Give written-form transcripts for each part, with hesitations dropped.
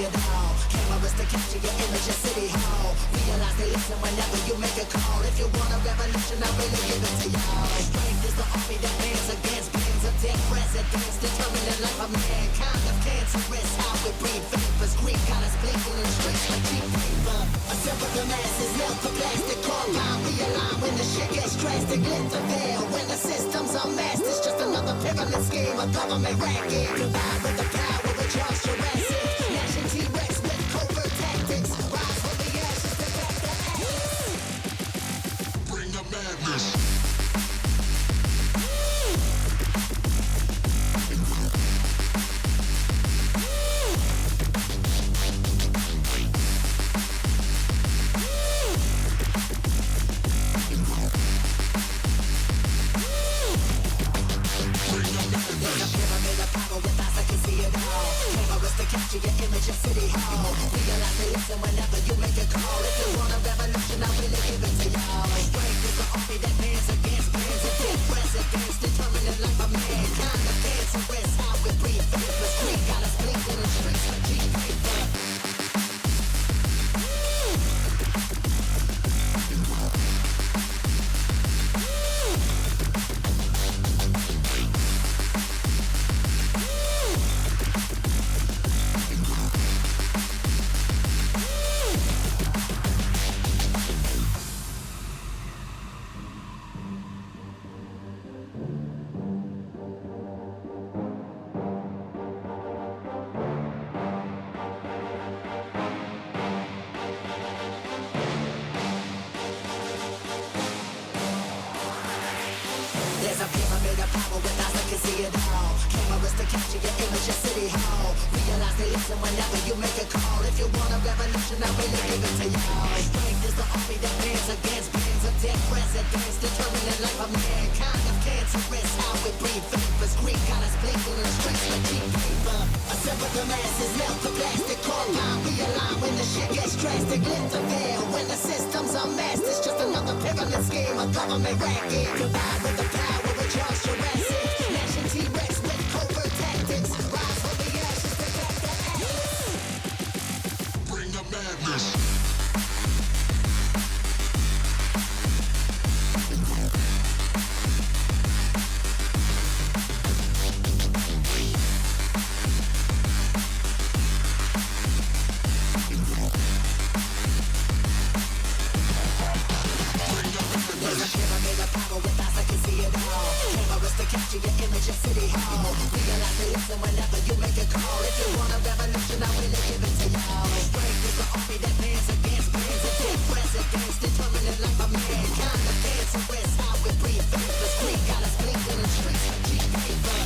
it all. Cameras to capture your image at City Hall. Realize they listen whenever you make a call. If you want a revolution, I really give it to y'all. Strength is the army that bands against bands of dead presidents, determining the life of mankind. Of cancerous, how we breathe vapors. Greek got us blinking in streets like cheap paper. Assemble the masses, melt the plastic compound. Realign when the shit gets drastic. Lift the veil when the system's unmasked. It's just another pyramid scheme, a government racket. Combined with the power of Charles Jurassic. Gnashing T-Rex with covert tactics. Rise from the ashes to back the ashes. Bring the madness. Capture your image at City Hall. Realize they listen whenever you make a call. If you want a revolution, I really give it to y'all. Strength is the army that bands against bands of dead presidents, determining the life of mankind. The cancerous, how we breathe vapors. Greek got us blinking in streets like cheap paper. There's a pyramid of power with eyes that can see it all. Cameras to capture your image at City Hall. Realize they listen whenever you make a call. If you want a revolution, I really give it to y'all. Strength is the army that bands against bands of dead presidents, determining the life of mankind. Of cancerous, how we breathe vapors. Greek got us blinking in streets like cheap paper. Assemble the masses, melt the plastic compound. Realign when the shit gets drastic. Lift the veil when the system's unmasked. It's just another pyramid scheme, a government racket. Combined with the power of Charles Jurassic. Gnashing T-Rex with covert tactics. Rise from the ashes to back the ashes. Bring the madness. Capture your image at City Hall. Realize they listen whenever you make a call. If you want a revolution, I really give it to y'all. Strength is the army that bands against bands of dead presidents, determining the life of mankind. The cancerous, how we breathe vapors. Greek got us blinking in streets like cheap paper.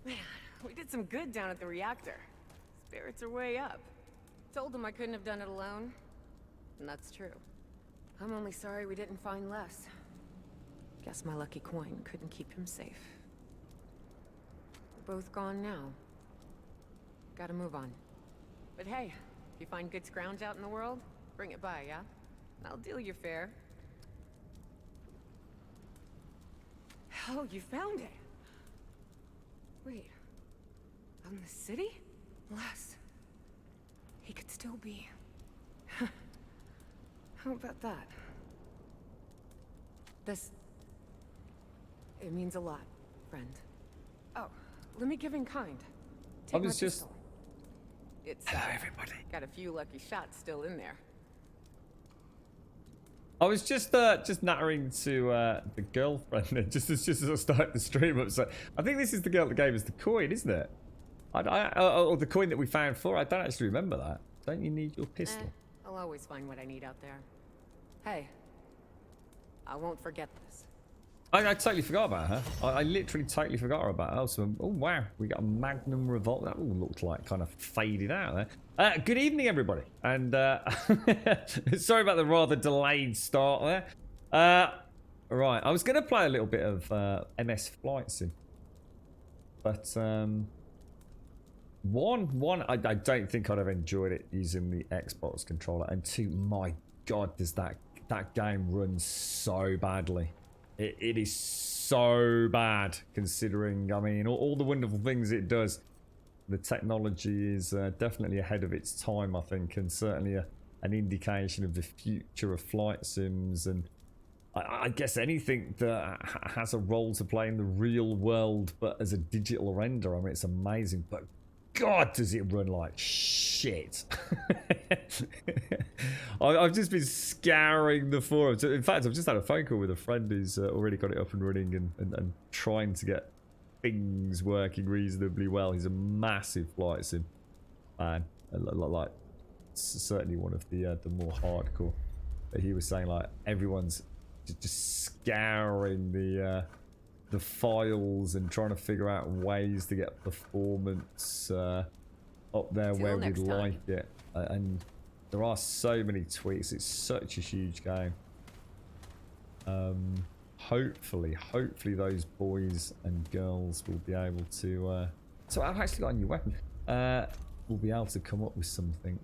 Man, we did some good down at the reactor. Spirits are way up. Told them I couldn't have done it alone. And that's true. I'm only sorry we didn't find less. Guess my lucky coin couldn't keep him safe. We're both gone now. Gotta move on. But hey, if you find good scrounge out in the world, bring it by, yeah? I'll deal you fair. Oh, you found it! Wait. Out in the city? Alas. He could still be. How about that? This... It means a lot, friend. Oh, let me give in kind. Take my pistol. It's Hello, everybody. got a few lucky shots still in there. I was just nattering to the girlfriend just as I started the stream up. So I think this is the girl that gave us the coin, isn't it? Or the coin that we found for. I don't actually remember that. Don't you need your pistol? I'll always find what I need out there. Hey, I won't forget this. I totally forgot about her. I literally totally forgot about her. So, oh wow, we got a Magnum revolver. That all looked like kind of faded out there. Good evening, everybody, and sorry about the rather delayed start there. Right, I was going to play a little bit of MS Flight Sim, but one, I don't think I'd have enjoyed it using the Xbox controller, and two, my God, does that game run so badly. It is so bad, considering, I mean, all the wonderful things it does. The technology is definitely ahead of its time, I think, and certainly an indication of the future of flight sims, and I guess anything that has a role to play in the real world, but as a digital render. I mean, it's amazing, but God, does it run like shit. I've just been scouring the forums. In fact, I've just had a phone call with a friend who's already got it up and running and trying to get things working reasonably well. He's a massive flight sim fan. Like, certainly one of the more hardcore. But he was saying, like, everyone's just scouring the files and trying to figure out ways to get performance up there where we'd like it, and there are so many tweaks. It's such a huge game. Hopefully those boys and girls will be able to so I've actually got a new weapon. We'll be able to come up with something.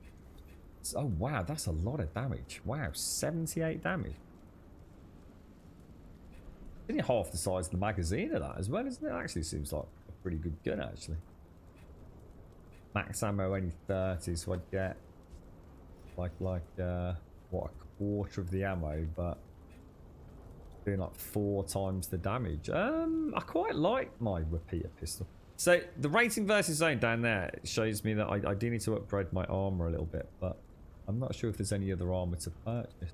Oh wow, that's a lot of damage. Wow, 78 damage. Only half the size of the magazine of that as well, isn't it? Actually seems like a pretty good gun, actually. Max ammo only 30, so I'd get like what, a quarter of the ammo, but doing like 4 times the damage. I quite like my repeater pistol. So the rating versus zone down there shows me that I do need to upgrade my armor a little bit, but I'm not sure if there's any other armor to purchase.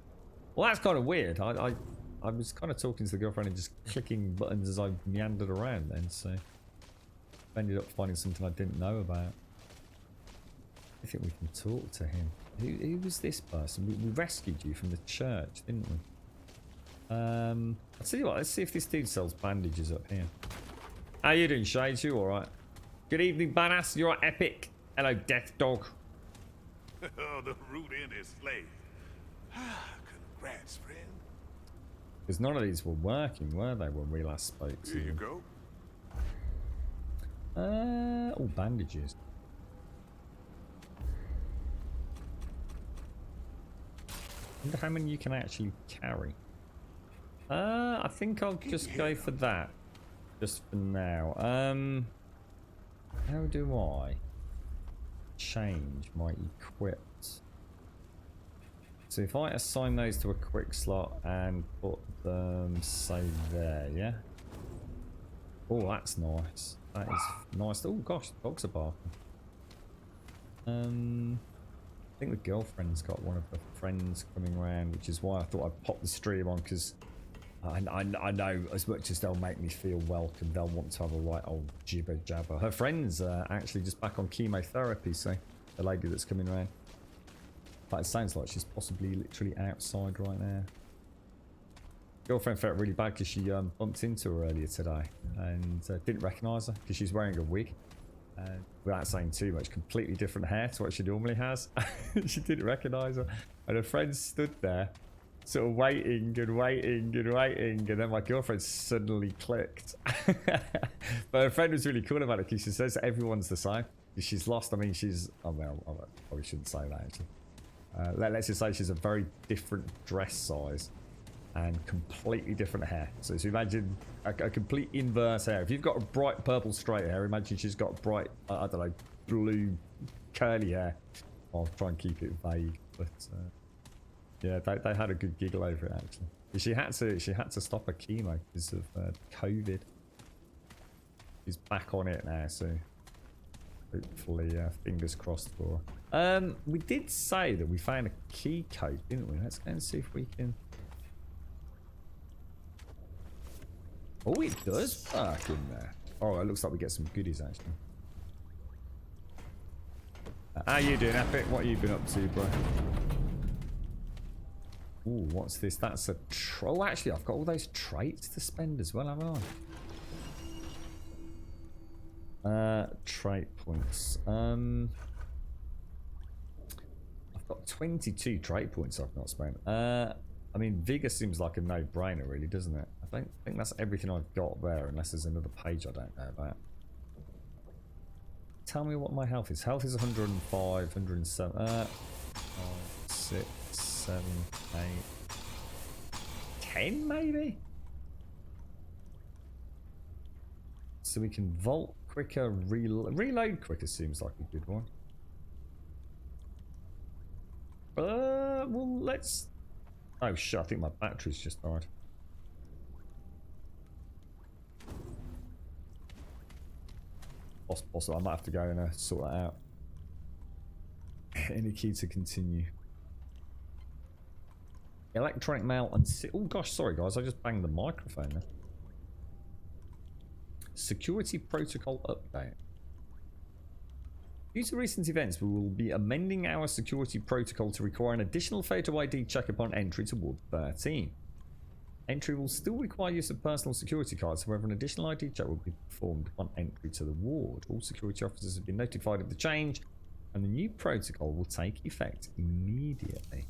Well, that's kind of weird. I was kind of talking to the girlfriend and just clicking buttons as I meandered around then, so I ended up finding something I didn't know about. I think we can talk to him. Who was this person? We rescued you from the church, didn't we? I'll tell you what, let's see if this dude sells bandages up here. How you doing, Shades? You alright? Good evening, badass. You're right, epic. Hello, death dog. Oh, the root end is slayed. Congrats, friend. Because none of these were working, were they, when we last spoke to Here you them? go. All bandages. I wonder how many you can actually carry. I think I'll just go for that. Just for now. How do I change my equipped? So if I assign those to a quick slot and put them, say, there, yeah? Oh, that's nice. That is nice. Oh gosh, the dogs are barking. I think the girlfriend's got one of her friends coming around, which is why I thought I'd pop the stream on, because I know as much as they'll make me feel welcome, they'll want to have a right old jibber jabber. Her friend's actually just back on chemotherapy, so the lady that's coming around. But it sounds like she's possibly literally outside right now. Girlfriend felt really bad because she bumped into her earlier today and didn't recognise her because she's wearing a wig. Without saying too much, completely different hair to what she normally has. She didn't recognise her. And her friend stood there sort of waiting and waiting and waiting, and then my girlfriend suddenly clicked. But her friend was really cool about it because she says everyone's the same. She's lost. I mean, she's. Oh well, I probably shouldn't say that actually. Let's just say she's a very different dress size and completely different hair. So imagine a complete inverse hair. If you've got a bright purple straight hair, imagine she's got bright, I don't know, blue curly hair. I'll try and keep it vague, but yeah, they had a good giggle over it actually. She had to stop her chemo because of COVID. She's back on it now, so hopefully fingers crossed for her. We did say that we found a key code, didn't we? Let's go and see if we can. Oh, it does work in there. Oh, it looks like we get some goodies actually. How you doing, Epic? What have you been up to, bro? Ooh, what's this? That's a troll. Actually, I've got all those traits to spend as well, haven't I? Trait points. I've got 22 trait points I've not spent. I mean, Vigor seems like a no-brainer, really, doesn't it? I don't think that's everything I've got there, unless there's another page I don't know about. Tell me what my health is. Health is 105, 107. 5, 6, 7, 8, 10 maybe? So we can vault quicker, reload quicker seems like a good one. Well, let's... Oh shit, I think my battery's just died. Possible, I might have to go and sort that out. Any key to continue. Electronic mail and... Oh gosh, sorry guys, I just banged the microphone there. Security protocol update. Due to recent events, we will be amending our security protocol to require an additional photo ID check upon entry to Ward 13. Entry will still require use of personal security cards, however an additional ID check will be performed upon entry to the ward. All security officers have been notified of the change, and the new protocol will take effect immediately.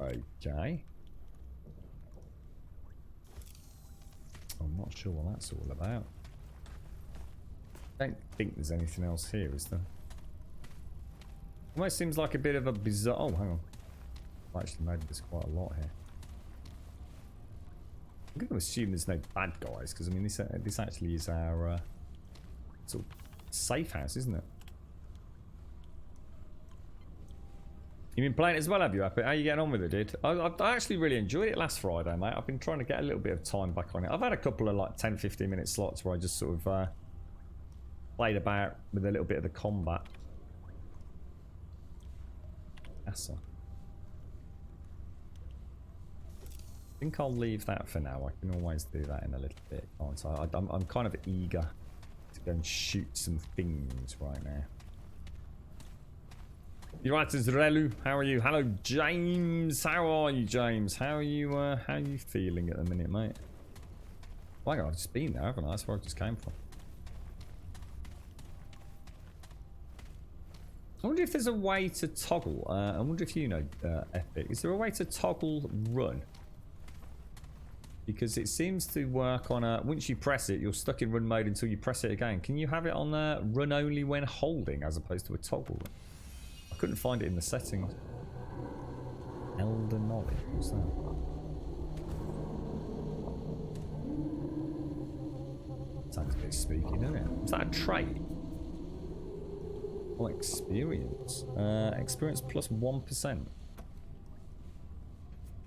Okay. I'm not sure what that's all about. I don't think there's anything else here, is there? Almost seems like a bit of a bizarre... Oh, hang on. Actually, maybe there's quite a lot here. I'm going to assume there's no bad guys, because I mean, this actually is our sort of safe house, isn't it? You've been playing it as well, have you, Epic? How are you getting on with it, dude? I actually really enjoyed it last Friday, mate. I've been trying to get a little bit of time back on it. I've had a couple of like 10-15 minute slots where I just sort of played about with a little bit of the combat. That's all. I think I'll leave that for now. I can always do that in a little bit, can't I? I'm kind of eager to go and shoot some things right now. You're right, it's Relu. How are you? Hello, James. How are you, James? How are you feeling at the minute, mate? Well, I've just been there, haven't I? That's where I just came from. I wonder if there's a way to toggle. I wonder if you know, Epic. Is there a way to toggle run? Because it seems to work on a... Once you press it, you're stuck in run mode until you press it again. Can you have it on run only when holding as opposed to a toggle run? I couldn't find it in the settings. Elder Knowledge, what's that? Sounds a bit spooky, doesn't it? Is that a trait? Or experience? Experience plus 1%.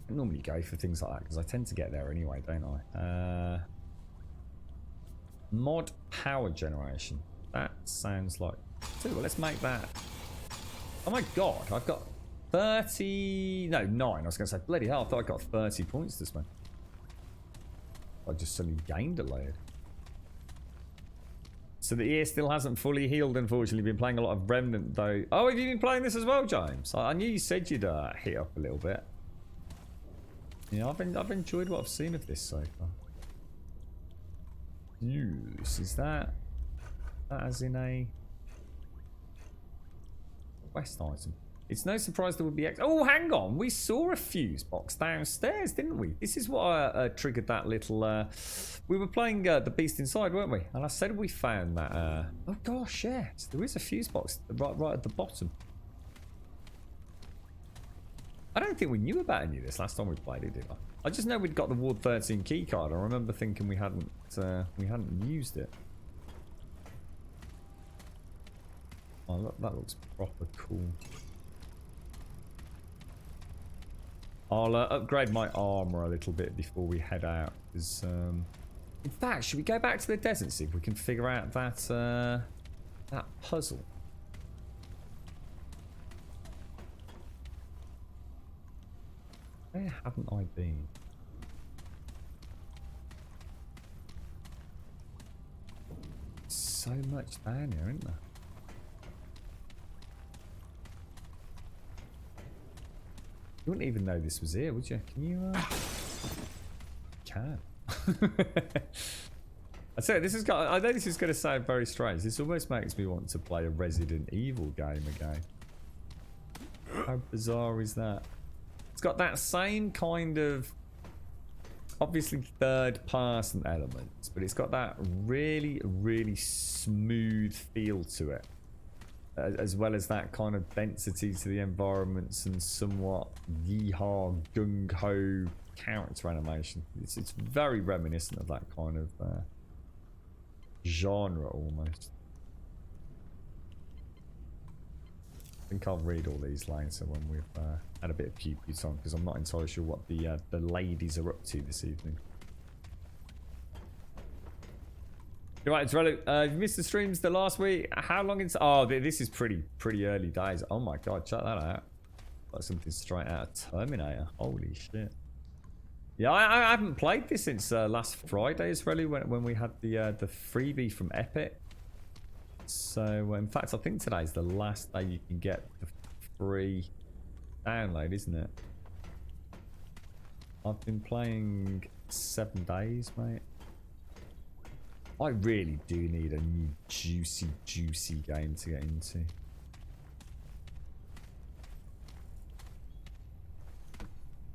I normally go for things like that because I tend to get there anyway, don't I? Mod power generation. That sounds like... So, well, let's make that. Oh my god, I've got 30... No, 9. I was going to say, bloody hell, I thought I got 30 points this one. I just suddenly gained a load. So the ear still hasn't fully healed, unfortunately. Been playing a lot of Remnant, though. Oh, have you been playing this as well, James? I knew you said you'd hit up a little bit. Yeah, I've enjoyed what I've seen of this so far. Use, is that as in a quest item? It's no surprise there would be... Oh, hang on. We saw a fuse box downstairs, didn't we? This is what triggered that little... We were playing The Beast Inside, weren't we? And I said we found that... Oh, gosh, yes. There is a fuse box right at the bottom. I don't think we knew about any of this last time we played it, did I? I just know we'd got the Ward 13 keycard. I remember thinking we hadn't used it. Oh, look, that looks proper cool. I'll upgrade my armor a little bit before we head out. Because, in fact, should we go back to the desert and see if we can figure out that that puzzle? Where haven't I been? So much down here, isn't there? You wouldn't even know this was here, would you? Can you? Can. I say this has got. I know this is going to sound very strange. This almost makes me want to play a Resident Evil game again. How bizarre is that? It's got that same kind of, obviously third-person elements, but it's got that really, really smooth feel to it, as well as that kind of density to the environments and somewhat yeehaw gung-ho character animation. It's very reminiscent of that kind of genre almost. I think I'll read all these later when we've had a bit of pew-pew time, because I'm not entirely sure what the ladies are up to this evening. You're right, Drello. You missed the streams the last week. How long is... Oh, this is pretty early days. Oh my god, check that out. Like something straight out of Terminator. Holy shit. Yeah, I haven't played this since last Friday, really, when we had the freebie from Epic. So, in fact, I think today's the last day you can get the free download, isn't it? I've been playing 7 days, mate. I really do need a new juicy game to get into.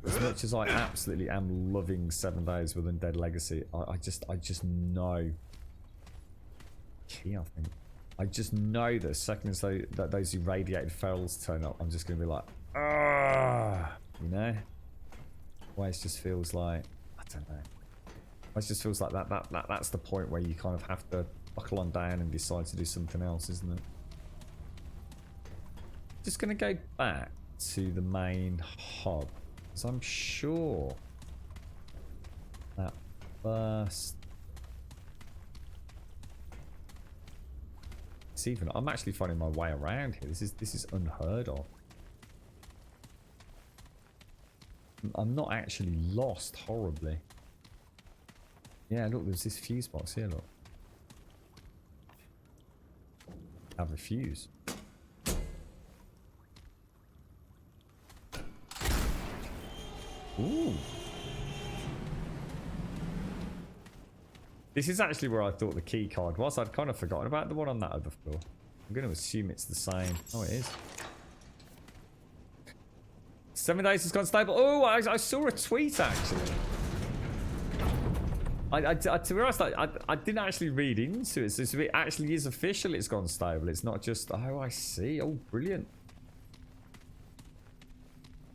As much as I absolutely am loving 7 Days with Undead Legacy, I just know. Key, I think. I just know that as second as those irradiated ferals turn up, I'm just going to be like, ah, you know? Always just feels like, I don't know. Always just feels like that's the point where you kind of have to buckle on down and decide to do something else, isn't it? Just going to go back to the main hub, because I'm sure that first... Even I'm actually finding my way around here. This is unheard of. I'm not actually lost horribly. Yeah, look, there's this fuse box here, look. Have a fuse. Ooh. This is actually where I thought the key card was. I'd kind of forgotten about the one on that other floor. I'm going to assume it's the same. Oh, it is. 7 days has gone stable. Oh, I saw a tweet actually. To be honest, I didn't actually read into it. So it actually is official. It's gone stable. It's not just, oh, I see. Oh, brilliant.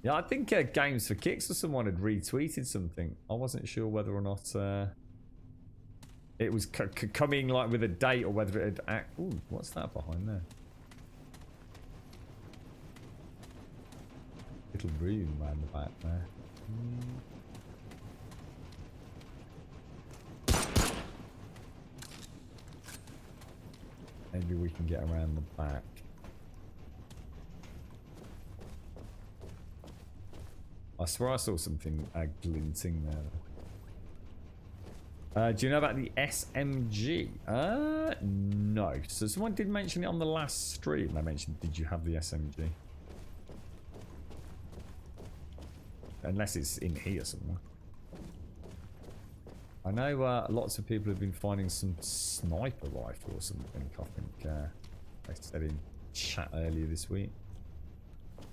Yeah, I think Games for Kicks or someone had retweeted something. I wasn't sure whether or not it was coming like with a date or whether it had... Ooh, what's that behind there? Little room around the back there. Maybe we can get around the back. I swear I saw something glinting there. Do you know about the SMG? No. So someone did mention it on the last stream. They mentioned, did you have the SMG? Unless it's in here somewhere. I know lots of people have been finding some sniper rifle or something. I think they said in chat earlier this week.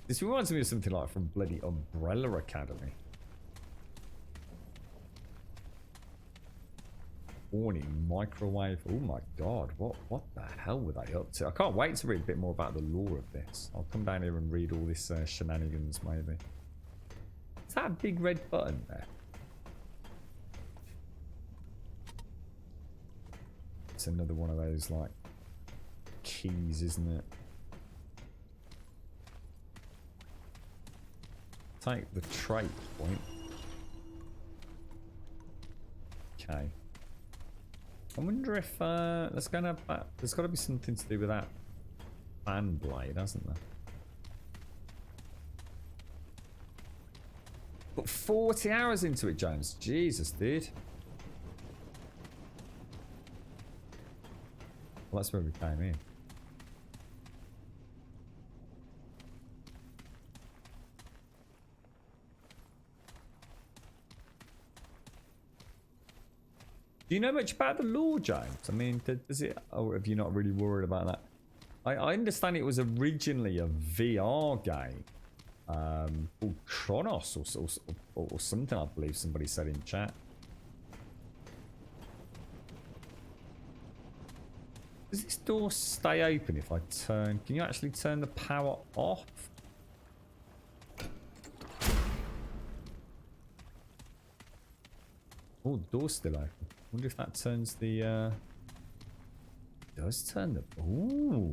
This reminds me of something like from bloody Umbrella Academy. Warning, microwave. Oh my god, what the hell were they up to? I can't wait to read a bit more about the lore of this. I'll come down here and read all this shenanigans, maybe. Is that a big red button there? It's another one of those, like, keys, isn't it? Take the trait point. Okay. I wonder if there's got to be something to do with that fan blade, hasn't there? Put 40 hours into it, James. Jesus, dude. Well, that's where we came in. Do you know much about the lore, James? I mean, does it... Or have you not really worried about that? I understand it was originally a VR game called Kronos or something, I believe somebody said in chat. Does this door stay open if I turn... Can you actually turn the power off? Oh, the door's still open. I wonder if that turns the... does turn the... Ooh.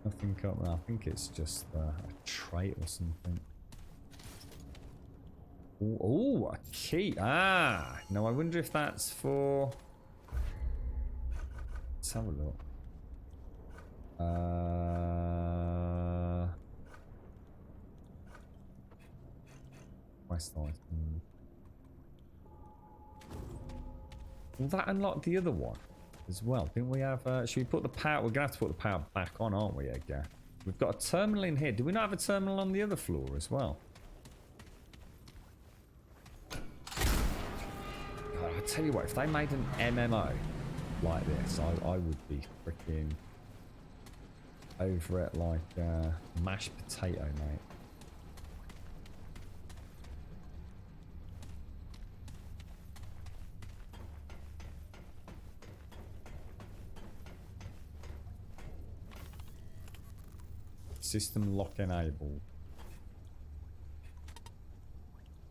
Nothing up there. I think it's just a trait or something. Oh, a key. Ah! No, I wonder if that's for... Let's have a look. Quest item. Will that unlock the other one as well? Didn't we have... should we put the power... We're going to have to put the power back on, aren't we, Edgar? We've got a terminal in here. Do we not have a terminal on the other floor as well? God, I tell you what, if they made an MMO like this, I would be freaking over it like mashed potato, mate. System lock enabled.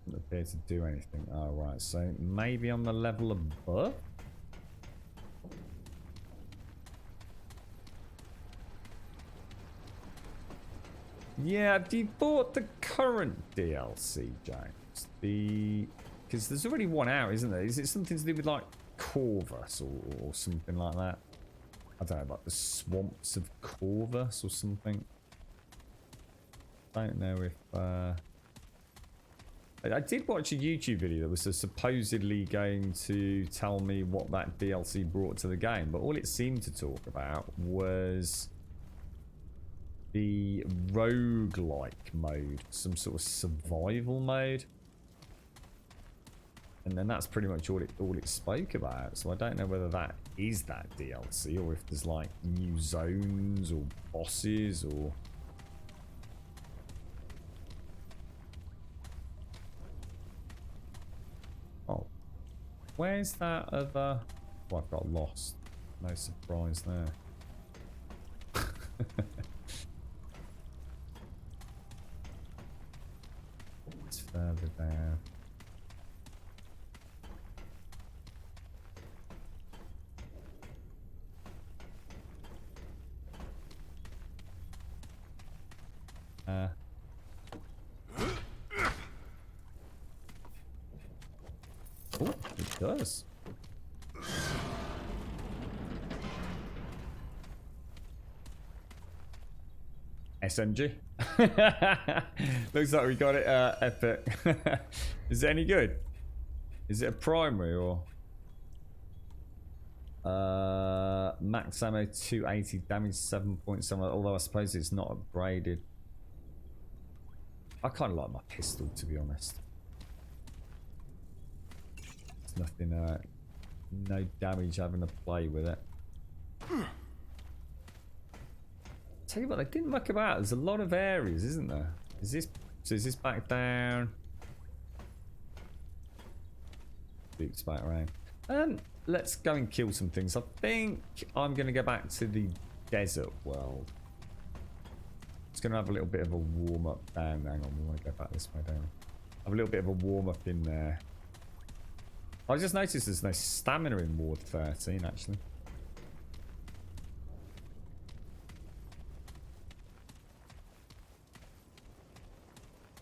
Doesn't appear to do anything. Oh, right. So maybe on the level above? Yeah, have you bought the current DLC, James? Because there's already one out, isn't there? Is it something to do with like Corvus or something like that? I don't know, like the swamps of Corvus or something. Don't know if I did watch a YouTube video that was supposedly going to tell me what that DLC brought to the game, but all it seemed to talk about was the roguelike mode, some sort of survival mode, and then that's pretty much all it spoke about. So I don't know whether that is that DLC or if there's like new zones or bosses or... Oh, where's that other... Oh, I've got lost. No surprise there. It's further down. Oh, it does. SMG. Looks like we got it epic. Is it any good? Is it a primary or max ammo 280, damage 7.7, although I suppose it's not upgraded. I kind of like my pistol, to be honest. There's nothing, no damage having to play with it. Tell you what, they didn't muck about. There's a lot of areas, isn't there? Is this back down? Boots back around. Let's go and kill some things. I think I'm going to go back to the desert world. It's going to have a little bit of a warm up down. Hang on, we want to go back this way down. Have a little bit of a warm up in there. I just noticed there's no stamina in Ward 13 actually.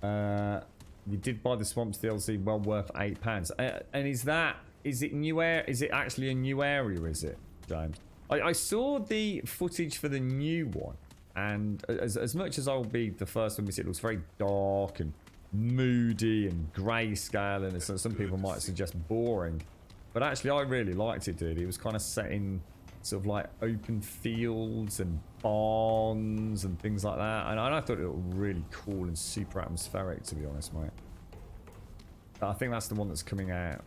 You did buy the Swamps DLC, well worth £8. And is it new air? Is it actually a new area? Is it, James? I saw the footage for the new one, and as much as I'll be the first one, it looks very dark and moody and grayscale, and some people might suggest boring, but actually I really liked it, dude. It was kind of set in sort of like open fields and barns and things like that, and I thought it looked really cool and super atmospheric, to be honest, mate. I think that's the one that's coming out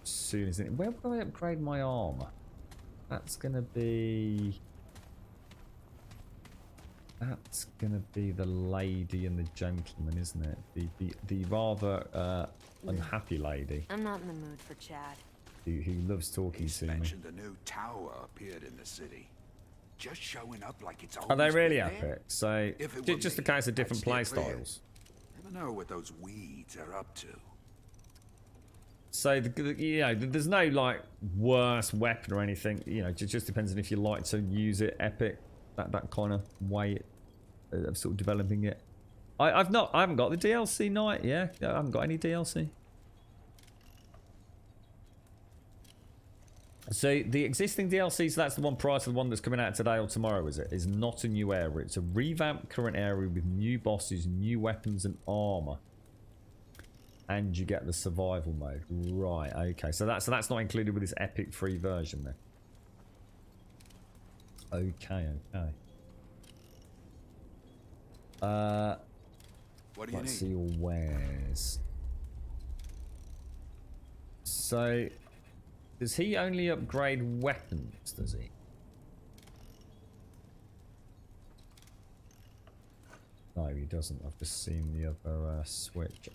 soon, isn't it? Where will I upgrade my armor? That's gonna be the lady and the gentleman, isn't it? The rather unhappy lady. I'm not in the mood for chat. Who loves talking to me. Mentioned a new tower appeared in the city. Just showing up like it's always Are they really been there? epic? So just a case of different play styles. Never know what those weeds are up to. So you know, there's no like worse weapon or anything. You know, it just depends on if you like to use it. Epic, that kind of way of sort of developing it. I haven't got the DLC night. Yeah, I haven't got any DLC. So the existing DLC, so that's the one prior to the one that's coming out today or tomorrow, is it? Is not a new area. It's a revamped current area with new bosses, new weapons and armor. And you get the survival mode. Right, okay. So that's not included with this epic free version then. Okay, okay. What do you let's need? see your wares. So does he only upgrade weapons, does he? No, he doesn't. I've just seen the other switch.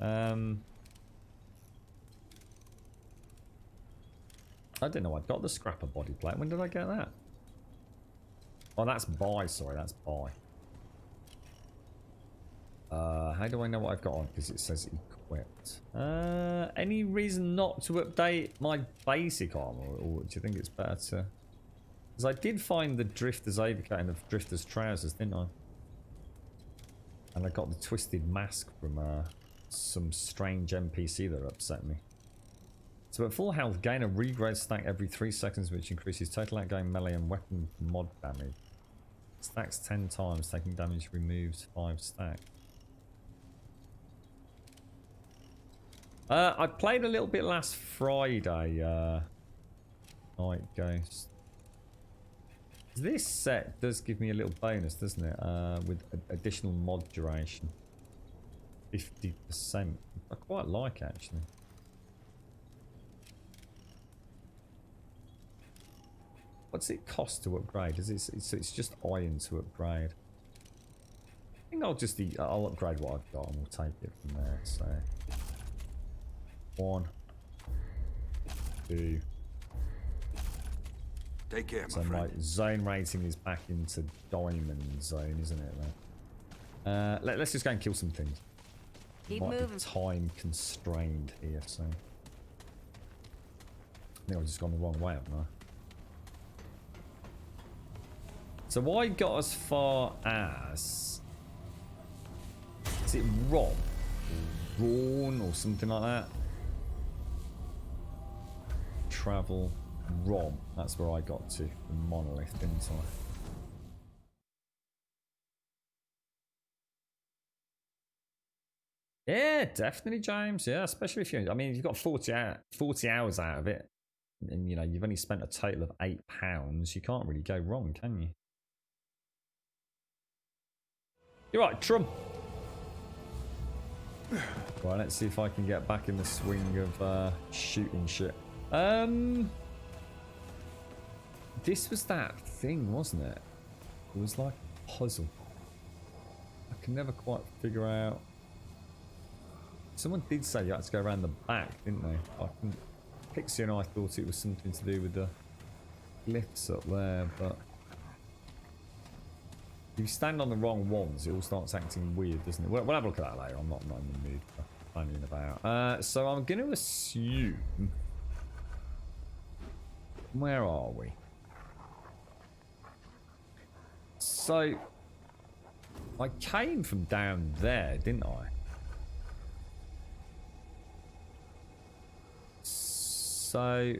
I didn't know I'd got the scrapper body plate. When did I get that? Oh, that's buy. Sorry, that's buy. How do I know what I've got on? Because it says equipped. Any reason not to update my basic armor, or do you think it's better to? Because I did find the Drifter's overcoat and the Drifter's trousers, didn't I? And I got the twisted mask from some strange NPC that upset me. So at full health, gain a regrade stack every 3 seconds, which increases total outgoing melee and weapon mod damage. Stacks 10 times, taking damage removes 5 stacks. I played a little bit last Friday, Night Ghost. This set does give me a little bonus, doesn't it? With additional mod duration. 50%. I quite like, actually. What's it cost to upgrade? It's just iron to upgrade. I think I'll upgrade what I've got and we'll take it from there. So 1, 2. Take care, So my my friend. zone rating is back into diamond zone, isn't it? Let's just go and kill some things. Keep Might moving. be time constrained here, so. I think I've just gone the wrong way, haven't I? So I got as far as, is it Rob? Or Rawn or something like that? Travel Rom. That's where I got to. The monolith, didn't I? Yeah, definitely, James. Yeah, especially if you, I mean, you've got 40 hours out of it. And, you know, you've only spent a total of £8. You can't really go wrong, can you? You're right, Trump. Right, let's see if I can get back in the swing of shooting shit. This was that thing, wasn't it? It was like a puzzle. I can never quite figure out. Someone did say you had to go around the back, didn't they? Pixie and I thought it was something to do with the lifts up there, but if you stand on the wrong ones, it all starts acting weird, doesn't it? We'll have a look at that later. I'm not in the mood for planning about. So I'm going to assume. Where are we? So I came from down there, didn't I? So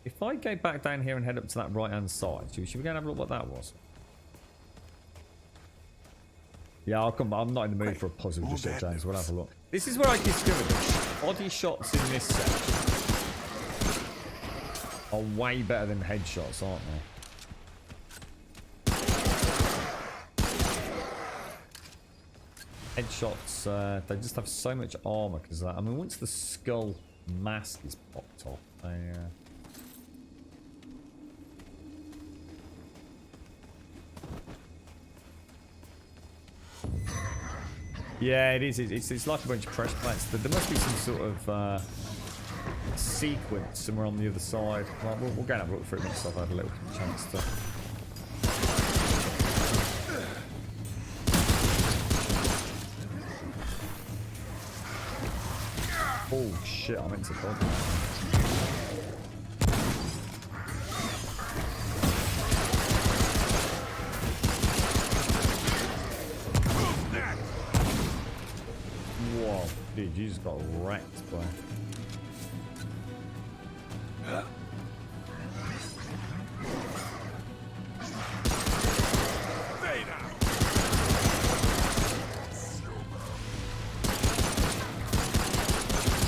if I go back down here and head up to that right hand side, should we go and have a look what that was? Yeah, I'll come back. I'm not in the mood for a puzzle just yet, James. We'll have a look. This is where I discovered that body shots in this section are way better than headshots, aren't they? Headshots, they just have so much armor because I mean, once the skull mask is popped off, they yeah, it is. It's like a bunch of pressure plates. There must be some sort of sequence somewhere on the other side. Well, we'll go and have a look for it once I've had a little chance to. Oh shit! I'm into body. Whoa, dude, you just got wrecked, boy.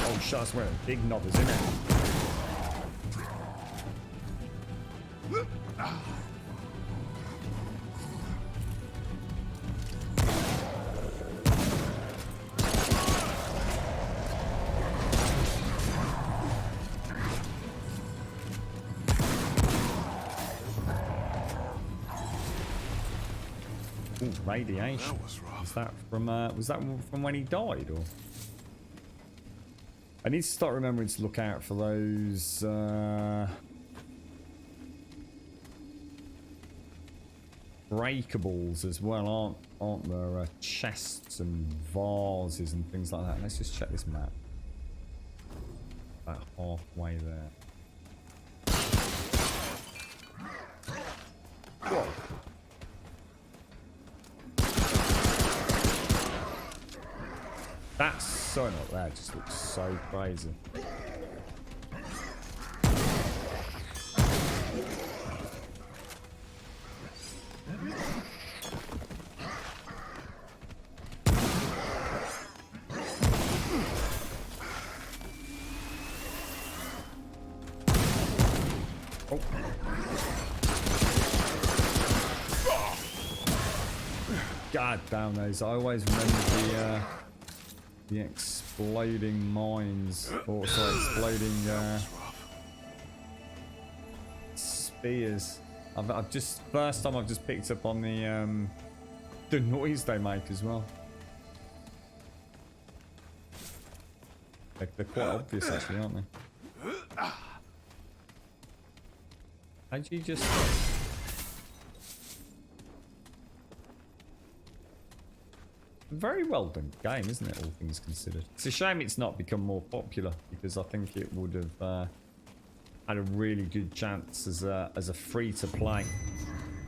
Oh, shit, I swear, big knob is in it. Ooh, radiation. That was rough. Was that from when he died, or? I need to start remembering to look out for those breakables as well, aren't there? Chests and vases and things like that. Let's just check this map. About halfway there. Whoa. That sun up there just looks so crazy. Oh. God damn those. I always remember the exploding mines, or sorry, exploding spears. I've just first time I've just picked up on the noise they make as well. They're quite obvious actually, aren't they? How'd you just? Very well done game, isn't it, all things considered? It's a shame it's not become more popular, because I think it would have had a really good chance as a free-to-play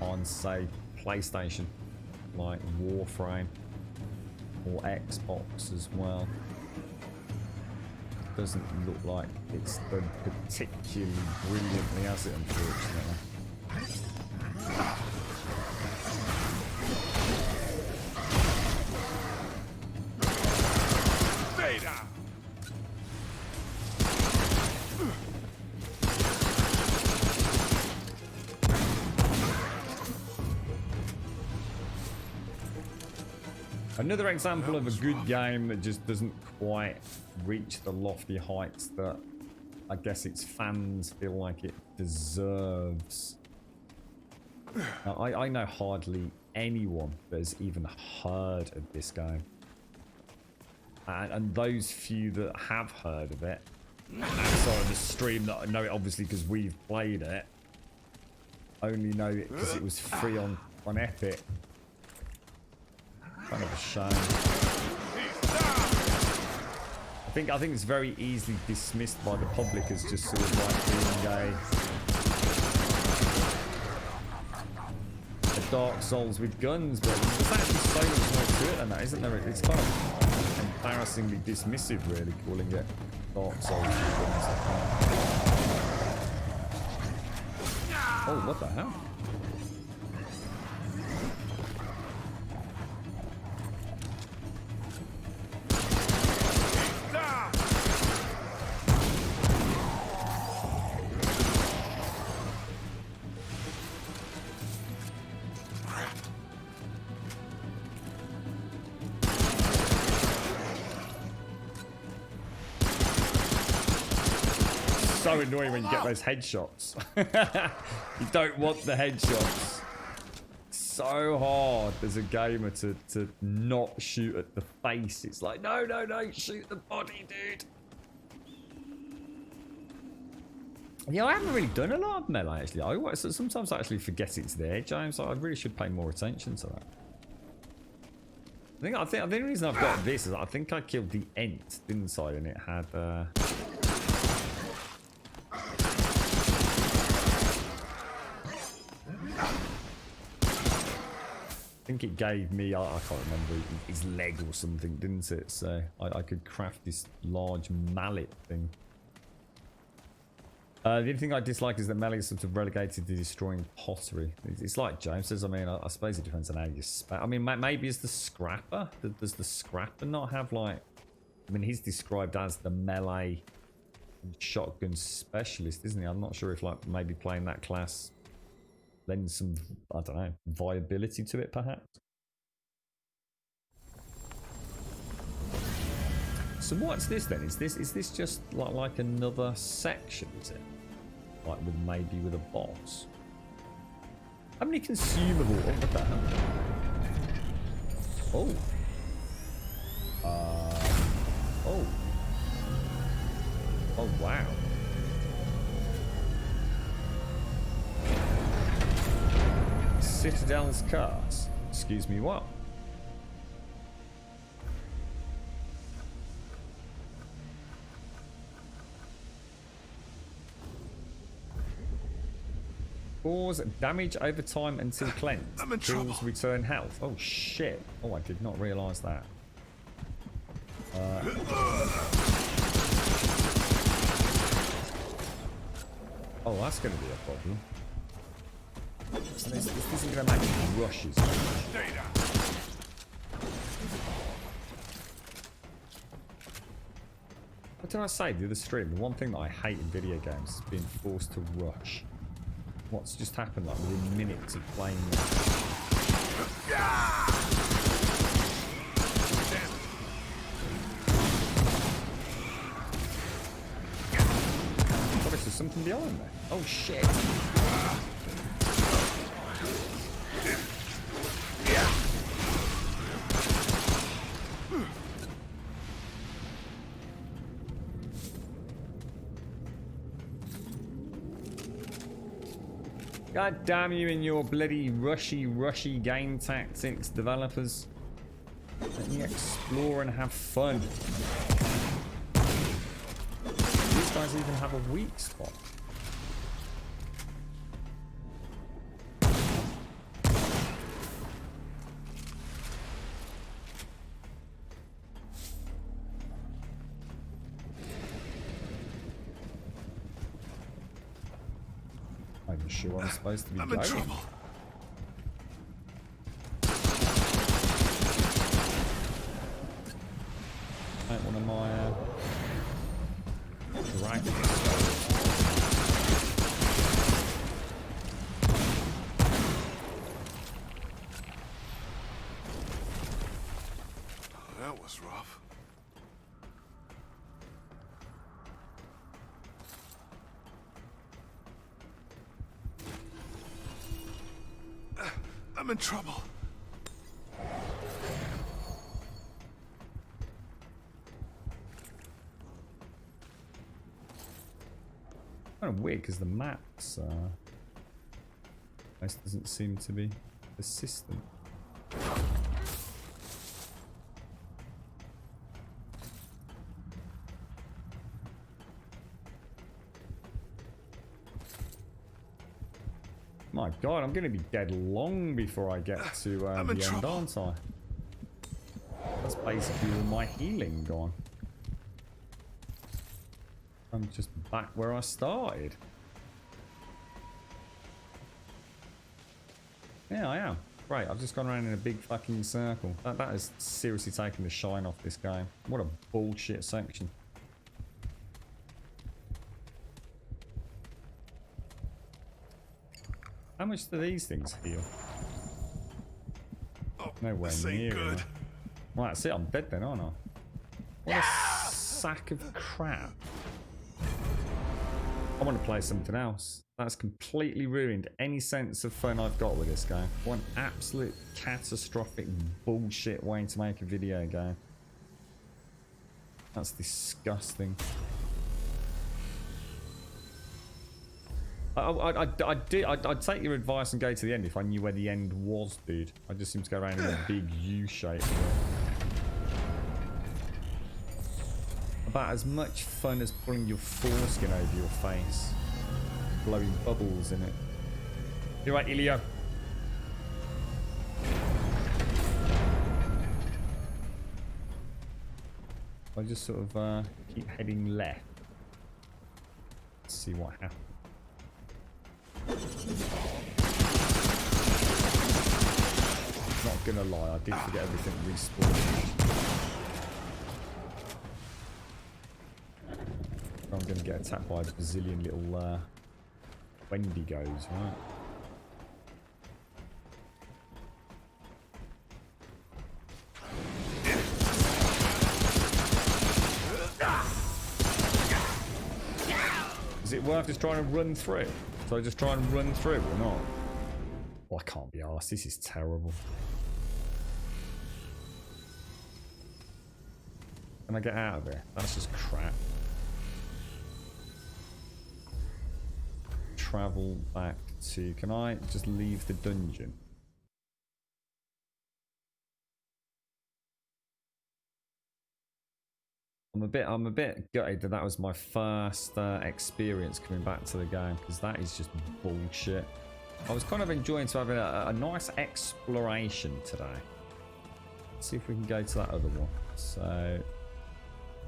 on, say, PlayStation, like Warframe, or Xbox as well. Doesn't look like it's done particularly brilliantly, has it, unfortunately? Another example of a good game that just doesn't quite reach the lofty heights that I guess its fans feel like it deserves. Now, I know hardly anyone that has even heard of this game. And those few that have heard of it, outside of the stream that I know it obviously because we've played it, only know it because it was free on Epic. Kind of a shame. I think it's very easily dismissed by the public as just sort of like being a Dark Souls with guns, but there's actually so much more to it than that, isn't there? It's kind of embarrassingly dismissive, really, calling it Dark Souls with guns. Oh, what the hell? So annoying when you get those headshots. You don't want the headshots. So hard as a gamer to not shoot at the face. It's like, no, shoot the body, dude. Yeah, I haven't really done a lot of melee, actually. Sometimes I actually forget it's there, James. I really should pay more attention to that. I think the reason I've got this is I think I killed the Ent, didn't I? And it had... I think it gave me, I can't remember, his leg or something, didn't it? So I could craft this large mallet thing. The only thing I dislike is that melee is sort of relegated to destroying pottery. It's like James says, I mean, I suppose it depends on how you spec. I mean, maybe it's the scrapper. Does the scrapper not have like... I mean, he's described as the melee shotgun specialist, isn't he? I'm not sure if like maybe playing that class lends some, I don't know, viability to it, perhaps. So what's this then? Is this just like another section? Is it like maybe with a boss? How many consumable? Oh, what the hell? Oh. Oh. Oh wow. Citadel's cars. Excuse me, what? Cause damage over time until cleansed. Kills return health. Oh shit. Oh, I did not realise that. Oh, that's going to be a problem. This isn't going to make any rushes. What did I say the other stream? The one thing that I hate in video games is being forced to rush. What's just happened like within minutes of playing Oh, there's something behind there. Oh shit. God damn you and your bloody rushy game tactics, developers. Let me explore and have fun. These guys even have a weak spot. I'm sure I'm supposed to be going. I'm in trouble. Like one of my dragons. That was rough. I'm in trouble. Kind of weird because the maps this doesn't seem to be persistent. My god, I'm going to be dead long before I get to the end, aren't I? That's basically all my healing gone. I'm just back where I started. Yeah, I am. Great, I've just gone around in a big fucking circle. That has seriously taken the shine off this game. What a bullshit section. How much do these things heal? Oh, Nowhere this near ain't good. enough. Well, that's it. I'm dead then, aren't I? What a sack of crap. I want to play something else. That's completely ruined any sense of fun I've got with this game. What an absolute catastrophic bullshit way to make a video game. That's disgusting. I'd take your advice and go to the end if I knew where the end was, dude. I just seem to go around in a big U shape. About as much fun as pulling your foreskin over your face, blowing bubbles in it. You're right, Ilio. I just sort of keep heading left. Let's see what happens. Not gonna lie, I did forget everything respawned. I'm gonna get attacked by a bazillion little Wendigos, right? Is it worth just trying to run through? So I just try and run through or not? Oh, I can't be arsed. This is terrible. Can I get out of here? That's just crap. Travel back to... Can I just leave the dungeon? I'm a bit gutted that was my first experience coming back to the game, because that is just bullshit. I was kind of enjoying having a nice exploration today. Let's see if we can go to that other one. So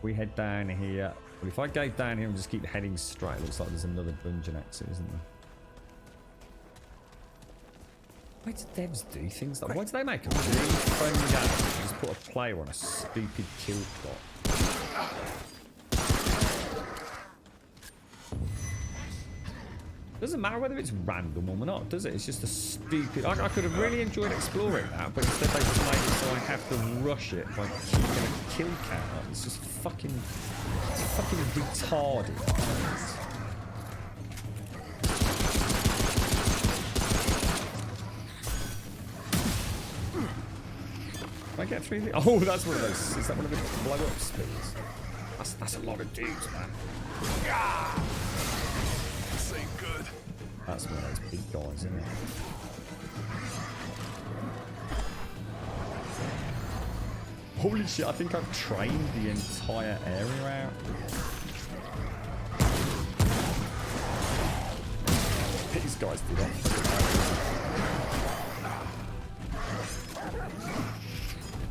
we head down here. Well, if I go down here and just keep heading straight, it looks like there's another dungeon exit, isn't there? Why do devs do things like... Why do they make a really fun game and just put a player on a stupid kill plot? Doesn't matter whether it's random or not, does it? It's just a stupid... I could have really enjoyed exploring that, but instead they just made it so I have to rush it by keeping a kill count up. It's just fucking retarded. Can I get through the... Oh, that's one of those... Is that one of the blow-up speeds? That's a lot of dudes, man. This ain't good. That's one of those big guys, isn't it? Holy shit, I think I've trained the entire area out. These guys did that.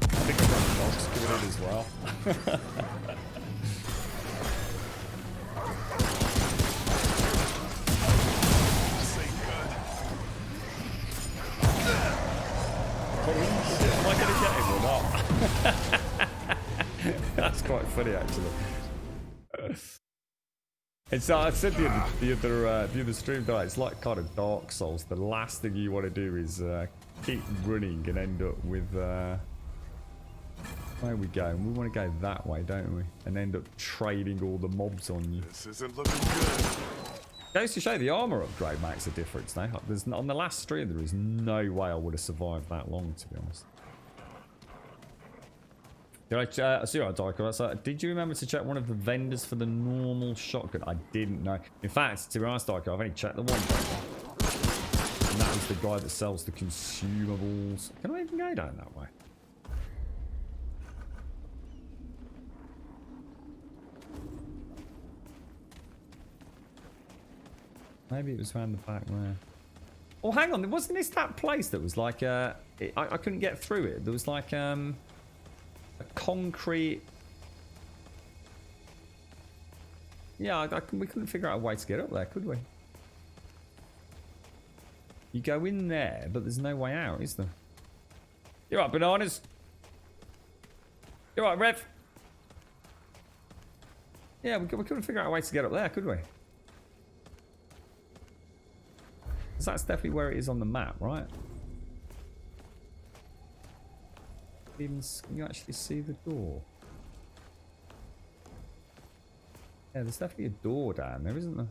I think I've got dogs good as well. Am I going to get him or not? That's quite funny, actually. It's I said the other stream that it's like kind of Dark Souls. The last thing you want to do is keep running and end up with where we go. We want to go that way, don't we? And end up trading all the mobs on you. This isn't looking good. Goes to show the armor upgrade makes a difference now. There's on the last stream there is no way I would have survived that long, to be honest. Did I see what I died? So, did you remember to check one of the vendors for the normal shotgun? I didn't know. In fact, to be honest, I've only checked the one. And that was the guy that sells the consumables. Can I even go down that way? Maybe it was around the back there. Oh, hang on. Wasn't this that place that was like... I couldn't get through it. There was like a concrete... Yeah, we couldn't figure out a way to get up there, could we? You go in there, but there's no way out, is there? You're right, bananas. You're right, Rev. Yeah, we couldn't figure out a way to get up there, could we? Because that's definitely where it is on the map, right? Can you actually see the door? Yeah, there's definitely a door down there, isn't there?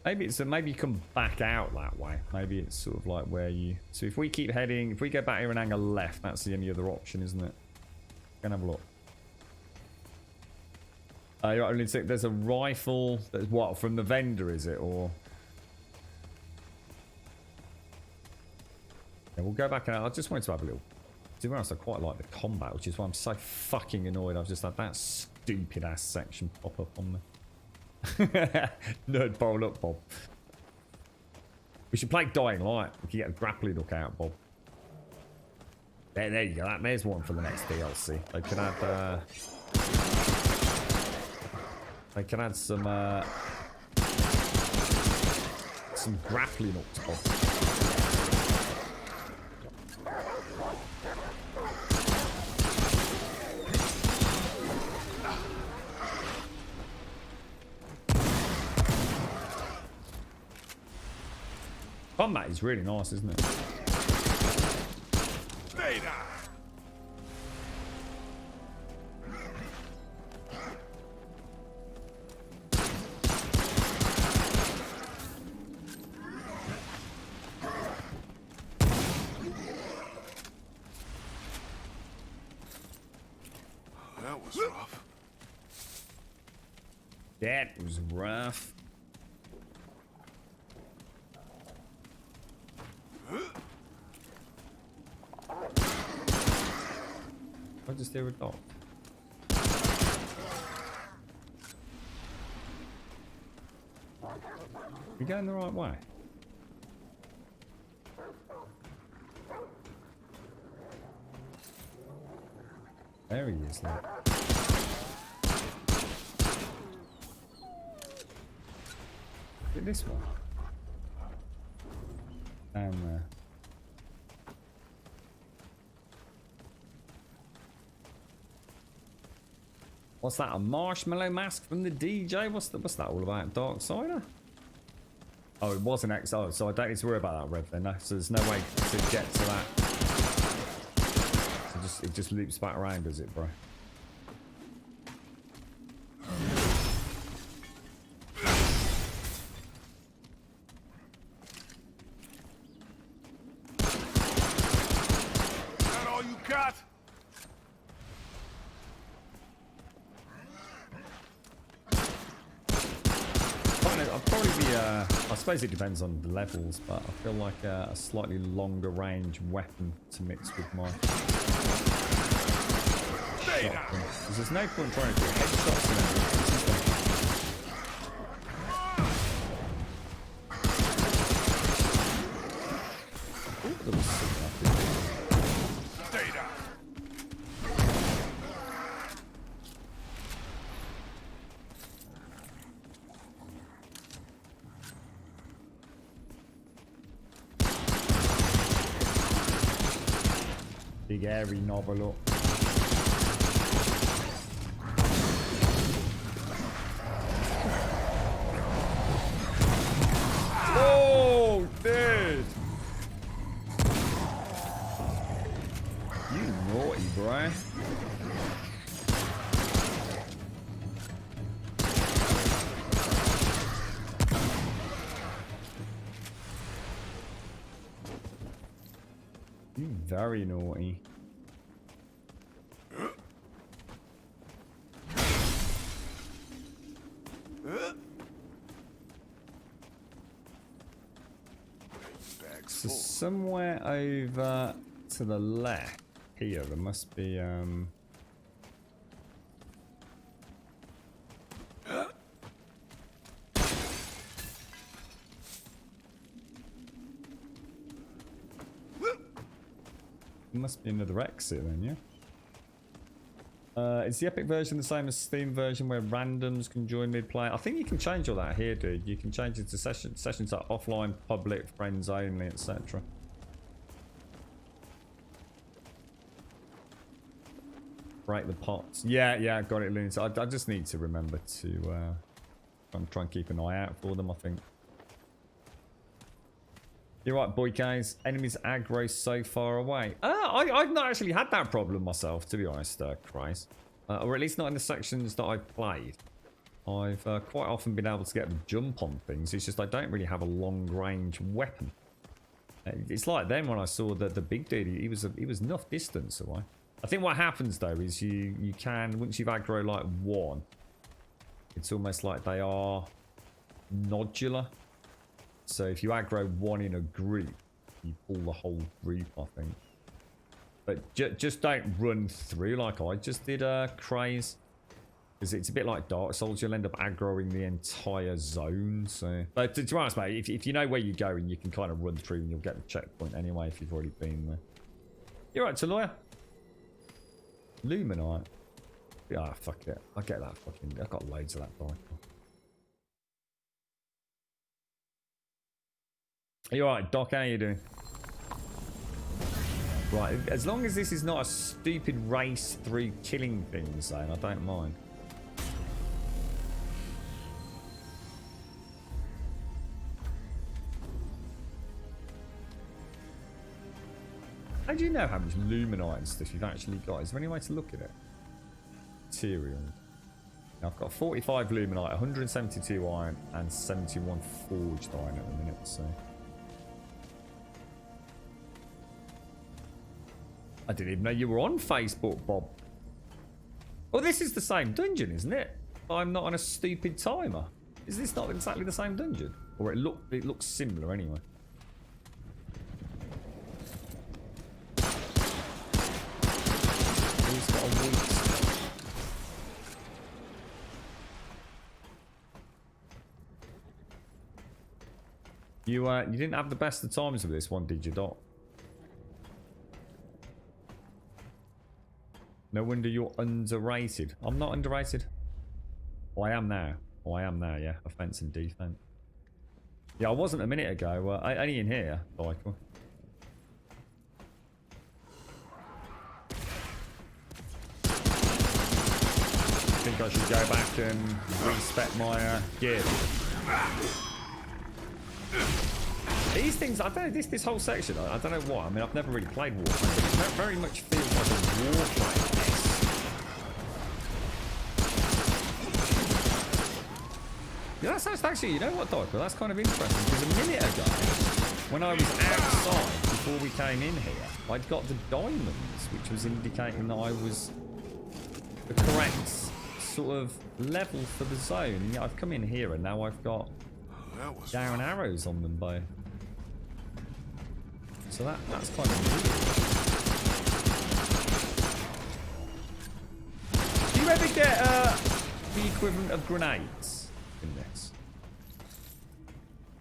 Maybe maybe you come back out that way. Maybe it's sort of like where you... So if we keep heading, if we go back here and angle left, that's the only other option, isn't it? Go and have a look. You're only think there's a rifle. That's what, from the vendor, is it? Or... Yeah, we'll go back and I just wanted to have a little... To be honest, I quite like the combat, which is why I'm so fucking annoyed. I've just had that stupid ass section pop up on me. Nerd bowl up, Bob. We should play Dying Light. We can get a grappling hook out, Bob. There you go. There's one for the next DLC. They can add... they can add some grappling hooks, Bob. Combat is really nice, isn't it? Stay down. That was rough. That was rough. I just hear a dog. You going the right way? There he is, look. Look at this one. Down there. What's that? A marshmallow mask from the DJ? What's that all about? Dark Sider? Oh, it was an XO, so I don't need to worry about that, Rev, then. No? So there's no way to get to that. So it just loops back around, does it, bro? That all you got? I'll probably be, I suppose it depends on the levels, but I feel like a slightly longer range weapon to mix with my shotgun. Because there's no point trying to do headshots and everything. Ooh, there was something up there. Stay down. Big airy novel up. Oh, dude! You naughty, bro. Very naughty. So somewhere over to the left here, there must be must be another exit then, yeah? Is the Epic version the same as Steam version where randoms can join mid-play? I think you can change all that here, dude. You can change it to sessions like offline, public, friends only, etc. Break the pots. Yeah, I got it, Loons. I just need to remember to try and keep an eye out for them, I think. You're right, boy guys. Enemies aggro so far away. I've not actually had that problem myself, to be honest, Christ. Or at least not in the sections that I've played. I've quite often been able to get the jump on things. It's just I don't really have a long-range weapon. It's like then when I saw the big dude, he was enough distance away. I think what happens though is you can, once you've aggro like one, it's almost like they are nodular. So if you aggro one in a group, you pull the whole group, I think. But just don't run through like I just did, Craze. Because it's a bit like Dark Souls, you'll end up aggroing the entire zone. So, but to be honest, mate, if you know where you're going, you can kind of run through and you'll get the checkpoint anyway if you've already been there. You're right, Taloya. Luminite. Ah, fuck it. I get that fucking... I've got loads of that bike. You alright, Doc? How you doing? Right, as long as this is not a stupid race through killing things, then I don't mind. How do you know how much luminite and stuff you've actually got? Is there any way to look at it? Material. Now I've got 45 luminite, 172 iron, and 71 forged iron at the minute, so... I didn't even know you were on Facebook, Bob. Well, this is the same dungeon, isn't it? I'm not on a stupid timer. Is this not exactly the same dungeon? Or it looks similar anyway. He's got a weak... You didn't have the best of times with this one, did you, Doc? No wonder you're underrated. I'm not underrated. Oh, I am now. Oh, I am now, yeah. Offense and defense. Yeah, I wasn't a minute ago. Only in here, Michael. I think I should go back and respec my gear. These things, I don't know, this whole section, I don't know why. I mean, I've never really played Warframe, but it very much feels like a Warframe. Yeah, that's actually, you know what, Doc? That's kind of interesting, because a minute ago, when I was outside, before we came in here, I'd got the diamonds, which was indicating that I was the correct sort of level for the zone. Yeah, I've come in here, and now I've got down arrows on them both. So that's kind of weird. Do you ever get the equivalent of grenades in this?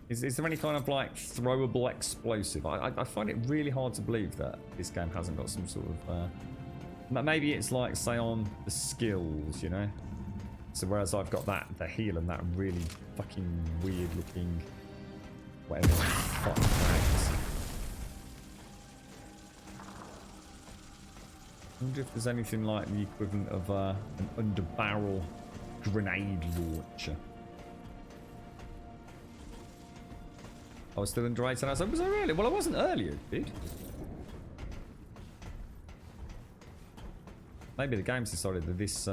Is there any kind of like throwable explosive? I find it really hard to believe that this game hasn't got some sort of... maybe it's like, say, on the skills, you know? So whereas I've got the heal and that really fucking weird looking... whatever the fuck that is. I wonder if there's anything like the equivalent of an under-barrel grenade launcher. I was still underrated and I was like, was I really? Well, I wasn't earlier, dude. Maybe the game's decided that this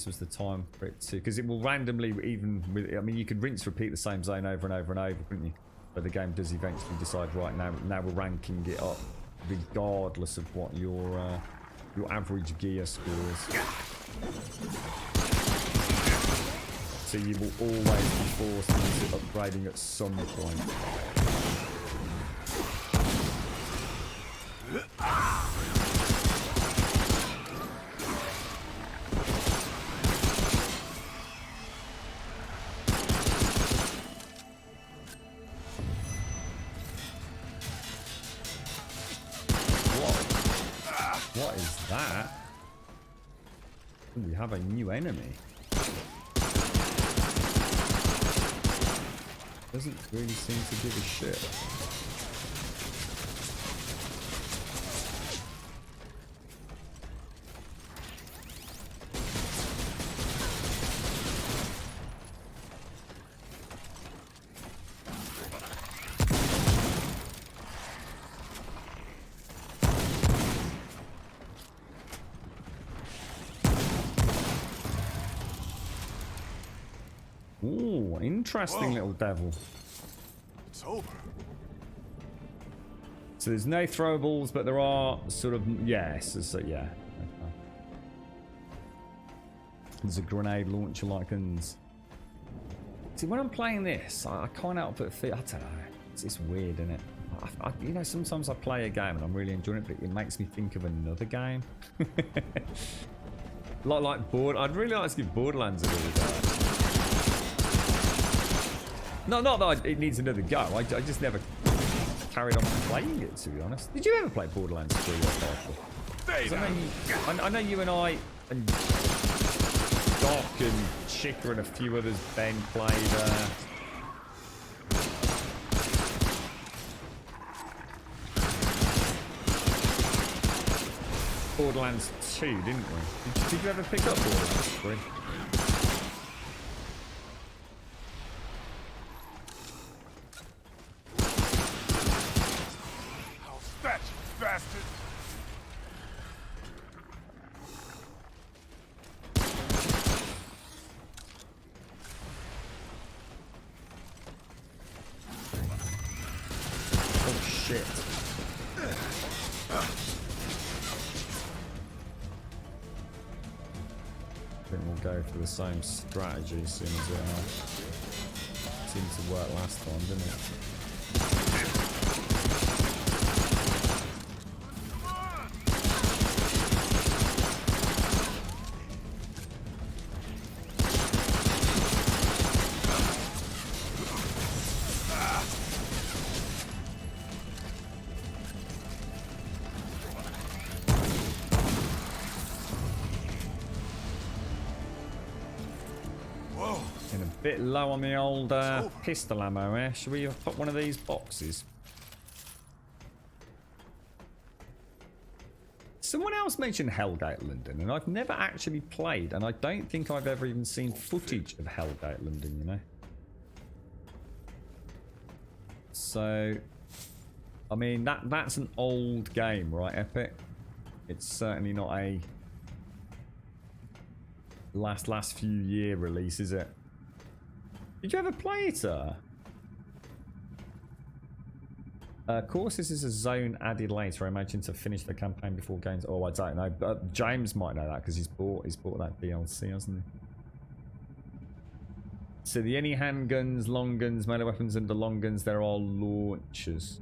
was the time for it to... Because it will randomly, even with... I mean, you could rinse repeat the same zone over and over and over, couldn't you? But the game does eventually decide, right, now we're ranking it up regardless of what your average gear scores. So you will always be forced into upgrading at some point. What is that? We have a new enemy. Doesn't really seem to give a shit. Ooh, interesting little devil. It's over. So there's no throwables, but there are sort of, yes, so yeah. Okay. There's a grenade launcher like guns. See, when I'm playing this, I can't help but feel, I don't know, it's weird, isn't it? You know, sometimes I play a game and I'm really enjoying it, but it makes me think of another game. like I'd really like to give Borderlands a little go. No, not that it needs another go. I just never carried on playing it, to be honest. Did you ever play Borderlands 3 or 4? I know you and I and Doc and Chica and a few others, Ben, played Borderlands 2, didn't we? Did you ever pick up Borderlands 3? Bastard! Oh shit. I think we'll go for the same strategy as soon as it seemed to work last time, didn't it? Bit low on the old pistol ammo here. Should we put one of these boxes? Someone else mentioned Hellgate London, and I've never actually played, and I don't think I've ever even seen footage of Hellgate London, you know? So, I mean, that's an old game, right, Epic? It's certainly not a last few year release, is it? Did you ever play it? Of course, this is a zone added later, I imagine, to finish the campaign before games. Oh, I don't know. But James might know that because he's bought that DLC, hasn't he? So the any handguns, long guns, melee weapons, and the long guns, they're all launchers.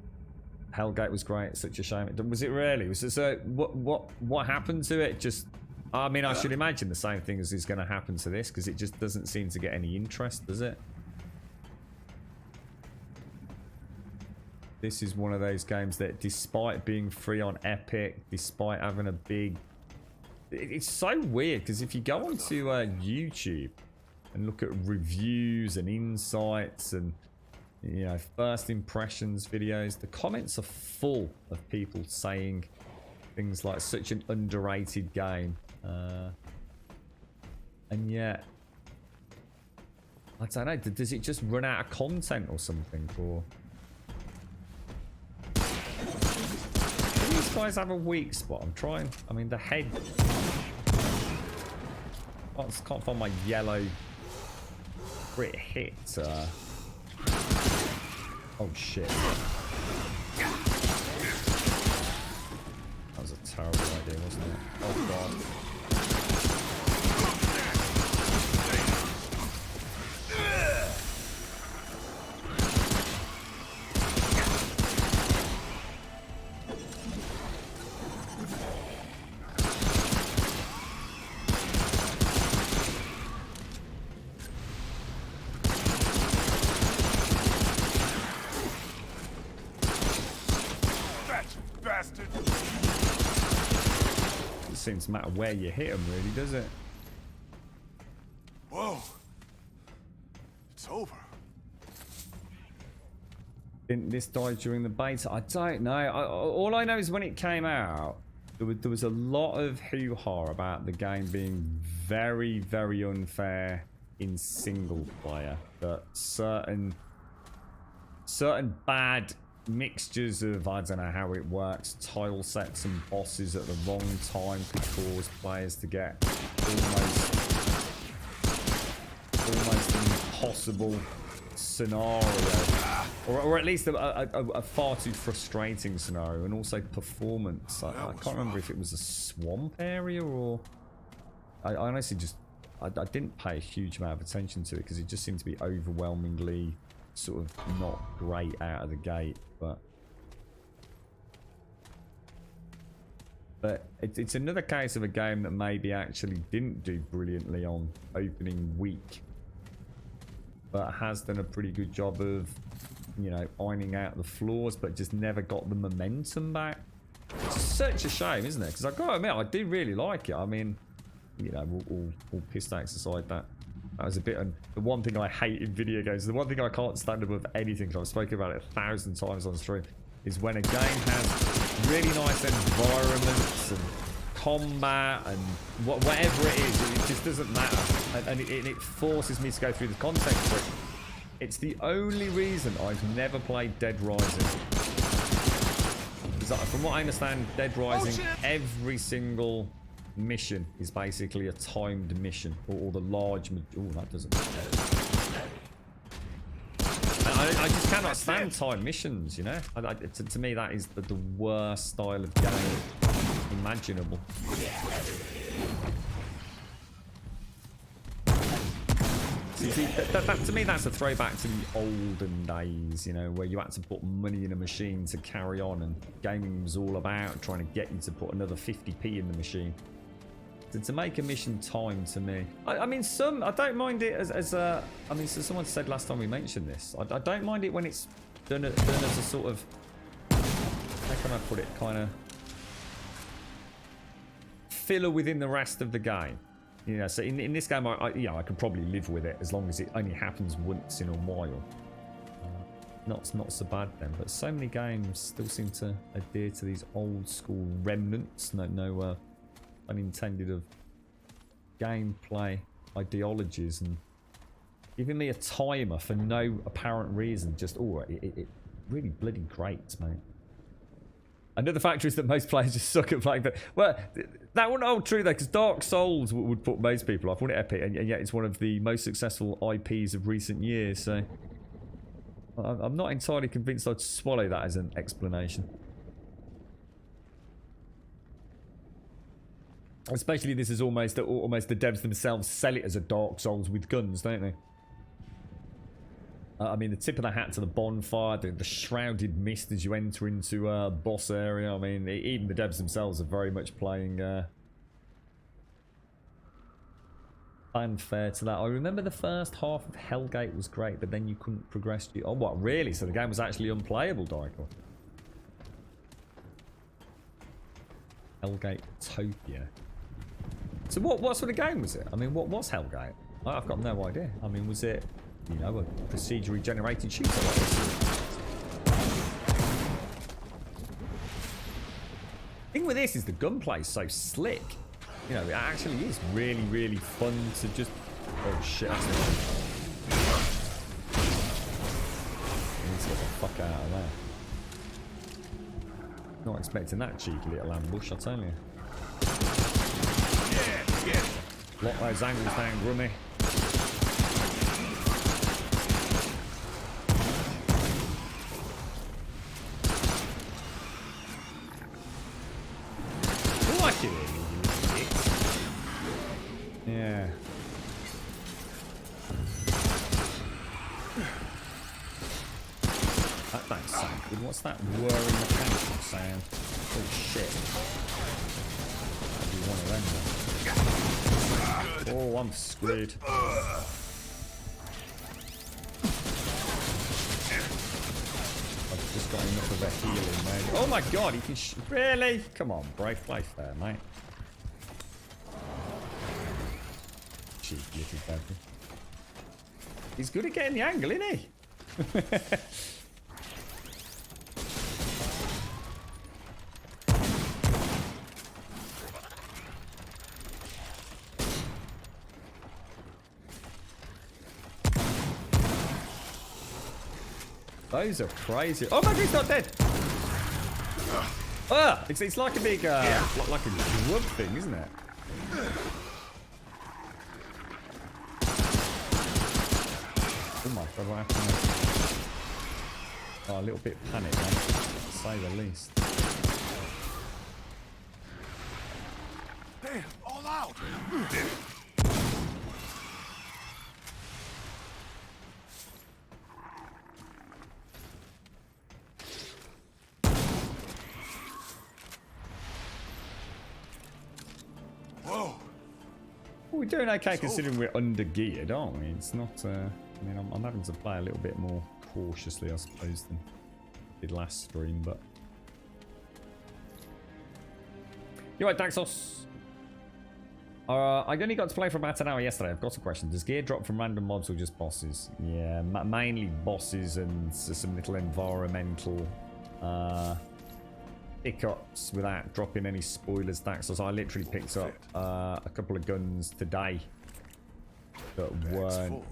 Hellgate was great. Such a shame. Was it really? Was it so? What happened to it? Just. I mean, I should imagine the same thing is going to happen to this because it just doesn't seem to get any interest, does it? This is one of those games that, despite being free on Epic, despite having a big... It's so weird because if you go onto YouTube and look at reviews and insights and, you know, first impressions videos, the comments are full of people saying things like such an underrated game. And yet, I don't know, does it just run out of content or something? Or do these guys have a weak spot? I'm trying. I mean, the head. I can't find my yellow crit hit. Oh shit. terrible idea, wasn't it? Oh god. Fetch, bastard! It seems to matter where you hit them, really, does it? Whoa. It's over. Didn't this die during the beta? I don't know. All I know is when it came out, there was a lot of hoo-ha about the game being very, very unfair in single player. That certain bad mixtures of, I don't know how it works, tile sets and bosses at the wrong time could cause players to get almost an impossible scenario, or at least a far too frustrating scenario, and also performance. I can't remember if it was a swamp area or I honestly just I didn't pay a huge amount of attention to it because it just seemed to be overwhelmingly sort of not great out of the gate. But it's another case of a game that maybe actually didn't do brilliantly on opening week, but has done a pretty good job of, you know, ironing out the flaws, but just never got the momentum back. It's such a shame, isn't it? Because I've got to admit, I do really like it. I mean, you know, all piss takes aside, that was a bit. And the one thing I hate in video games, the one thing I can't stand above anything, because I've spoken about it 1,000 times on stream, is when a game has really nice environments and combat and whatever it is, it just doesn't matter, and it forces me to go through the context for it. It's the only reason I've never played Dead Rising. From what I understand, Dead Rising, every single mission is basically a timed mission, or the large. Oh, that doesn't. I just cannot stand timed missions. You know, to me that is the worst style of game imaginable. See, to me that's a throwback to the olden days, you know, where you had to put money in a machine to carry on, and gaming was all about trying to get you to put another 50p in the machine. To make a mission time, to me, I mean, I don't mind it as a, I mean, so someone said last time we mentioned this, I don't mind it when it's done as a sort of, how can I put it, kind of filler within the rest of the game. You know, so in this game, I could probably live with it as long as it only happens once in a while. Not so bad then, but so many games still seem to adhere to these old school remnants. No unintended of gameplay ideologies, and giving me a timer for no apparent reason. Just it really bloody grates, mate. Another factor is that most players just suck at playing. But well, that wouldn't hold true though, because Dark Souls would put most people off. Wouldn't it, Epic? And yet it's one of the most successful IPs of recent years. So I'm not entirely convinced I'd swallow that as an explanation. Especially this is almost the devs themselves sell it as a Dark Souls with guns, don't they? I mean, the tip of the hat to the bonfire, the shrouded mist as you enter into a boss area. I mean, even the devs themselves are very much playing fanfare to that. I remember the first half of Hellgate was great, but then you couldn't progress. Oh, what, really? So the game was actually unplayable, Dykel? Hellgate Utopia. So what sort of game was it? I mean, what was Hellgate? I've got no idea. I mean, was it, you know, a procedurally generated shooter like this? The thing with this is the gunplay is so slick. You know, it actually is really, really fun to just... Oh shit, that's the... I need to get the fuck out of there. Not expecting that cheeky little ambush, I'll tell you. Lock those angles down, Grummy. Yeah. That don't sound good. What's that whirring mechanical sound? Oh shit. That'd be one of them then. Oh, I'm screwed. I've just got enough of a healing, man. Oh my god, he can really? Come on, brave play fair, mate. Cheeky little devil. He's good at getting the angle, isn't he? Those are crazy. Oh my god, he's not dead. Ah, it's like a big, like a grub thing, isn't it? Oh my god, what happened? Oh, a little bit panicked, man, to say the least. Damn, all out. Whoa. Well, we're doing okay considering we're under geared, aren't we? It's not, I mean, I'm having to play a little bit more cautiously, I suppose, than I did last stream, but... You're right, Daxos. I only got to play for about an hour yesterday. I've got a question. Does gear drop from random mobs or just bosses? Yeah, mainly bosses and some little environmental hiccups without dropping any spoilers. Daxos. I literally picked up a couple of guns today that weren't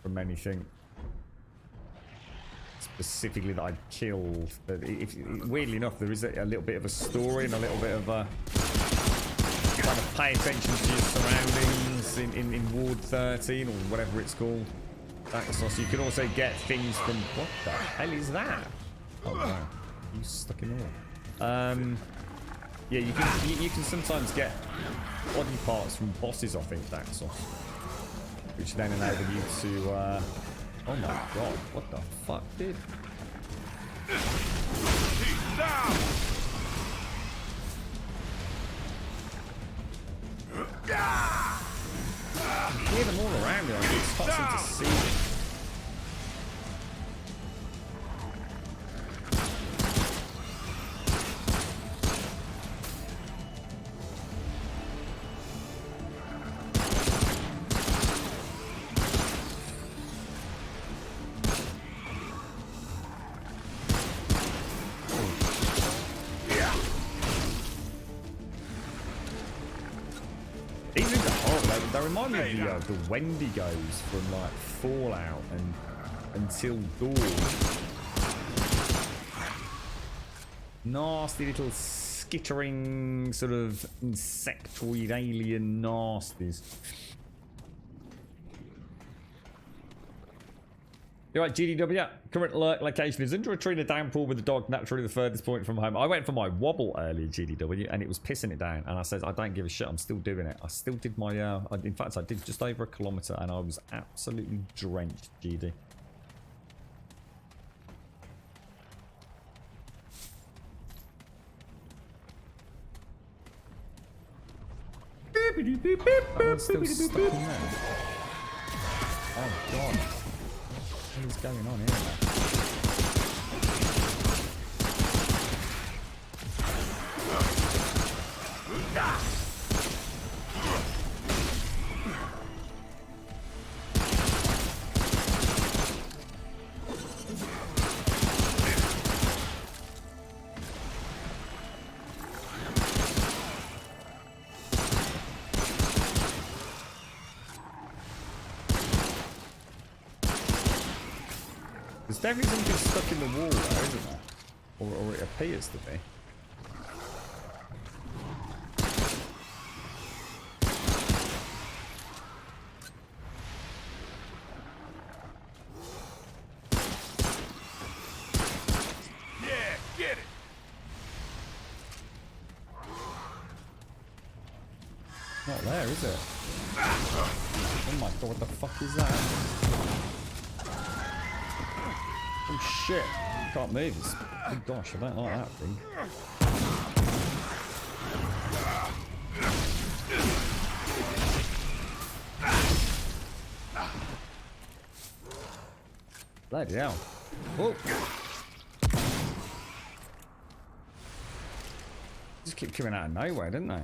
from anything specifically that I'd killed. But weirdly enough, there is a little bit of a story and a little bit of a kind of pay attention to your surroundings in Ward 13 or whatever it's called. Daxos. You can also get things from... What the hell is that? Oh wow. You stuck in the wall. Yeah, you can sometimes get body parts from bosses, I think, Daxos, which then enable you to oh my god, what the fuck, dude? I hear them all around me, it's possible to see them. They remind me of the Wendigos from like Fallout and Until Dawn. Nasty little skittering sort of insectoid alien nasties. You're right, GDW. Current lurk location is under a tree in a downpour with the dog, naturally the furthest point from home. I went for my wobble earlier, GDW, and it was pissing it down. And I said, I don't give a shit. I'm still doing it. I still did my, in fact, I did just over 1 kilometre and I was absolutely drenched, GD. I'm still stuck in there. Oh, God. What is going on here? There's definitely something stuck in the wall there, isn't there? Or it appears to be. Yeah, get it. Not there, is it? Oh my god, what the fuck is that? Oh shit. Can't move this. Oh gosh, I don't like that thing. Bloody hell. Oh. Just keep coming out of nowhere, didn't they?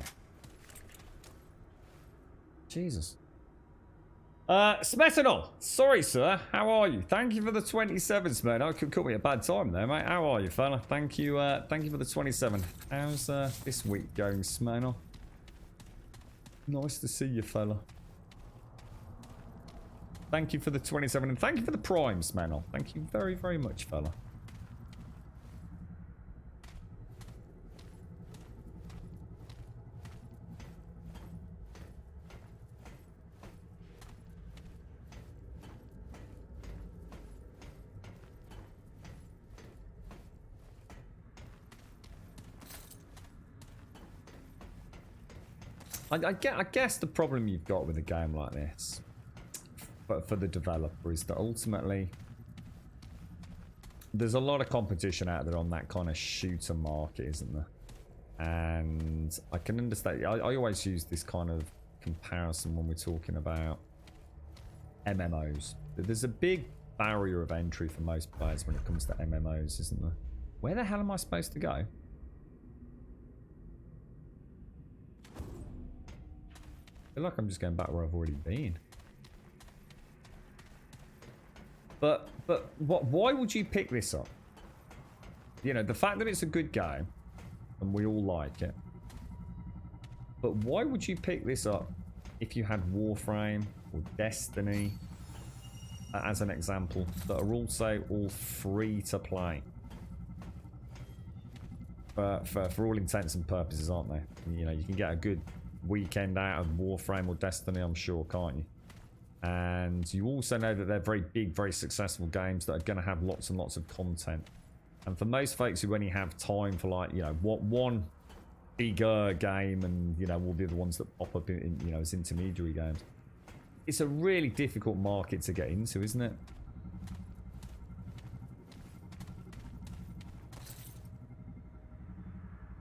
Jesus. Smetanol. Sorry, sir. How are you? Thank you for the 27, Smetanol. Could caught me a bad time there, mate. How are you, fella? Thank you for the 27. How's this week going, Smetanol? Nice to see you, fella. Thank you for the 27 and thank you for the primes, Smetanol. Thank you very, very much, fella. I guess the problem you've got with a game like this, but for the developer, is that ultimately there's a lot of competition out there on that kind of shooter market, isn't there? And I can understand. I always use this kind of comparison when we're talking about MMOs. There's a big barrier of entry for most players when it comes to MMOs, isn't there? Where the hell am I supposed to go? I feel like I'm just going back where I've already been. But why would you pick this up? You know, the fact that it's a good game and we all like it. But why would you pick this up if you had Warframe or Destiny as an example that are also all free to play? For all intents and purposes, aren't they? You know, you can get a good weekend out of Warframe or Destiny, I'm sure, can't you? And you also know that they're very big, very successful games that are going to have lots and lots of content. And for most folks who only have time for, like, you know, one bigger game and, you know, all the other ones that pop up in you know, as intermediary games, it's a really difficult market to get into, isn't it?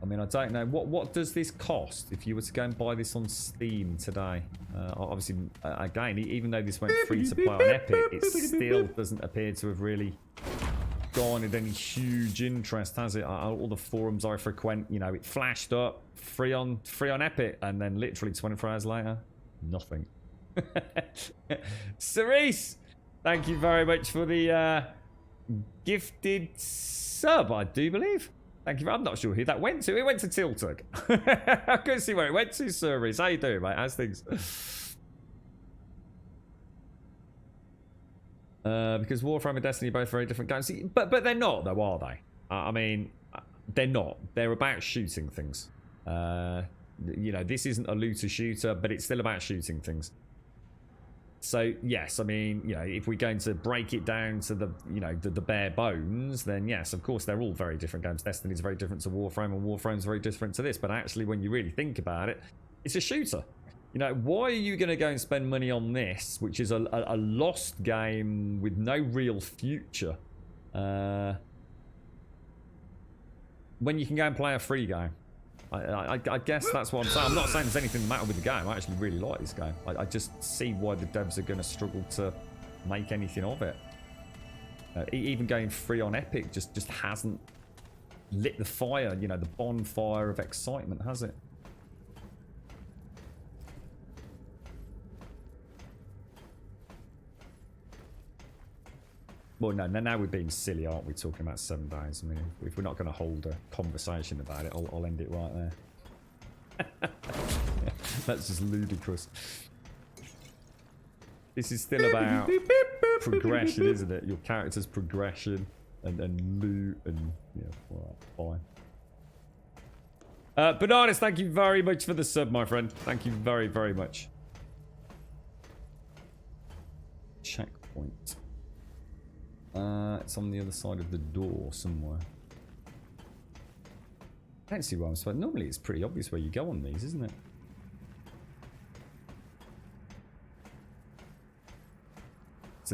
I mean, I don't know. What does this cost if you were to go and buy this on Steam today? Obviously, again, even though this went free to play on Epic, it still doesn't appear to have really garnered any huge interest, has it? All the forums I frequent, you know, it flashed up free on Epic, and then literally 24 hours later, nothing. Cerise, thank you very much for the gifted sub, I do believe. Thank you. I'm not sure who that went to. It went to Tiltug. I couldn't see where it went to, Cerise. How you doing, mate? How's things? Because Warframe and Destiny are both very different games. But they're not, though, are they? I mean, they're not. They're about shooting things. You know, this isn't a looter shooter, but it's still about shooting things. So, yes, I mean, you know, if we're going to break it down to the, you know, the bare bones, then yes, of course, they're all very different games. Destiny's very different to Warframe, and Warframe's very different to this. But actually, when you really think about it, it's a shooter. You know, why are you going to go and spend money on this, which is a lost game with no real future, when you can go and play a free game? I guess that's what I'm saying. I'm not saying there's anything the matter with the game. I actually really like this game. I just see why the devs are going to struggle to make anything of it. Even going free on Epic just hasn't lit the fire, you know, the bonfire of excitement, has it? Well, no, now we're being silly, aren't we, talking about 7 days? I mean, if we're not going to hold a conversation about it, I'll end it right there. That's just ludicrous. This is still about progression, isn't it? Your character's progression and loot and, yeah, all right, fine. Bananas, thank you very much for the sub, my friend. Thank you very, very much. Checkpoint. It's on the other side of the door somewhere. I don't see why I'm supposed. Normally it's pretty obvious where you go on these, isn't it?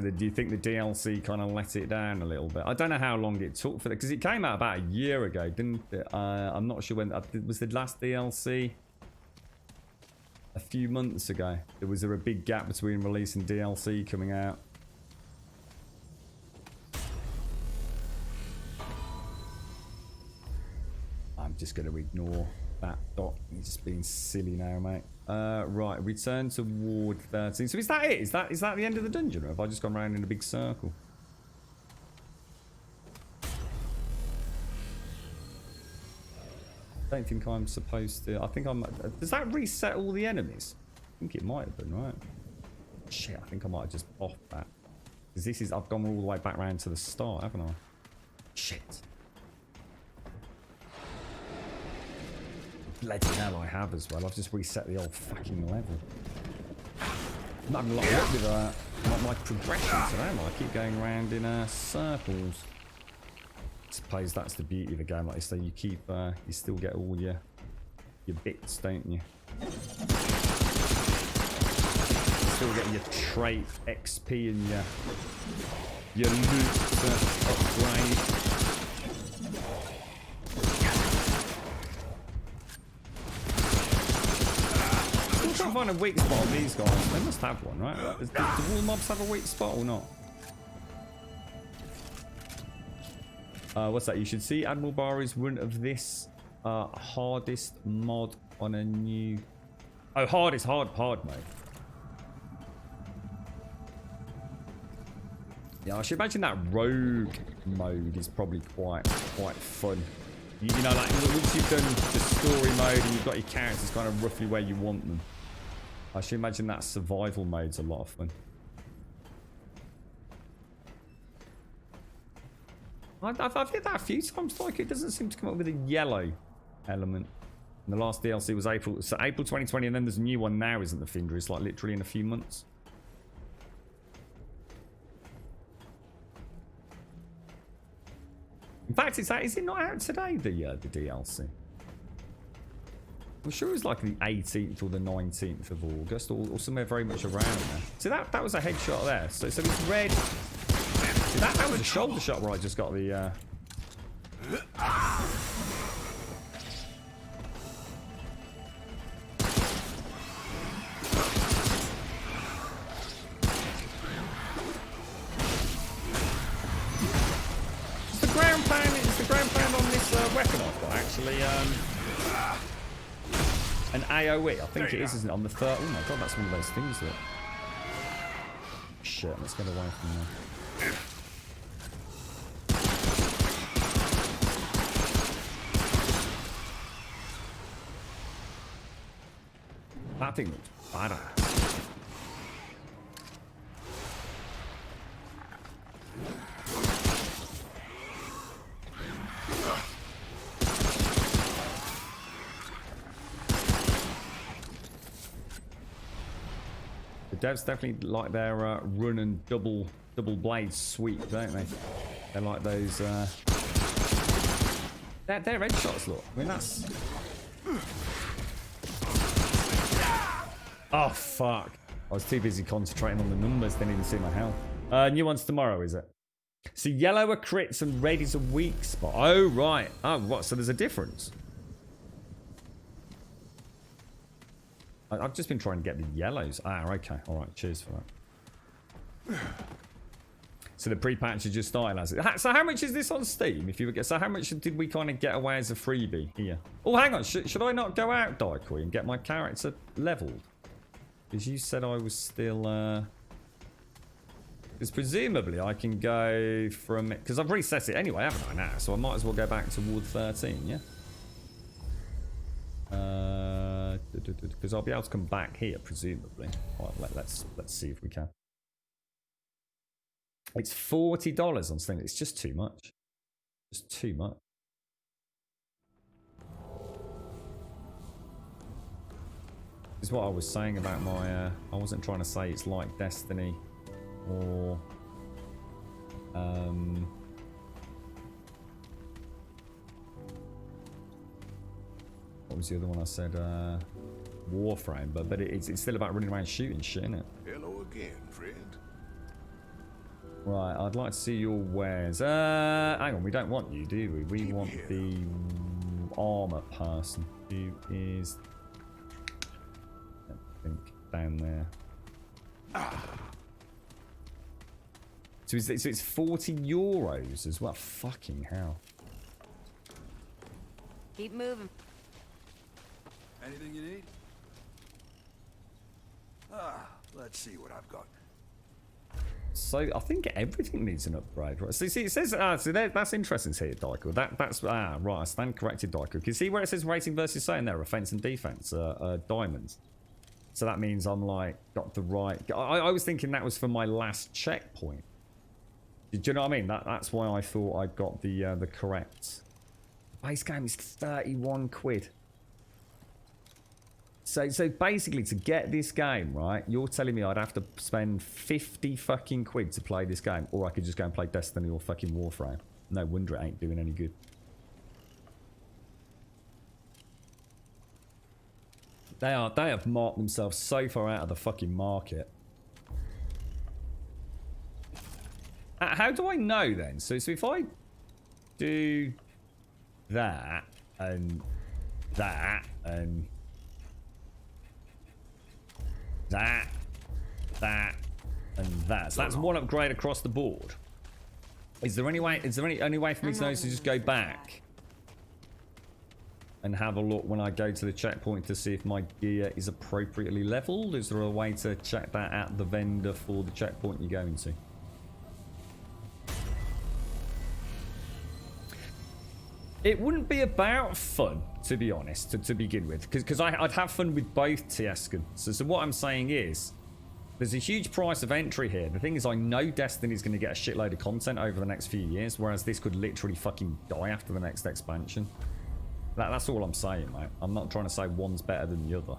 So do you think the DLC kind of let it down a little bit? I don't know how long it took for that, because it came out about a year ago, didn't it? I'm not sure when. Was the last DLC a few months ago? Was there a big gap between release and DLC coming out? I'm just going to ignore that dot. He's just being silly now, mate. Right, return to Ward 13. So is that it? Is that the end of the dungeon, or have I just gone around in a big circle? I don't think I'm supposed to. I think I'm. Does that reset all the enemies? I think it might have been, right? Shit, I think I might have just offed that. Because this is. I've gone all the way back round to the start, haven't I? Shit. Bloody hell, I have as well. I've just reset the old fucking level. I'm not having a lot of luck with my progression today, am I? I keep going around in circles. I suppose that's the beauty of the game. Like you say, you keep, you still get all your bits, don't you? Still get your trait XP and your loot to upgrade. I'm trying to find a weak spot on these guys. They must have one, right? Do all mobs have a weak spot or not? What's that? You should see Admiral Bari's run of this hardest mod on a new... Oh, hard mode. Yeah, I should imagine that rogue mode is probably quite fun. You know, like once you've done the story mode and you've got your characters kind of roughly where you want them. I should imagine that survival mode's a lot of fun. I've hit that a few times, like it doesn't seem to come up with a yellow element. And the last DLC was April 2020, and then there's a new one now, isn't the Finder? It's like literally in a few months. In fact, is it not out today, the DLC? I'm sure it was like the 18th or the 19th of August, or somewhere very much around there. See, that was a headshot there. So it's red. See, that was a shoulder shot where I just got the... Is the ground pound on this weapon I've got actually... an AoE, I think it is, isn't it? On the third. Oh my god, that's one of those things that. Shit, let's get away from there. That thing looks badass. Devs definitely like their run and double blade sweep, don't they? They like those. Their headshots look. I mean, that's. Oh fuck! I was too busy concentrating on the numbers. Didn't even see my health. New ones tomorrow, is it? So yellow are crits and red is a weak spot. Oh right. Oh what? So there's a difference. I've just been trying to get the yellows. Ah, okay. All right. Cheers for that. So the pre-patch is just starting as it. So how much is this on Steam? If you get, so how much did we kind of get away as a freebie here? Oh, hang on. Should I not go out, Daikoi, and get my character leveled? Because you said I was still. Because presumably I can go from. Because I've reset it anyway, haven't I now? So I might as well go back to Ward 13, yeah. Because I'll be able to come back here, presumably. Right, let's see if we can. It's $40 on Steam. It's just too much. Just too much. This is what I was saying about my... I wasn't trying to say it's like Destiny or... What was the other one I said? Warframe, but it's still about running around shooting shit, isn't it? Hello again, friend. Right, I'd like to see your wares. Hang on, we don't want you, do we? We want the armor person who is, I think, down there. So it's 40 euros as well. Fucking hell. Keep moving. Anything you need? Let's see what I've got. So I think everything needs an upgrade, right? See, it says, so that's interesting here, Daiku. That's right, I stand corrected, Daiku. Can you see where it says rating versus saying there, offense and defense, diamonds? So that means I'm like, got the right, I was thinking that was for my last checkpoint. Do you know what I mean? That's why I thought I got the correct. Base game is 31 quid. So basically, to get this game, right, you're telling me I'd have to spend 50 fucking quid to play this game, or I could just go and play Destiny or fucking Warframe. No wonder it ain't doing any good. They have marked themselves so far out of the fucking market. How do I know then? So if I do that and that and that and that. So that's one upgrade across the board. Is there any way? Is there any way for me to know to just go back and have a look when I go to the checkpoint to see if my gear is appropriately leveled? Is there a way to check that at the vendor for the checkpoint you're going to? It wouldn't be about fun, to be honest, to begin with, because I'd have fun with both, Tiescan. So what I'm saying is, there's a huge price of entry here. The thing is, I know Destiny's going to get a shitload of content over the next few years, whereas this could literally fucking die after the next expansion. That's all I'm saying, mate. I'm not trying to say one's better than the other.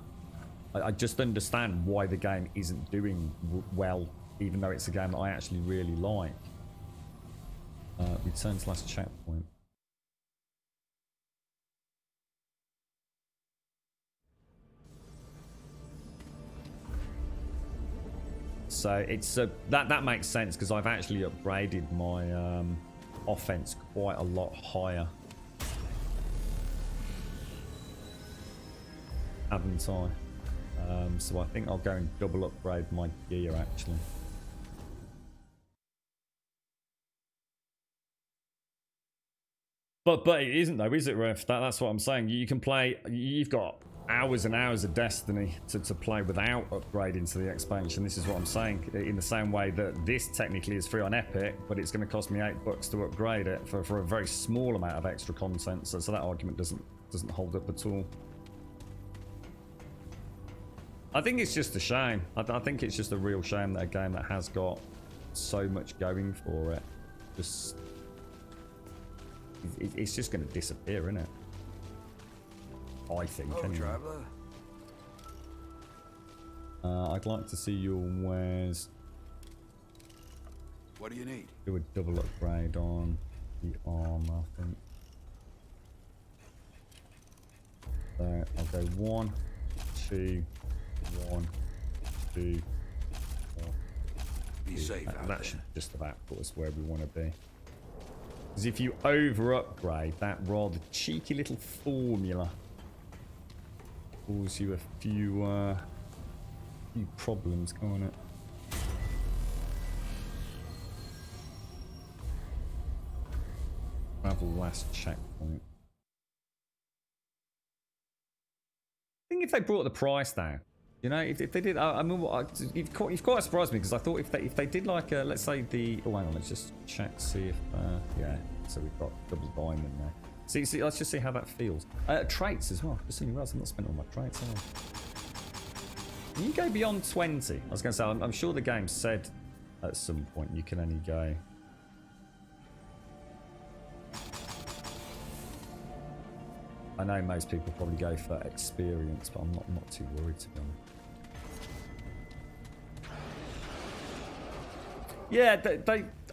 I just understand why the game isn't doing well, even though it's a game that I actually really like. Return to last checkpoint. So it's that makes sense because I've actually upgraded my offense quite a lot higher, haven't I? So I think I'll go and double upgrade my gear actually. But it isn't though, is it, Ref? That's what I'm saying. You can play. You've got hours and hours of Destiny to play without upgrading to the expansion. This is what I'm saying. In the same way that this technically is free on Epic, but it's going to cost me $8 to upgrade it for a very small amount of extra content. So that argument doesn't hold up at all. I think it's just a shame. I think it's just a real shame that a game that has got so much going for it, it's just going to disappear, isn't it? I think. Oh, anyway. traveler. I'd like to see your wares. What do you need? Do a double upgrade on the armor, I think. So I'll go 1, 2, 1, 2, 4. Be safe out That there. should just about put us where we want to be. Because if you over upgrade, that rather cheeky little formula cause you a few problems, can't it? Travel last checkpoint. I think if they brought the price down, you know, if they did, I mean, you've quite surprised me because I thought if they did like a, let's say the, oh hang on, let's just check, see if, yeah, so we've got double diamond there. See, let's just see how that feels. Traits as well. Just so you realize I've not spent all my traits, have I? Can you go beyond 20? I was going to say, I'm sure the game said at some point you can only go. I know most people probably go for experience, but I'm not too worried to be honest. Yeah,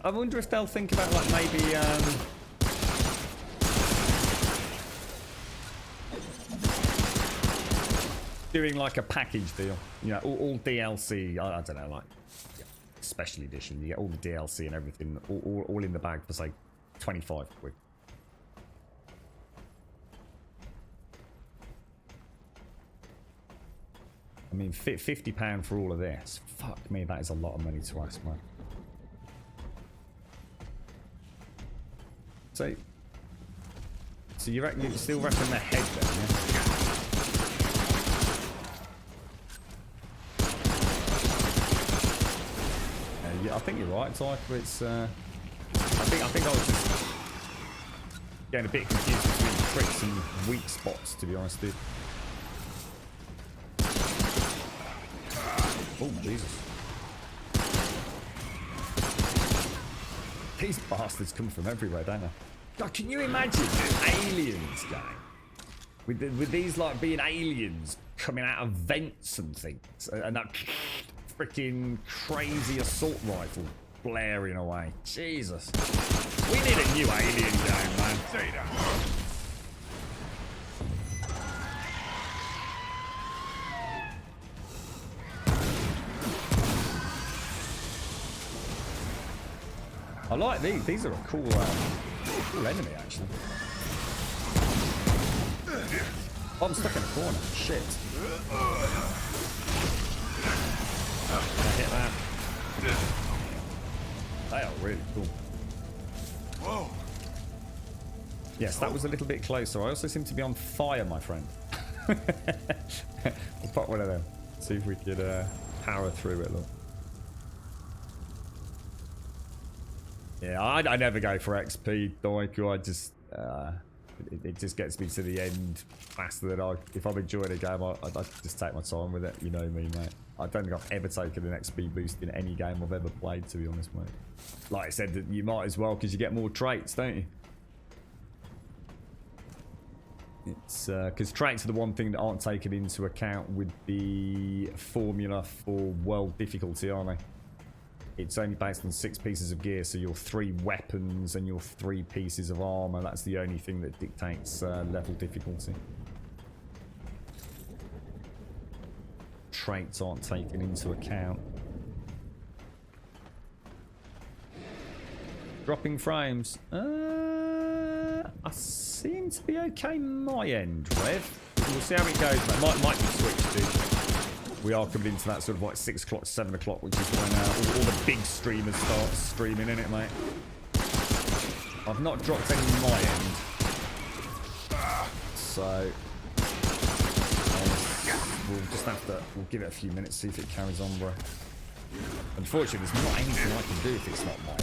I wonder if they'll think about like maybe doing like a package deal, you know, all DLC. I don't know, like special edition. You get all the DLC and everything, all in the bag for say 25 quid. I mean, £50 for all of this. Fuck me, that is a lot of money to ask, man. So you still reckon they're head then, yeah? Yeah, I think you're right, Tyker. It's I think I was just getting a bit confused between tricks and weak spots, to be honest, dude. Oh, Jesus. These bastards come from everywhere, don't they? God, can you imagine aliens, gang? With these, like, being aliens coming out of vents and things. And that freaking crazy assault rifle blaring away. Jesus. We need a new alien game, man. Say that. I like these. These are a cool enemy, actually. Oh, I'm stuck in a corner. Shit. I hit that. They are really cool. Whoa. Yes, that was a little bit closer. I also seem to be on fire, my friend. We'll pop one of them. See if we could power through it. Look. Yeah, I never go for XP, Doiku. I just it just gets me to the end faster than if I'm enjoying a game, I just take my time with it. You know me, mate. I don't think I've ever taken an XP boost in any game I've ever played, to be honest, mate. Like I said, you might as well because you get more traits, don't you? It's because traits are the one thing that aren't taken into account with the formula for world difficulty, aren't they? It's only based on 6 pieces of gear, so your 3 weapons and your 3 pieces of armor. That's the only thing that dictates level difficulty. Traits aren't taken into account. Dropping frames. I seem to be okay my end, Rev. We'll see how it goes, mate. Might be switched, dude. We are coming into that sort of like 6 o'clock, 7 o'clock, which is when all the big streamers start streaming, innit, mate? I've not dropped any on my end. So we'll just have to, we'll give it a few minutes, see if it carries on, bro. Unfortunately, there's not anything I can do if it's not mine.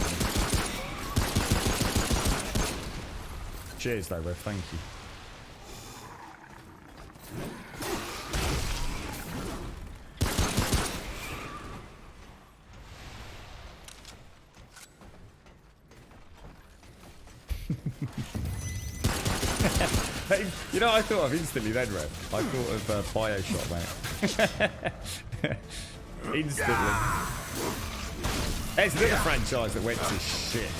Cheers though, Rev, thank you. You know, I thought of instantly then, Rev. I thought of Bioshock, mate. Instantly. There's another franchise that went to shit.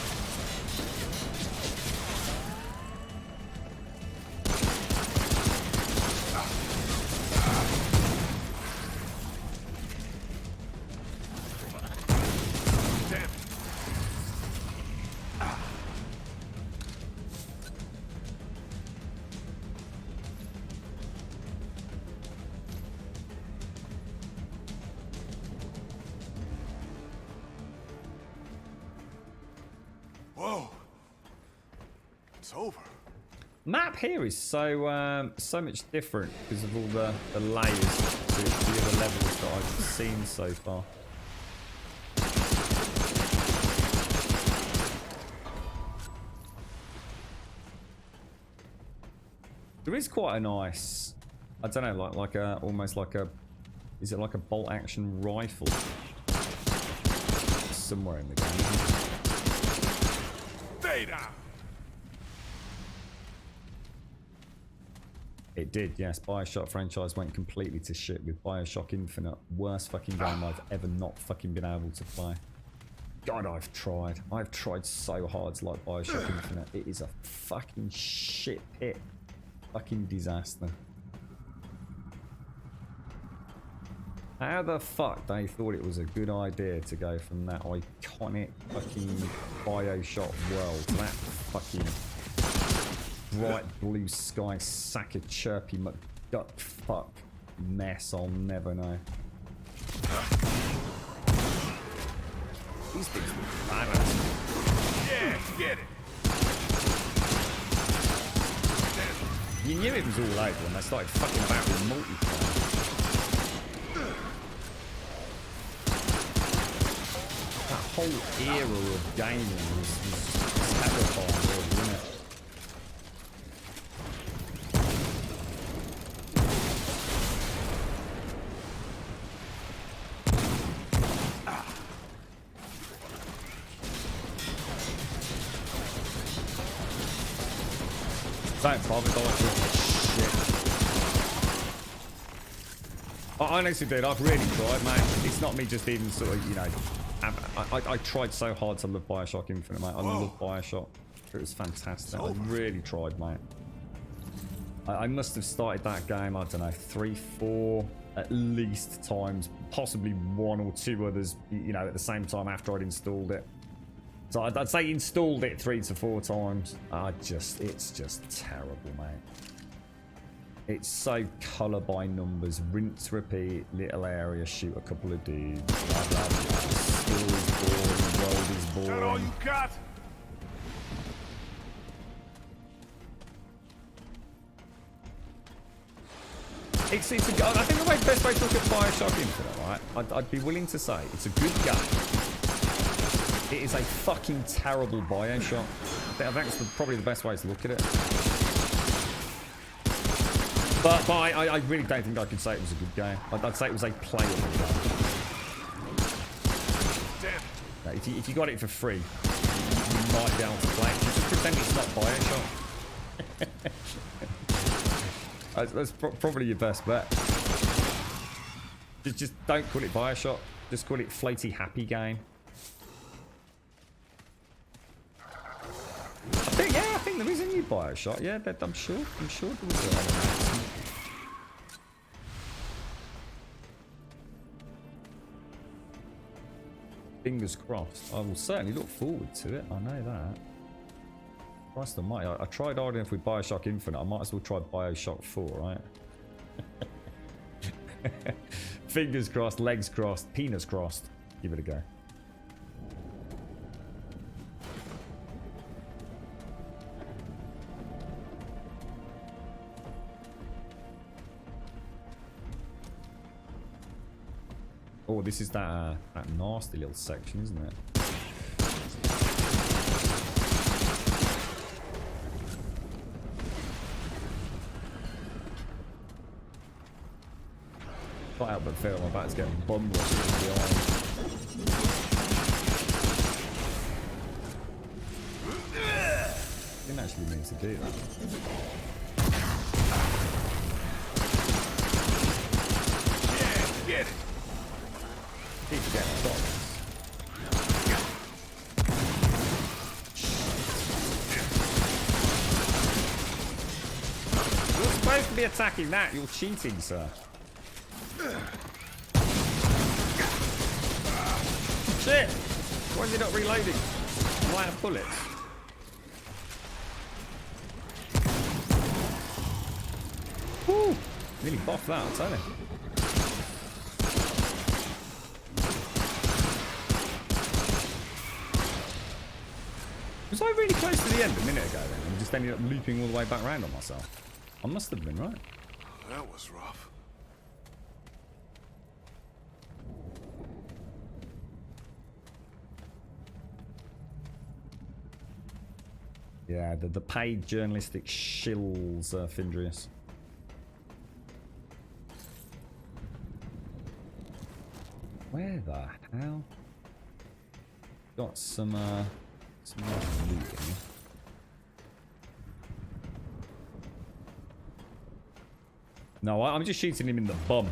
Whoa. It's over. Map here is so so much different because of all the layers to the other levels that I've seen so far. There is quite a nice, I don't know, like a almost like a, is it like a bolt action rifle somewhere in the game? Data. It did, yes. Bioshock franchise went completely to shit with Bioshock Infinite. Worst fucking game I've ever not fucking been able to play. God, I've tried. I've tried so hard to like Bioshock Infinite. It is a fucking shit pit. Fucking disaster. How the fuck they thought it was a good idea to go from that iconic fucking Bioshock world to that fucking bright blue sky sack of chirpy McDuck fuck mess? I'll never know. These things were badass. Yeah, get it. You knew it was all over when they started fucking about with multiplayer. That whole era of gaming was terrifying, really, wasn't it? Don't bother, don't shit. I honestly did. I've really tried, mate. It's not me just even sort of, you know. I tried so hard to love Bioshock Infinite, mate. I love Bioshock. It was fantastic. I really tried, mate. I must have started that game, I don't know, 3, 4 at least times, possibly 1 or 2 others, you know, at the same time after I'd installed it. So I'd say installed it 3 to 4 times. It's just terrible, mate. It's so colour by numbers, rinse, repeat, little area, shoot a couple of dudes, blah, blah, blah. Story's boring, world is boring. Is that all you got? I think the best way to look at Bioshock Infinite, right? I'd be willing to say it's a good game. It is a fucking terrible Bioshock. I think that's probably the best way to look at it. But I really don't think I could say it was a good game. I'd say it was a playable game. Damn. Now, if you got it for free, you might be able to play it. Just pretend it's not Bioshock. That's probably your best bet. Just don't call it Bioshock. Just call it Floaty Happy Game. I think there is a new Bioshock. Yeah, I'm sure there was a Fingers crossed. I will certainly look forward to it. I know that. Christ almighty. I tried hard enough with Bioshock Infinite. I might as well try Bioshock 4, right? Fingers crossed, legs crossed, penis crossed. Give it a go. Oh, this is that nasty little section, isn't it? Can't help but feel my back's getting bum rushed in the eye. Didn't actually mean to do that. Yeah, get it. Keep getting shot. You're supposed to be attacking that. You're cheating, sir. Shit! Why is he not reloading? I'm out of bullets. Woo! Nearly boffed that, I'll tell you. Was I really close to the end a minute ago then? And just ended up looping all the way back around on myself? I must have been, right? That was rough. Yeah, the paid journalistic shills, Findrius. Where the hell? Got some more loot in here. No, I'm just shooting him in the bum.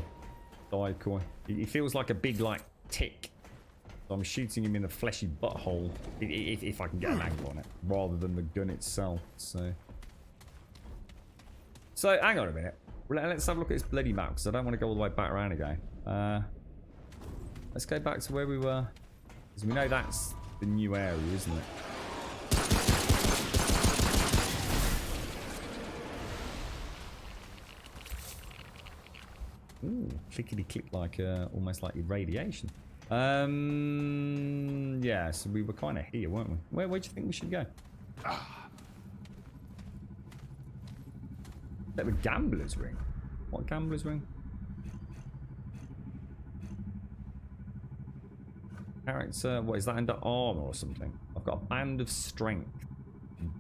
Decoy. He feels like a big, like, tick. So I'm shooting him in the fleshy butthole, if I can get an angle on it, rather than the gun itself. So hang on a minute. Let's have a look at this bloody map, because I don't want to go all the way back around again. Let's go back to where we were. Because we know that's the new area, isn't it? Ooh, clickety click like almost like irradiation. Yeah, so we were kind of here, weren't we? Where do you think we should go? That the gambler's ring. What gambler's ring? Character, what is that under armor or something? I've got a band of strength.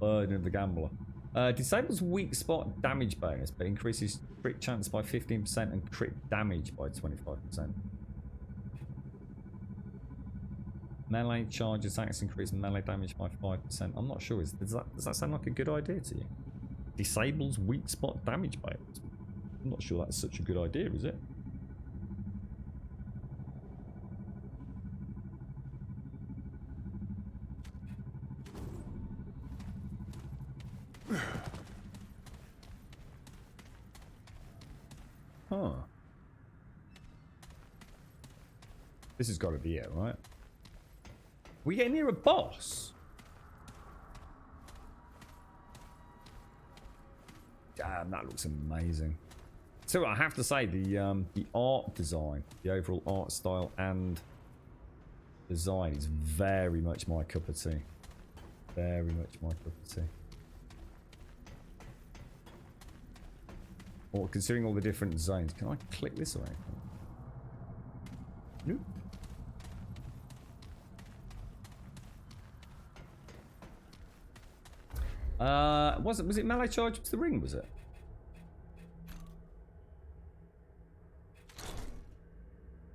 Burden of the gambler. Disables weak spot damage bonus, but increases crit chance by 15% and crit damage by 25%. Melee charge attacks increase melee damage by 5%. I'm not sure. Does that sound like a good idea to you? Disables weak spot damage bonus. I'm not sure that's such a good idea, is it? Huh. This has got to be it, right? We get near a boss. Damn, that looks amazing. So I have to say, the art design, the overall art style and design is very much my cup of tea. Very much my cup of tea. Or considering all the different zones, can I click this away? Nope. Was it melee charge to the ring, was it?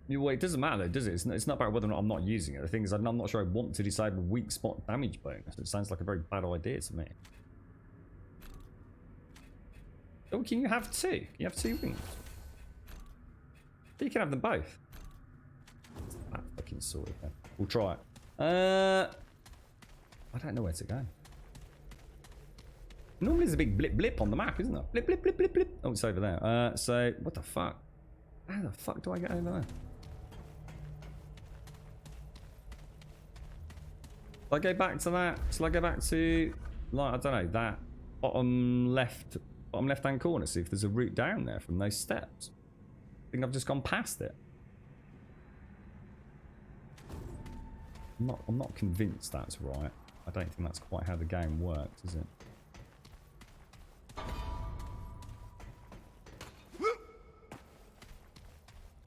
Well, it doesn't matter, does it? It's not about whether or not I'm not using it. The thing is, I'm not sure I want to disable weak spot damage bonus. It sounds like a very bad idea to me. Oh, can you have two? Can you have two rings? You can have them both. That fucking sorted. We'll try it. I don't know where to go. Normally there's a big blip blip on the map, isn't there? Blip blip blip blip blip. Oh, it's over there. So what the fuck? How the fuck do I get over there? Shall I go back to that? Shall I go back to, like, I don't know, that bottom left hand corner? See if there's a route down there from those steps. I think I've just gone past it. I'm not convinced that's right. I don't think that's quite how the game works, is it?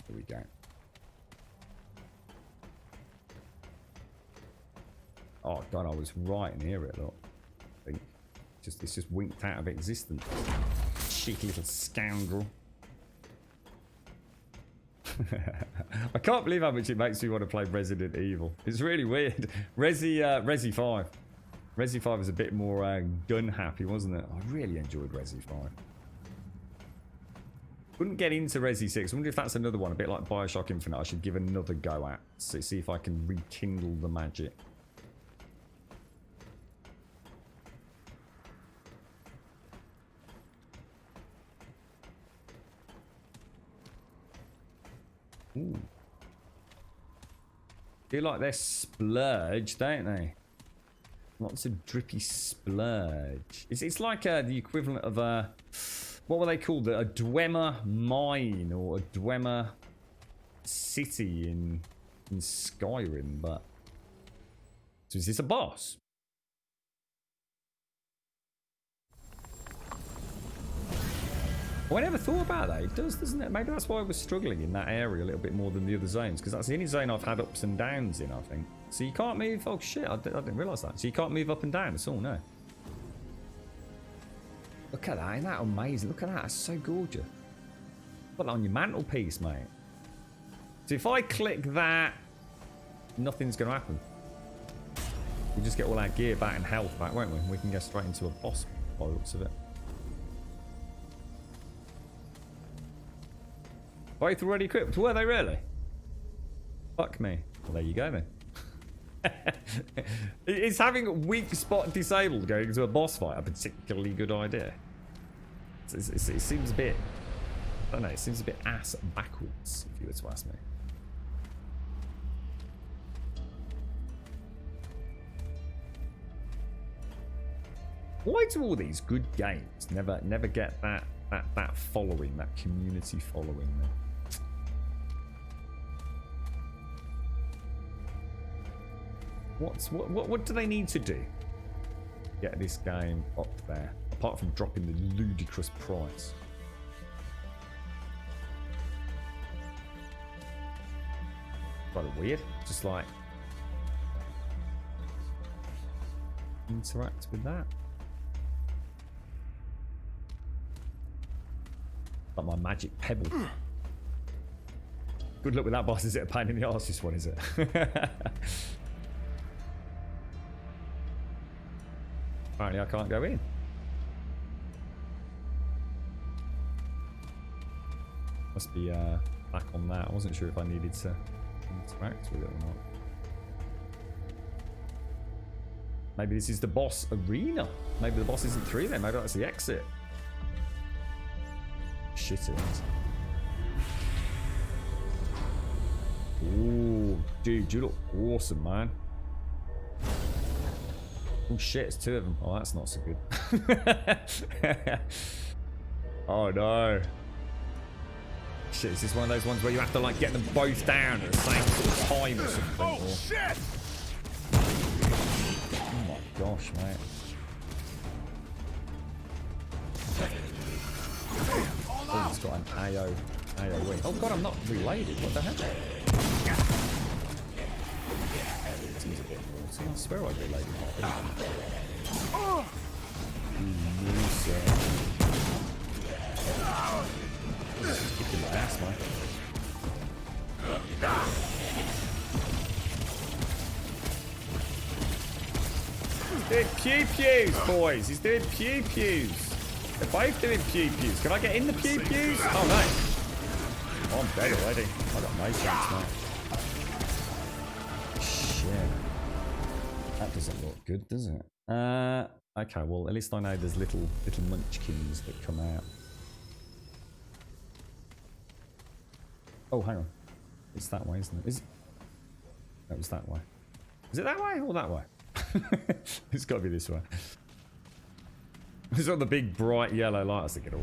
Here we go. Oh god, I was right in here, it look. I think it's just winked out of existence. Cheeky little scoundrel. I can't believe how much it makes me want to play Resident Evil. It's really weird. Resi 5. Resi 5 is a bit more gun happy, wasn't it? I really enjoyed Resi 5. Couldn't get into Resi 6. I wonder if that's another one, a bit like Bioshock Infinite. I should give another go at. See if I can rekindle the magic. Ooh. Feel like they're splurge, don't they? Lots of drippy splurge. It's like the equivalent of a... What were they called? A Dwemer mine or a Dwemer city in Skyrim, but... So is this a boss? I never thought about that. It does, doesn't it? Maybe that's why I was struggling in that area a little bit more than the other zones, because that's the only zone I've had ups and downs in, I think. So you can't move... Oh shit, I didn't realise that. So you can't move up and down at all, no. Look at that, isn't that amazing? Look at that, that's so gorgeous. Put that on your mantelpiece, mate. So if I click that, nothing's going to happen. We just get all our gear back and health back, won't we? We can go straight into a boss by the looks of it. Both already equipped. Were they really? Fuck me. Well, there you go then. Is having weak spot disabled going into a boss fight a particularly good idea? It seems a bit... I don't know, it seems a bit ass backwards, if you were to ask me. Why do all these good games never get that following, that community following? Then? What do they need to do? Get this game up there, apart from dropping the ludicrous price. Rather weird. Just like interact with that. Like my magic pebble. Good luck with that, boss. Is it a pain in the arse? This one, is it? Apparently, I can't go in. Must be back on that. I wasn't sure if I needed to interact with it or not. Maybe this is the boss arena. Maybe the boss isn't 3 then. Maybe that's the exit. Shit it is. Ooh, dude, you look awesome, man. Oh shit, it's 2 of them. Oh, that's not so good. Oh no. Shit, is this one of those ones where you have to like get them both down at the same sort of time or something? Oh or... shit! Oh my gosh, mate. Oh, he's got an AoE. Oh god, I'm not related. What the heck? Seems a bit naughty. I swear I related. Just kicking my ass, mate. He's doing pew-pews, boys. He's doing pew-pews. They're both doing pew-pews. Can I get in the pew-pews? Oh, no. Oh, I'm dead already. I got no chance now. Shit. That doesn't look good, does it? Okay, well, at least I know there's little munchkins that come out. Oh, hang on. It's that way, isn't it? Is it? That was that way. Is it that way or that way? It's got to be this way. It's got the big bright yellow light. I was thinking, oh.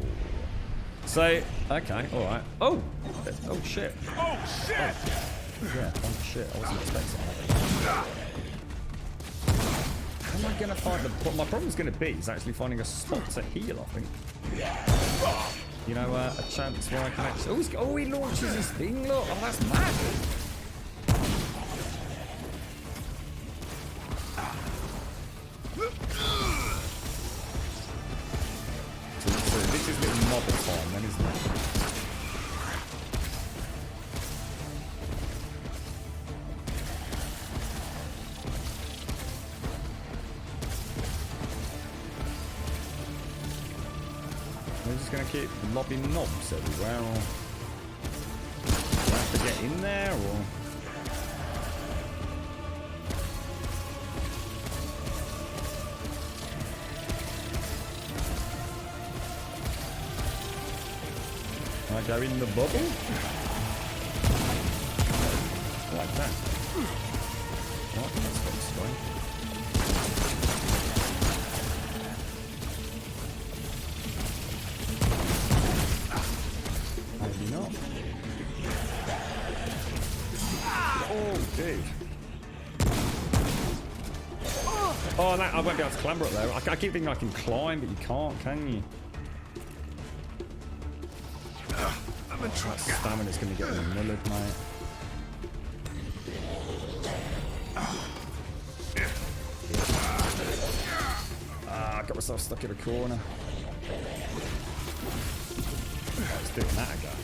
So, okay, all right. Oh, oh shit. Oh shit! Oh, yeah, oh shit. I wasn't expecting that. How am I gonna find the? What my problem's gonna be is actually finding a spot to heal. I think. You know, a chance where I can actually. Oh, he launches his thing. Look, oh, that's mad. So this is little mobber time, then, isn't it? We're just going to keep lobbing knobs everywhere, or do I have to get in there, or? Can I go in the bubble? Like that. What? That's got strange. Maybe not. Oh, dude. Oh, that, I won't be able to clamber up there. I keep thinking I can climb, but you can't, can you? I'm in trouble. Stamina's going to get me mullered, mate. I got myself stuck in a corner. I was doing that again.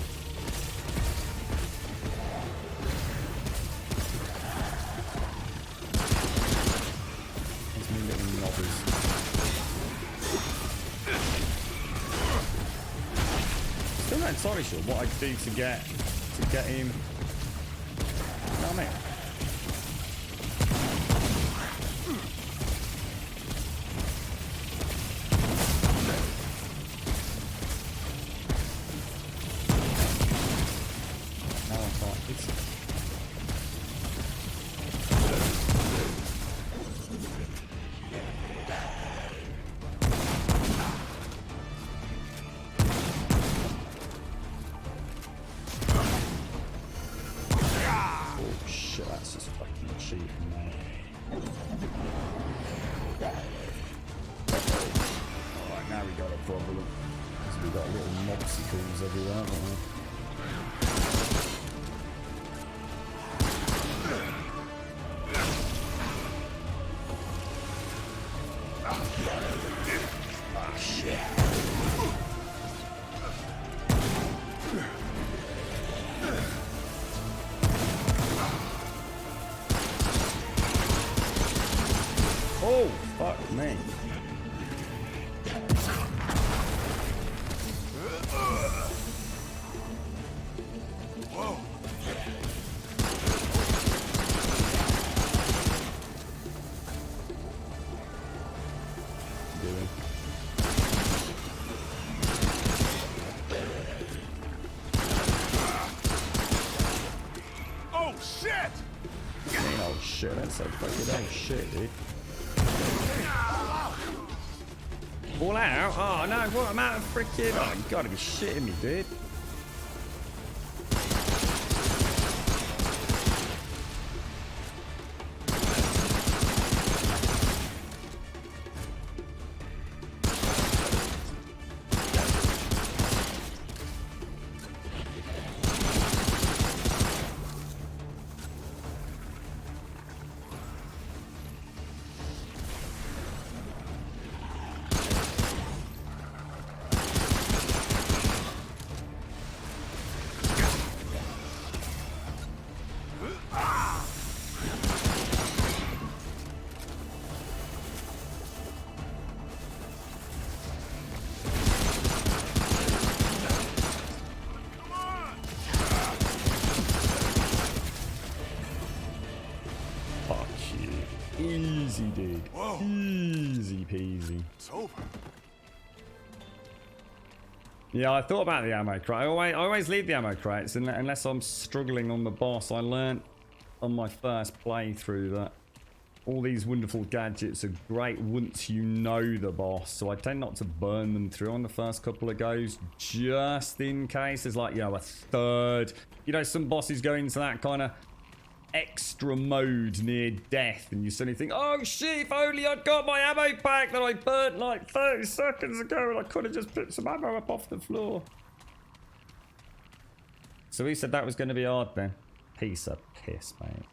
There's me little nobbies. Still not entirely sure what I do to get him. You know what I mean? Now I can't hit it. that one. Ah, shit. Oh, fuck me. Whoa. Doing. Oh shit! Oh shit, that's so fucking oh shit, dude. All out? Oh no, what? I'm out of freaking. Oh, you gotta be shitting me, dude. Fuck you. Easy, dude. Whoa. Easy peasy. It's over. Yeah, I thought about the ammo crate. I always leave the ammo crates unless I'm struggling on the boss. I learnt on my first playthrough that all these wonderful gadgets are great once you know the boss. So I tend not to burn them through on the first couple of goes, just in case there's like, you know, a third. You know, some bosses go into that kind of extra mode near death and you suddenly think, oh shit, if only I'd got my ammo pack that I burnt like 30 seconds ago and I could have just picked some ammo up off the floor. So he said that was going to be hard then. Piece of piss, mate.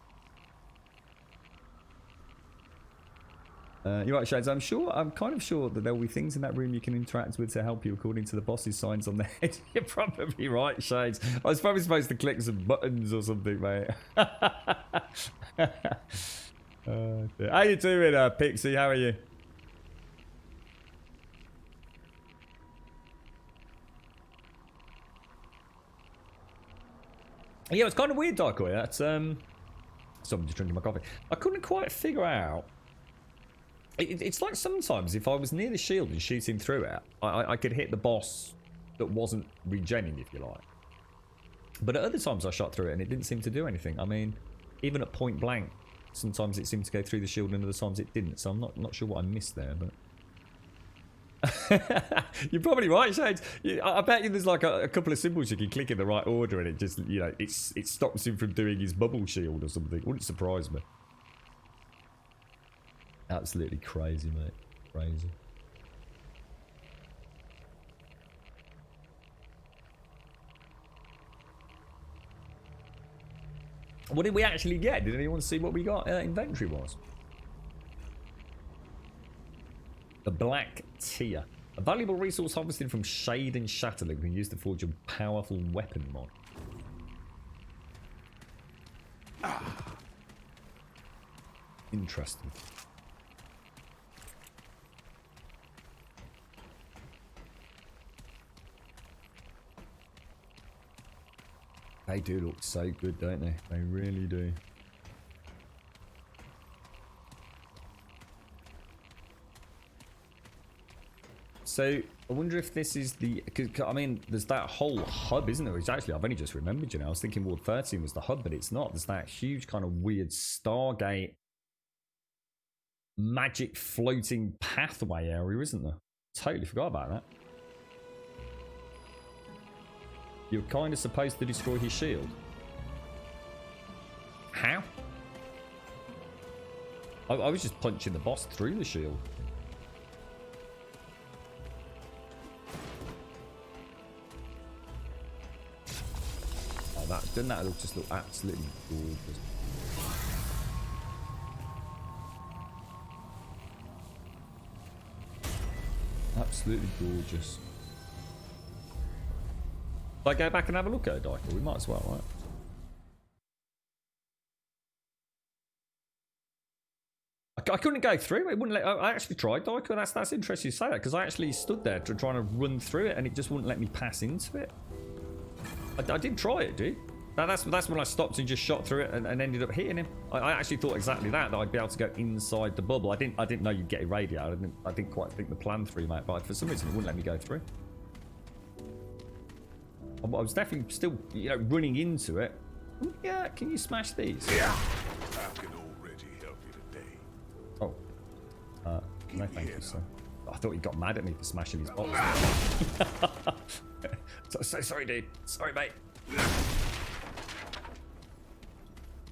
You're right, Shades. I'm kind of sure that there will be things in that room you can interact with to help you according to the boss's signs on the head. You're probably right, Shades. I was probably supposed to click some buttons or something, mate. How you doing, Pixie? How are you? Yeah, it's kind of weird, Dark Boy. That's so I'm just drinking my coffee. I couldn't quite figure out. It's like sometimes if I was near the shield and shooting through it, I could hit the boss that wasn't regenning, if you like. But at other times I shot through it and it didn't seem to do anything. I mean, even at point blank, sometimes it seemed to go through the shield and other times it didn't. So I'm not sure what I missed there, but... You're probably right, Shades. I bet you there's like a couple of symbols you can click in the right order and it just, you know, it stops him from doing his bubble shield or something. Wouldn't surprise me. Absolutely crazy, mate. Crazy. What did we actually get? Did anyone see what we got inventory was? The Black Tear. A valuable resource harvested from shade and shatter that can be used to forge a powerful weapon mod. Interesting. They do look so good, don't they? They really do. So, I wonder if this is the... Cause, I mean, there's that whole hub, isn't there? Which actually, I've only just remembered, you know. I was thinking Ward 13 was the hub, but it's not. There's that huge kind of weird Stargate magic floating pathway area, isn't there? Totally forgot about that. You're kind of supposed to destroy his shield. How? I was just punching the boss through the shield. Doesn't that just look absolutely gorgeous? Absolutely gorgeous. Shall I go back and have a look at it, Dyker? We might as well, right? I couldn't go through it. Wouldn't let. I actually tried, Dyker. That's interesting you say that, because I actually stood there trying to run through it, and it just wouldn't let me pass into it. I did try it, dude. That's when I stopped and just shot through it and ended up hitting him. I actually thought exactly that I'd be able to go inside the bubble. I didn't know you'd get irradiated. I didn't quite think the plan through, mate. But for some reason, it wouldn't let me go through. I was definitely still, running into it. Yeah, can you smash these? Yeah. I can already help you today. Oh. No, thank you, sir. I thought he got mad at me for smashing his box. so sorry, dude. Sorry, mate.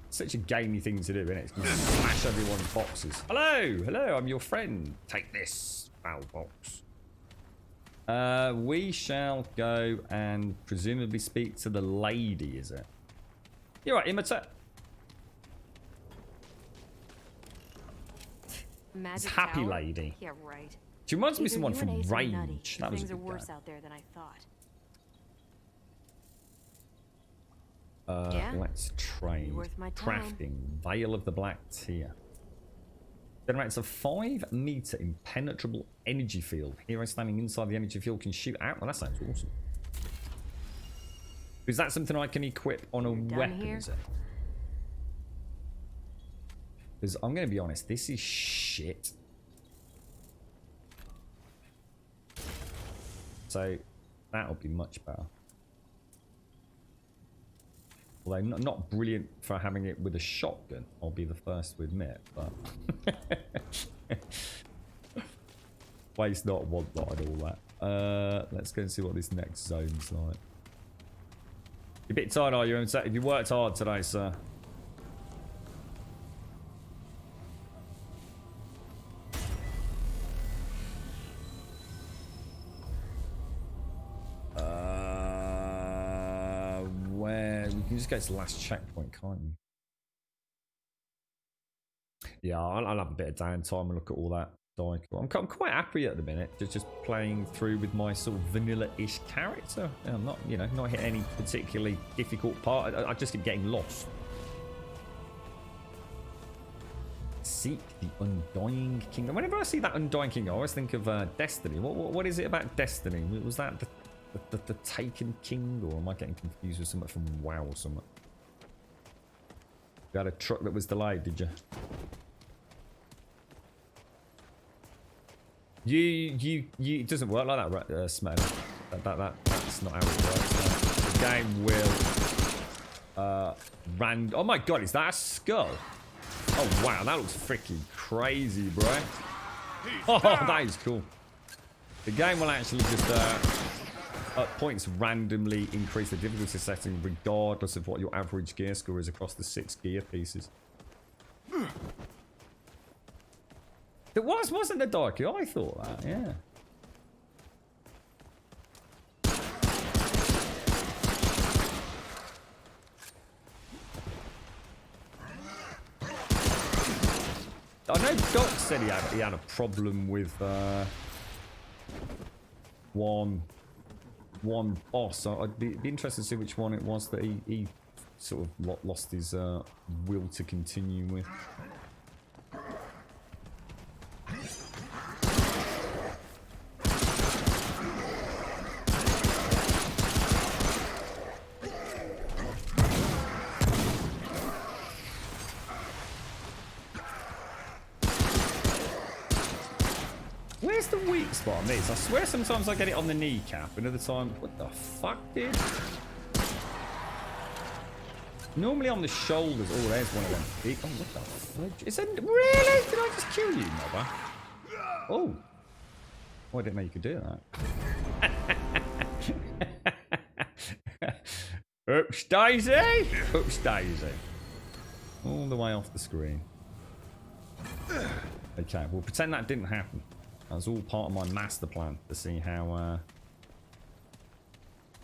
Such a gamey thing to do, isn't it? It's smash everyone's boxes. Hello, I'm your friend. Take this, foul box. We shall go and presumably speak to the lady, is it? You're right, Imita. It's Happy Tower? Lady. Yeah, right. She reminds me of Either someone you from and Ace are nutty, Range. or That was a things are good worse game. out there than I thought. Let's trade. Worth my time. Crafting. Veil of the Black Tear. Generates a 5-meter impenetrable energy field. Hero standing inside the energy field can shoot out. Well, that sounds awesome. Is that something I can equip on a weapon, is it? Because I'm going to be honest, this is shit. So, that'll be much better. Although not brilliant for having it with a shotgun, I'll be the first to admit, but waste not, want not, and all that. Let's go and see what this next zone's like. You're a bit tired, are you? Have you worked hard today, sir? Where you can just go to the last checkpoint, can't you? Yeah, I'll have a bit of downtime and look at all that. I'm quite happy at the minute, just playing through with my sort of vanilla-ish character. I'm not, not hitting any particularly difficult part. I just keep getting lost. Seek the Undying Kingdom. Whenever I see that Undying Kingdom, I always think of Destiny. What is it about Destiny? Was that the Taken King, or am I getting confused with something from WoW or something? You had a truck that was delayed, did you? It doesn't work like that, right, Smet. That's not how it works. The game will oh my god, is that a skull? Oh wow, that looks freaking crazy, bro. Oh, that is cool. The game will actually just at points randomly increase the difficulty setting regardless of what your average gear score is across the 6 gear pieces. It wasn't the darky. I thought that, yeah. I know Doc said he had a problem with one boss. So I'd be interested to see which one it was that he sort of lost his will to continue with. Where's the weak spot on these? I swear sometimes I get it on the kneecap, another time... What the fuck, dude? Normally on the shoulders. Oh, there's one of them. Big... Oh, what the fuck? Is it... Really? Did I just kill you, mother? Oh. Oh, I didn't know you could do that. Oops, Daisy! Oops, Daisy. All the way off the screen. Okay, we'll pretend that didn't happen. That was all part of my master plan to see how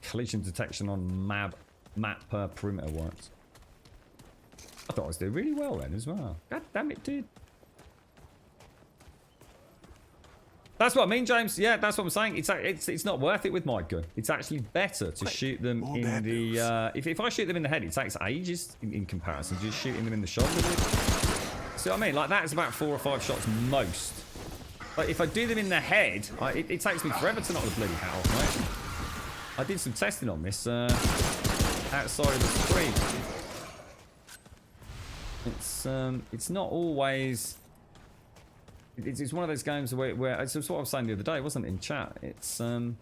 collision detection on map map perimeter works. I thought I was doing really well then as well. God damn it, dude. That's what I mean, James. Yeah, that's what I'm saying. It's not worth it with my gun. It's actually better to shoot them in the... if I shoot them in the head, it takes ages in comparison to just shooting them in the shoulder. See what I mean? Like, that is about 4 or 5 shots most. Like, if I do them in the head, it takes me forever to knock the bloody hat off, mate. I did some testing on this outside of the screen. It's not always... It's one of those games where it's what I was saying the other day, wasn't it, in chat? It's you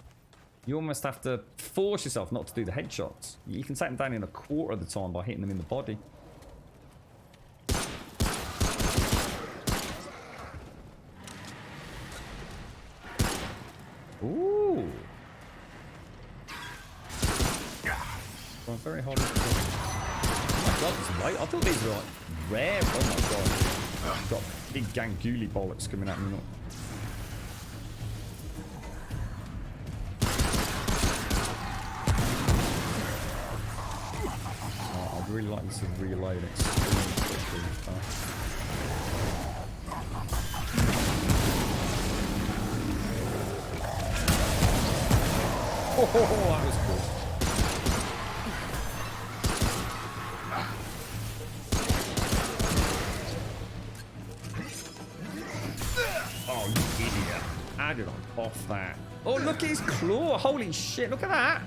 almost have to force yourself not to do the headshots. You can take them down in a quarter of the time by hitting them in the body. Ooh. Well, very hard. Oh my god, it's late. I thought these were like rare. Oh my god. I've got big gangooli bollocks coming at me. Look. Oh, I'd really like to reload it. Oh, that was cool. Oh, you idiot. How did I off that? Oh, look at his claw. Holy shit, look at that.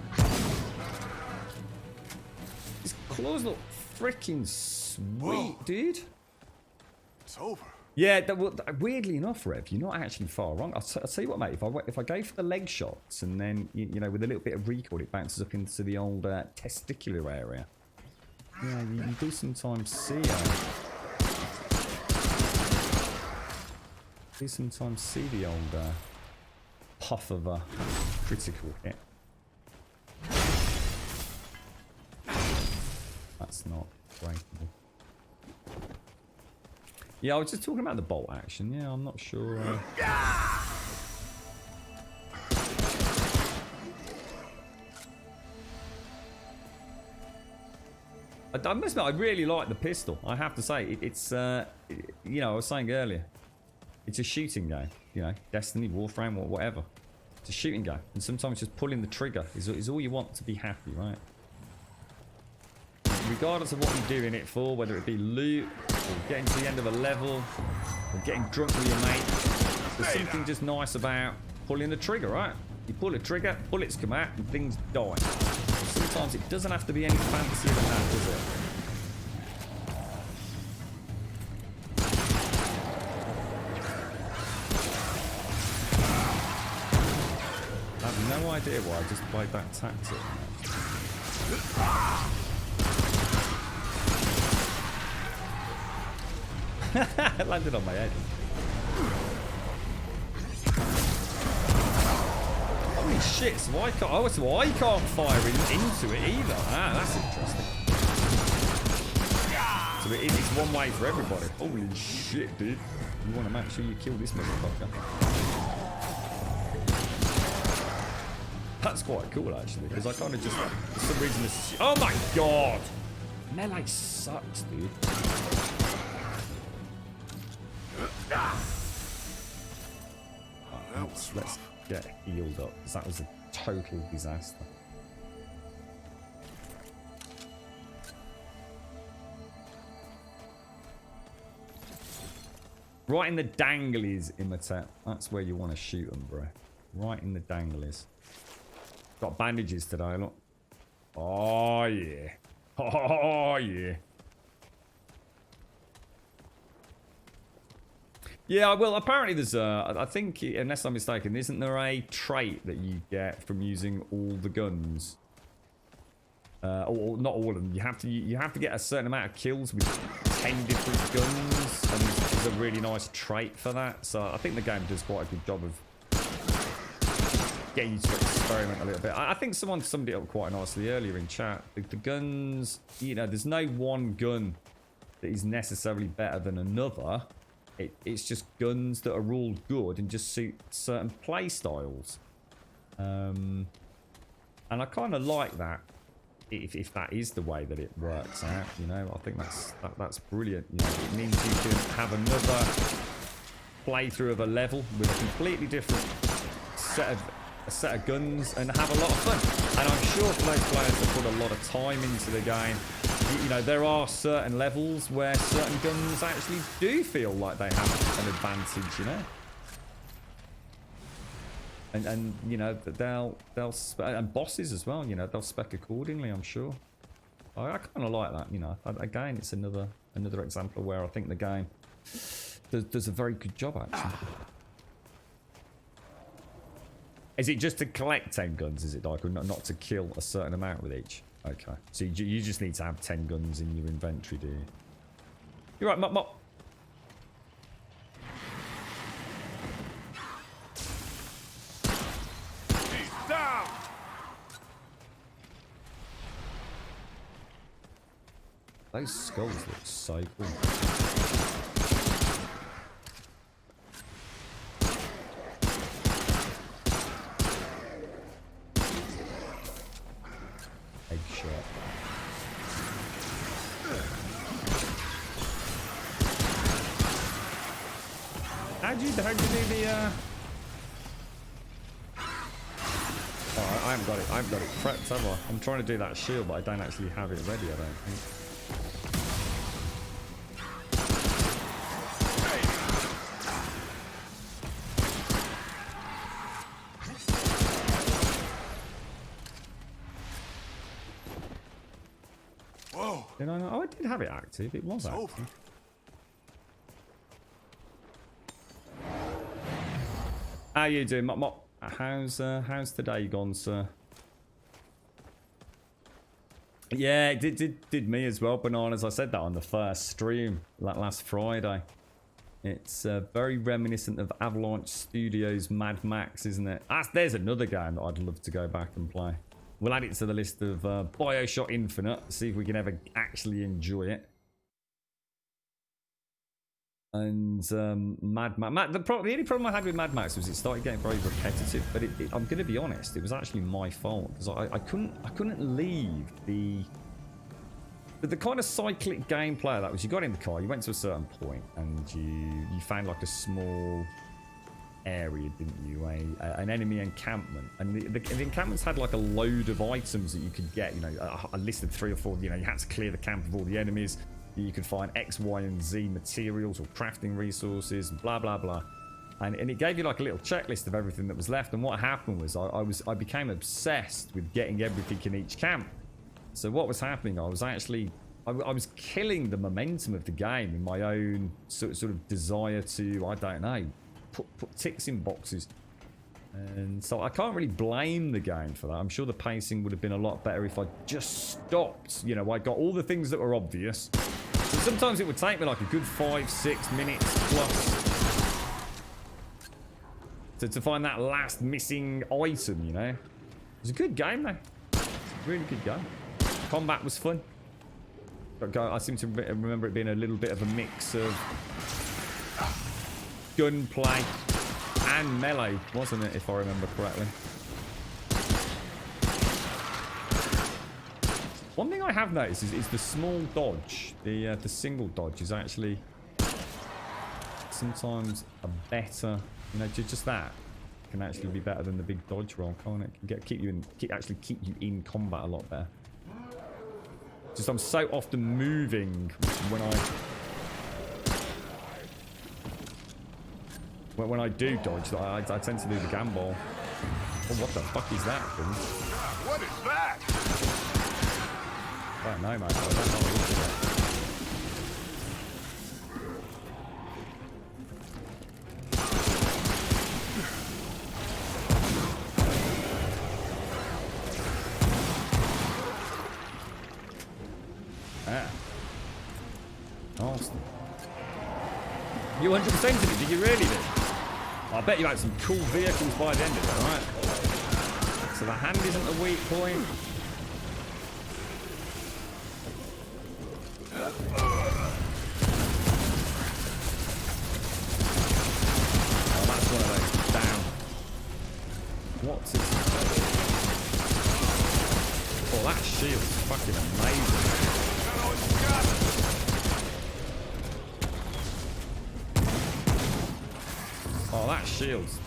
His claws look freaking sweet, dude. It's over. Yeah, weirdly enough, Rev, you're not actually far wrong. I'll tell you what, mate. If I go for the leg shots and then, you know, with a little bit of recoil, it bounces up into the old testicular area. Yeah, you do sometimes see the old puff of a critical hit. That's not breakable. Yeah, I was just talking about the bolt action. Yeah, I'm not sure. I must admit, I really like the pistol. I have to say, it's you know, I was saying earlier, it's a shooting game. You know, Destiny, Warframe, or whatever. It's a shooting game, and sometimes just pulling the trigger is all you want to be happy, right? Regardless of what you're doing it for, whether it be loot, or getting to the end of a level, or getting drunk with your mate, there's something just nice about pulling the trigger, right? You pull the trigger, bullets come out, and things die. Sometimes it doesn't have to be any fancier than that, does it? I have no idea why I just played that tactic. It landed on my head. Holy shit, so I can't fire into it either. Ah, that's interesting. So it's one way for everybody. Holy shit, dude. You want to make sure you kill this motherfucker. That's quite cool, actually, because I kind of just, for some reason, oh my god! Melee sucks, dude. Let's get healed up, because that was a total disaster. Right in the danglies, Imhotep. That's where you want to shoot them, bro. Right in the danglies. Got bandages today, look. Oh, yeah. Oh, yeah. Yeah, well, apparently there's I think, unless I'm mistaken, isn't there a trait that you get from using all the guns? Or not all of them. You have to get a certain amount of kills with 10 different guns, and there's a really nice trait for that. So I think the game does quite a good job of getting you to experiment a little bit. I think someone summed it up quite nicely earlier in chat. The guns, you know, there's no one gun that is necessarily better than another. It's just guns that are all good and just suit certain play styles. And I kind of like that. if that is the way that it works out, you know, I think that's brilliant. You know, it means you can have another playthrough of a level with a completely different set of guns and have a lot of fun. And I'm sure for those players that put a lot of time into the game, you know, there are certain levels where certain guns actually do feel like they have an advantage, you know. And you know, they'll and bosses as well, you know, they'll spec accordingly, I'm sure. I kind of like that, you know. Again, it's another example where I think the game does a very good job, actually. Is it just to collect 10 guns, is it, like, or not to kill a certain amount with each? Okay. So you just need to have 10 guns in your inventory, do you? You're right, Mop. He's down! Those skulls look so cool. Egg shot. How'd you do the Oh, I haven't got it prepped, have I? I'm trying to do that shield, but I don't actually have it ready, I don't think. Whoa! Did I know? Oh, I did have it active. It was active. Over. How you doing, Mop? How's today gone, sir? Yeah, it did me as well, Bananas. I said that on the first stream last Friday. It's very reminiscent of Avalanche Studios' Mad Max, isn't it? There's another game that I'd love to go back and play. We'll add it to the list of BioShock Infinite, see if we can ever actually enjoy it. And Mad Max. The only problem I had with Mad Max was it started getting very repetitive. But I'm going to be honest, it was actually my fault because I couldn't leave the kind of cyclic gameplay that was. You got in the car, you went to a certain point, and you found like a small area, didn't you? An enemy encampment, and the encampments had like a load of items that you could get. You know, I listed 3 or 4. You know, you had to clear the camp of all the enemies. You could find X, Y, and Z materials or crafting resources, blah blah blah, and it gave you like a little checklist of everything that was left. And what happened was I became obsessed with getting everything in each camp. So what was happening? I was killing the momentum of the game in my own sort of desire to, I don't know, put ticks in boxes. And so I can't really blame the game for that. I'm sure the pacing would have been a lot better if I just stopped. You know, I got all the things that were obvious. So sometimes it would take me like a good 5-6 minutes plus to find that last missing item, you know. It was a good game, though. It was a really good game. Combat was fun. I seem to remember it being a little bit of a mix of gunplay and melee, wasn't it, if I remember correctly? One thing I have noticed is the small dodge, the single dodge is actually sometimes a better, you know, just that can actually be better than the big dodge roll, can't it? Can keep you in combat a lot better. Just I'm so often moving when I do dodge that I tend to do the gambol. Oh, what the fuck is that thing? What is that? I don't know, mate. I don't know what it is. Awesome. You 100%ed it, did you really do? I bet you had some cool vehicles by the end of it, right? So the hand isn't the weak point. Oh, that's one of those. Down. What's it? Oh, that shield. Oh, that shield's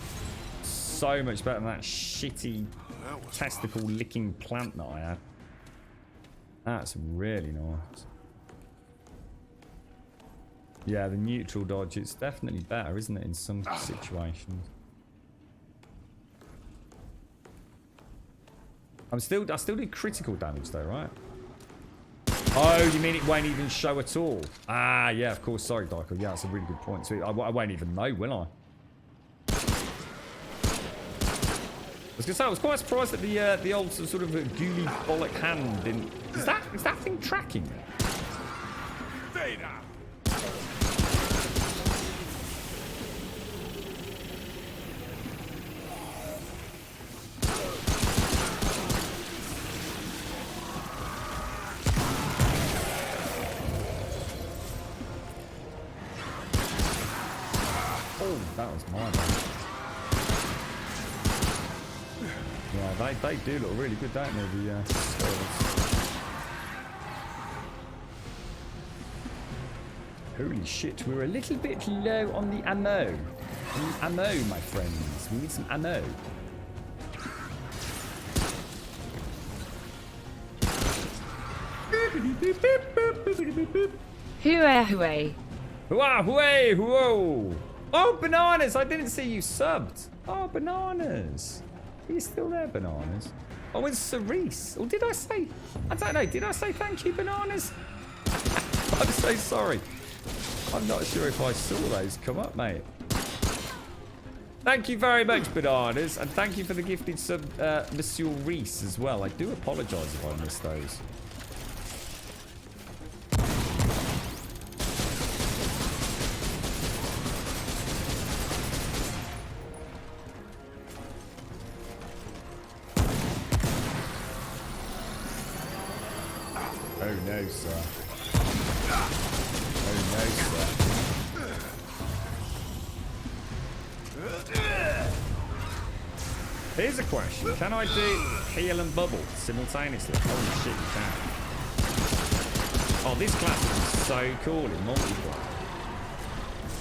so much better than that shitty testicle licking plant that I had. That's really nice. Yeah, the neutral dodge, it's definitely better, isn't it, in some situations. I still do critical damage though, right? Oh, you mean it won't even show at all? Ah, yeah, of course. Sorry, Dyko. Yeah, that's a really good point. So I won't even know, will I? I was gonna say, I was quite surprised that the old sort of gooey bollock hand didn't. Is that thing tracking me? Stay down. Oh, that was my bad. Yeah, they do look really good, don't they? The skulls. Holy shit, we're a little bit low on the ammo. On the ammo, my friends. We need some ammo. Hooray. Hooah, hooray, whoa! Oh, Bananas! I didn't see you subbed. Oh, Bananas. Are you still there, Bananas? Oh, it's Cerise. Or did I say... I don't know. Did I say thank you, Bananas? I'm so sorry. I'm not sure if I saw those come up, mate. Thank you very much, Bananas. And thank you for the gifted sub, Monsieur Reese, as well. I do apologise if I missed those. Oh no, sir. Oh no, sir. Here's a question. Can I do heal and bubble simultaneously? Holy shit, you can. Oh, this class is so cool in multiplayer.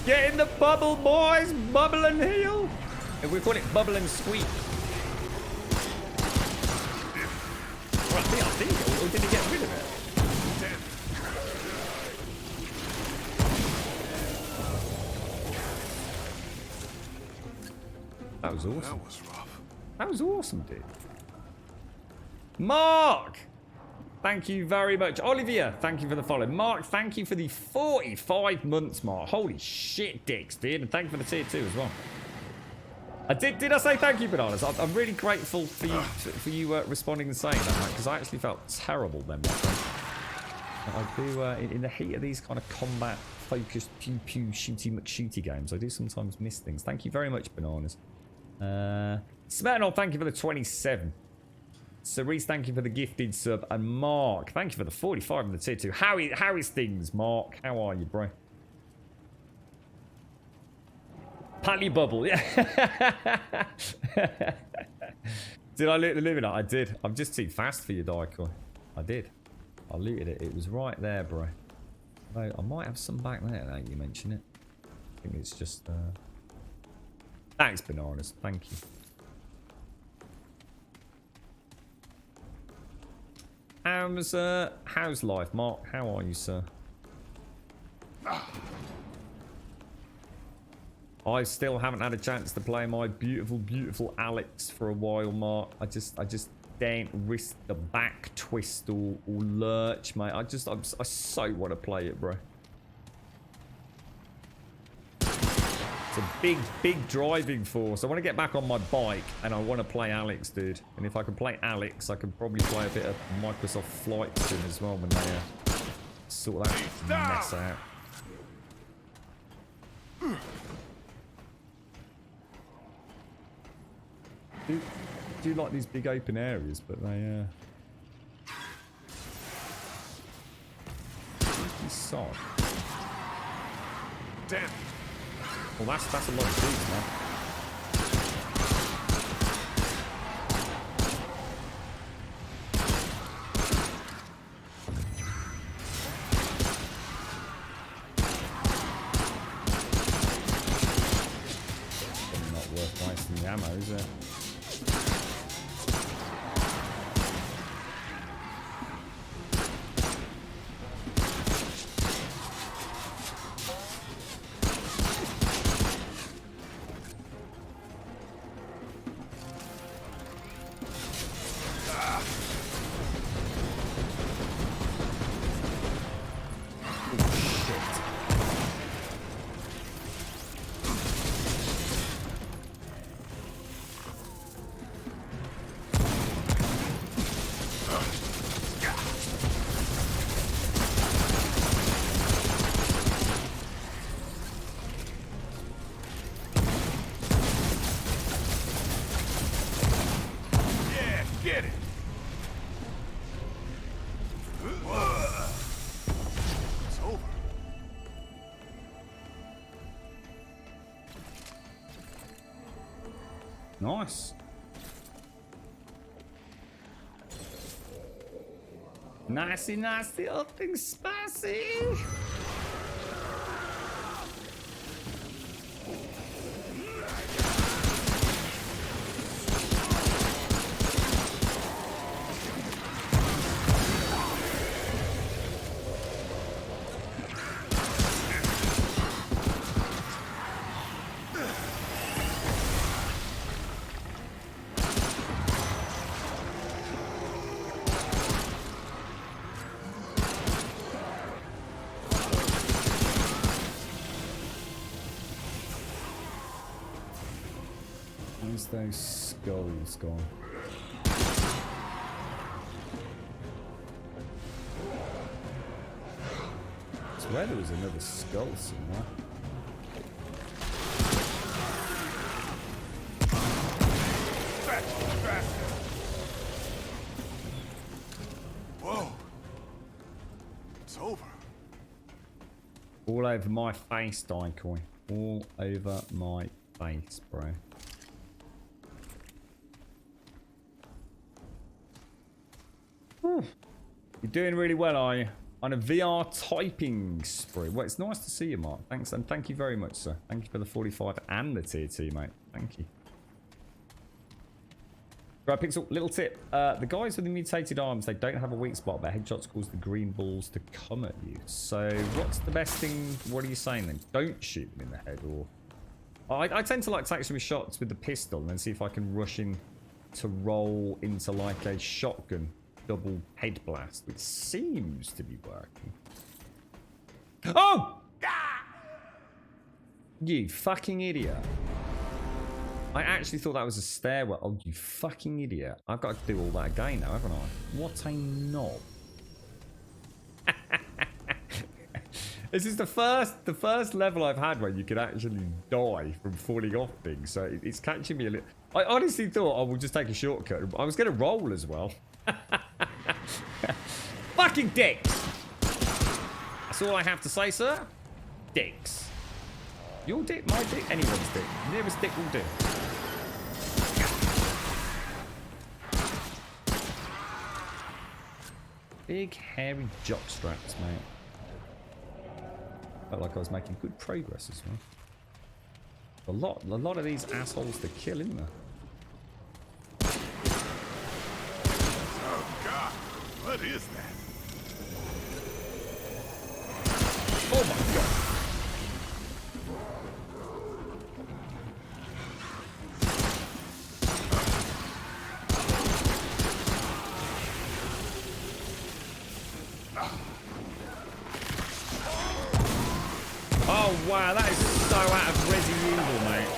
Get in the bubble, boys! Bubble and heal! And we call it bubble and squeak. Right, I think, or did he get rid of it? That was awesome. That was rough. That was awesome, dude. Mark! Thank you very much. Olivia, thank you for the follow. Mark, thank you for the 45 months, Mark. Holy shit, dicks, dude. And thank you for the tier 2 as well. Did I say thank you, Bananas? I'm really grateful for you responding and saying that, because I actually felt terrible then, my friend. I do, in the heat of these kind of combat-focused pew-pew shooty-McShooty games, I do sometimes miss things. Thank you very much, Bananas. Smirnoff, thank you for the 27. Cerise, thank you for the gifted sub. And Mark, thank you for the 45 and the tier 2. How is things, Mark? How are you, bro? Pally bubble, yeah. Did I loot the living? I did. I'm just too fast for you, Daikoi. I did. I looted it. It was right there, bro. I might have some back there now you mention it. I think it's just... Thanks, Bananas. Thank you. How's life, Mark? How are you, sir? I still haven't had a chance to play my beautiful, beautiful Alex for a while, Mark. I just don't risk the back twist or lurch, mate. I so want to play it, bro. It's a big driving force. I want to get back on my bike and I want to play Alex, dude. And if I can play Alex, I can probably play a bit of Microsoft Flight Sim as well when they sort that mess out. Do like these big open areas, but they sod. Damn. Well, that's a lot of trees, man. ammo, is it? Yeah, get it. It's over. Nice. Nicey, nasty, upping spicy. Where's those skulls gone? I swear there was another skull somewhere. Faster, faster. Whoa. It's over. All over my face, Dicey. All over my face, bro. Whew. You're doing really well, are you? On a VR typing spree. Well, it's nice to see you, Mark. Thanks, and thank you very much, sir. Thank you for the 45 and the tier 2, mate. Thank you. Right, Pixel, little tip. The guys with the mutated arms, they don't have a weak spot, but headshots cause the green balls to come at you. So, what's the best thing? What are you saying then? Don't shoot them in the head, or... I tend to like take some shots with the pistol and then see if I can rush in to roll into like a shotgun double head blast, which seems to be working. Oh! You fucking idiot. I actually thought that was a stairwell. Oh, you fucking idiot. I've got to do all that again now, haven't I? What a knob. This is the first level I've had where you could actually die from falling off things, so it's catching me a little... I honestly thought I would just take a shortcut. I was going to roll as well. Fucking dicks! That's all I have to say, sir. Dicks. Your dick, my dick, anyone's dick. Nearest dick will do. Big hairy jockstraps, mate. Felt like I was making good progress as well. A lot of these assholes to kill, isn't there? Oh, God. What is that? Oh, my God. Oh wow, that is so out of Resi Evil, mate.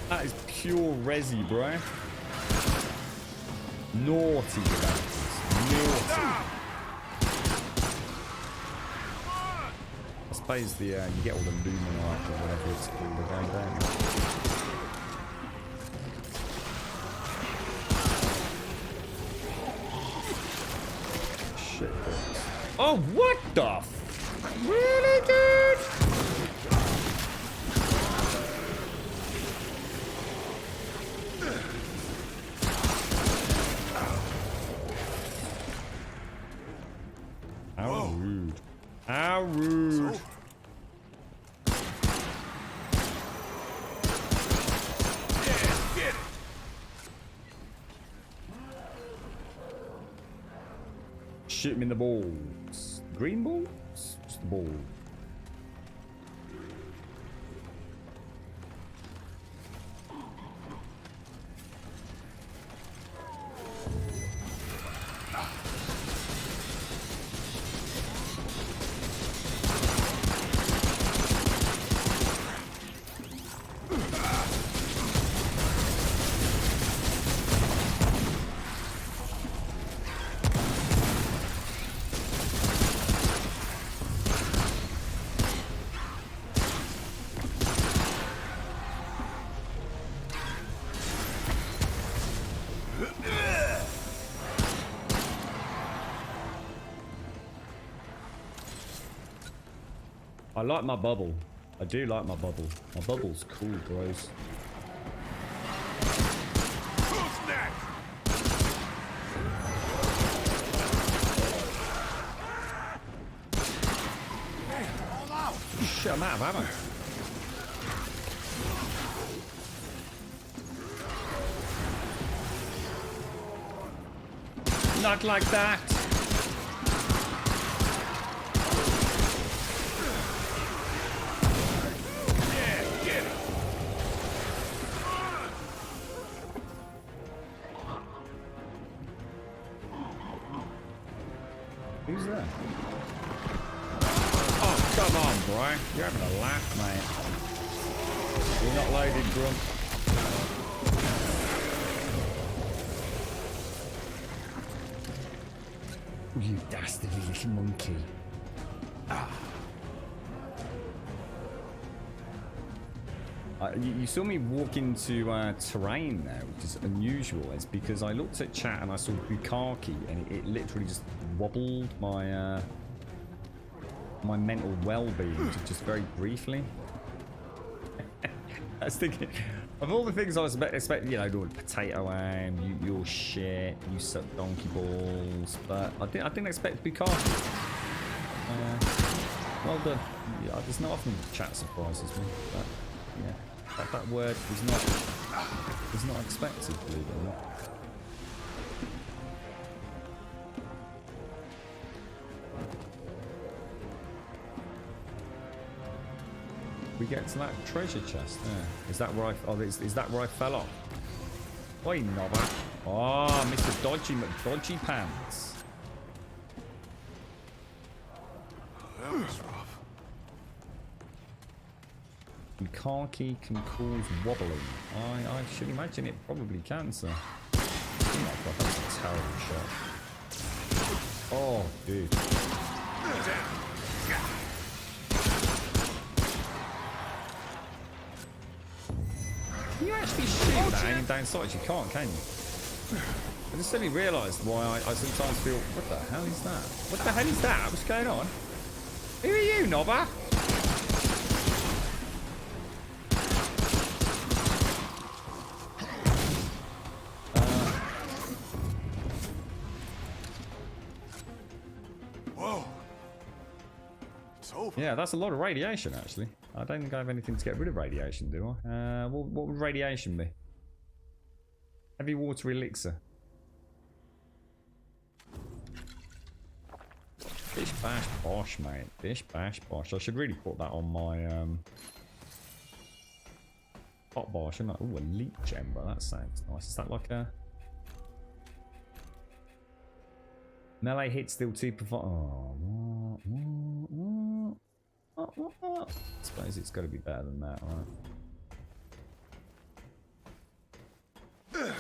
That is pure Resi, bro. Naughty, naughty. I suppose the you get all the Luminite or whatever it's called again, don't you? Shit. Oh, what the f... Really, dude? How rude. How rude. shoot him in the balls. Green balls? Just the ball. I like my bubble. I do like my bubble. My bubble's cool, bros. Who's next? All out. Shit, I'm out of ammo. Not like that. Yeah, get it. Who's that? Oh, come on, bro. You're having a laugh, mate. You're not loaded, Grump. You dastardly little monkey. You saw me walk into terrain there, which is unusual. It's because I looked at chat and I saw Bukaki, and it literally just wobbled my my mental well-being just very briefly. I was thinking of all the things I was expecting, you know, the potato aim, your shit, you suck donkey balls, but I didn't expect Bukaki. Well done. Yeah, there's not often chat surprises me, but yeah. That word was not expected, believe it or not. We get to that treasure chest there. Is that where is that where I fell off? Oi, knobber. Oh, Mr. Dodgy McDodgy Pants. That was rough. Khaki can cause wobbling. I should imagine it probably can, sir. Oh my god, that's a terrible shot. Oh, dude. Can you actually shoot that aiming down sights? You can't, can you? I just suddenly realised why I sometimes feel, what the hell is that? What the hell is that? What's going on? Who are you, knobber? Yeah, that's a lot of radiation, actually. I don't think I have anything to get rid of radiation, do I? What would radiation be? Heavy water elixir. Bish bash bosh, mate. Bish bash bosh. I should really put that on my hot bar, shouldn't I? Ooh, elite chamber. That sounds nice. Is that like a melee hit still 2 provide? I suppose it's got to be better than that, right?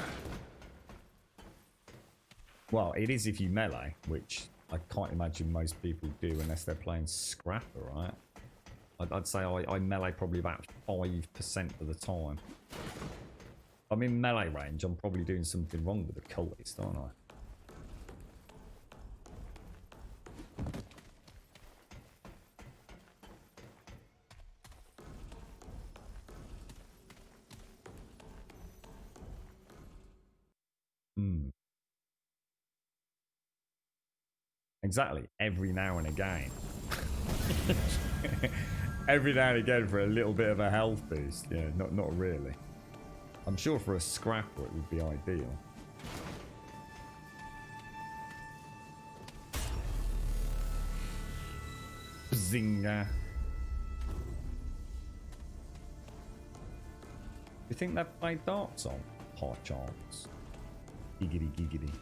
Well, it is if you melee, which I can't imagine most people do unless they're playing Scrapper, right? I'd say I melee probably about 5% of the time. If I'm in melee range, I'm probably doing something wrong with the cultist, aren't I? Exactly, every now and again. Every now and again for a little bit of a health boost. Yeah, not really. I'm sure for a scrapper it would be ideal. Zinger. You think they've played darts on? High chance. Giggity giggity.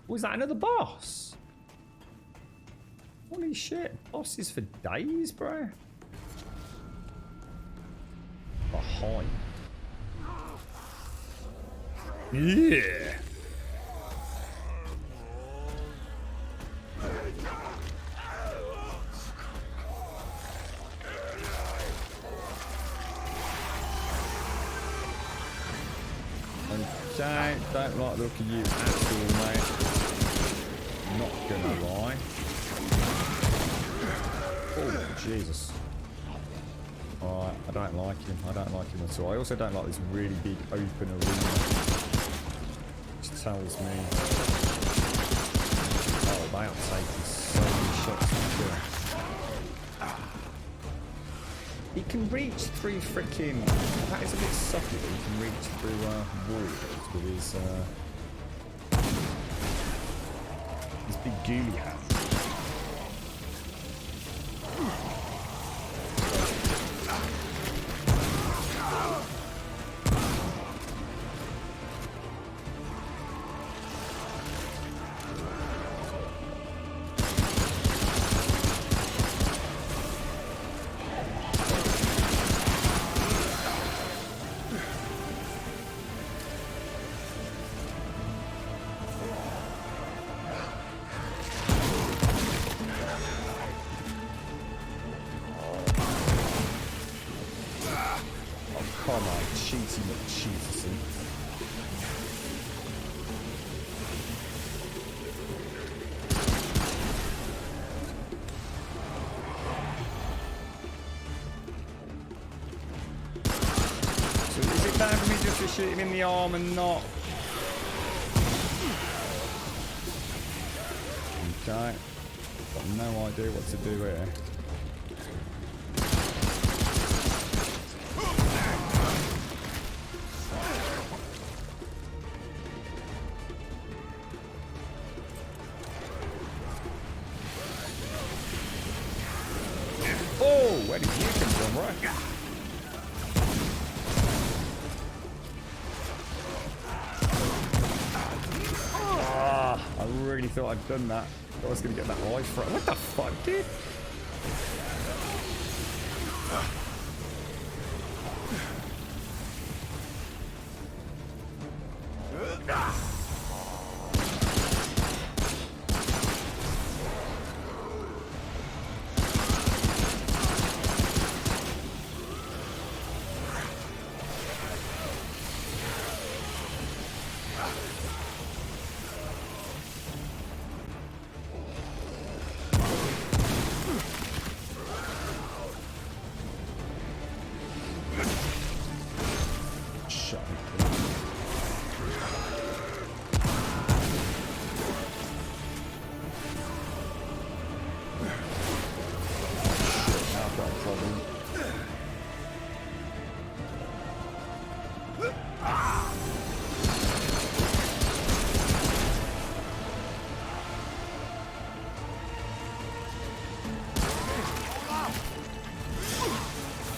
Was that another boss? Holy shit. Bosses for days, bro. Behind. Yeah. Okay, don't like the look of you at all, mate. Not gonna lie. Oh, Jesus. Alright, I don't like him. I don't like him at all. I also don't like this really big open arena. Which tells me... Oh, they are taking so many shots to kill. He can reach through freaking... That is a bit sucky that he can reach through walls with his big ghoulie hands. Come on, cheaty McCheaty. So is it bad for me just to shoot him in the arm and not? Okay. Got no idea what to do here. Where did you come from, right? Ah, I really thought I'd done that. I was going to get that life for it. What the fuck, dude?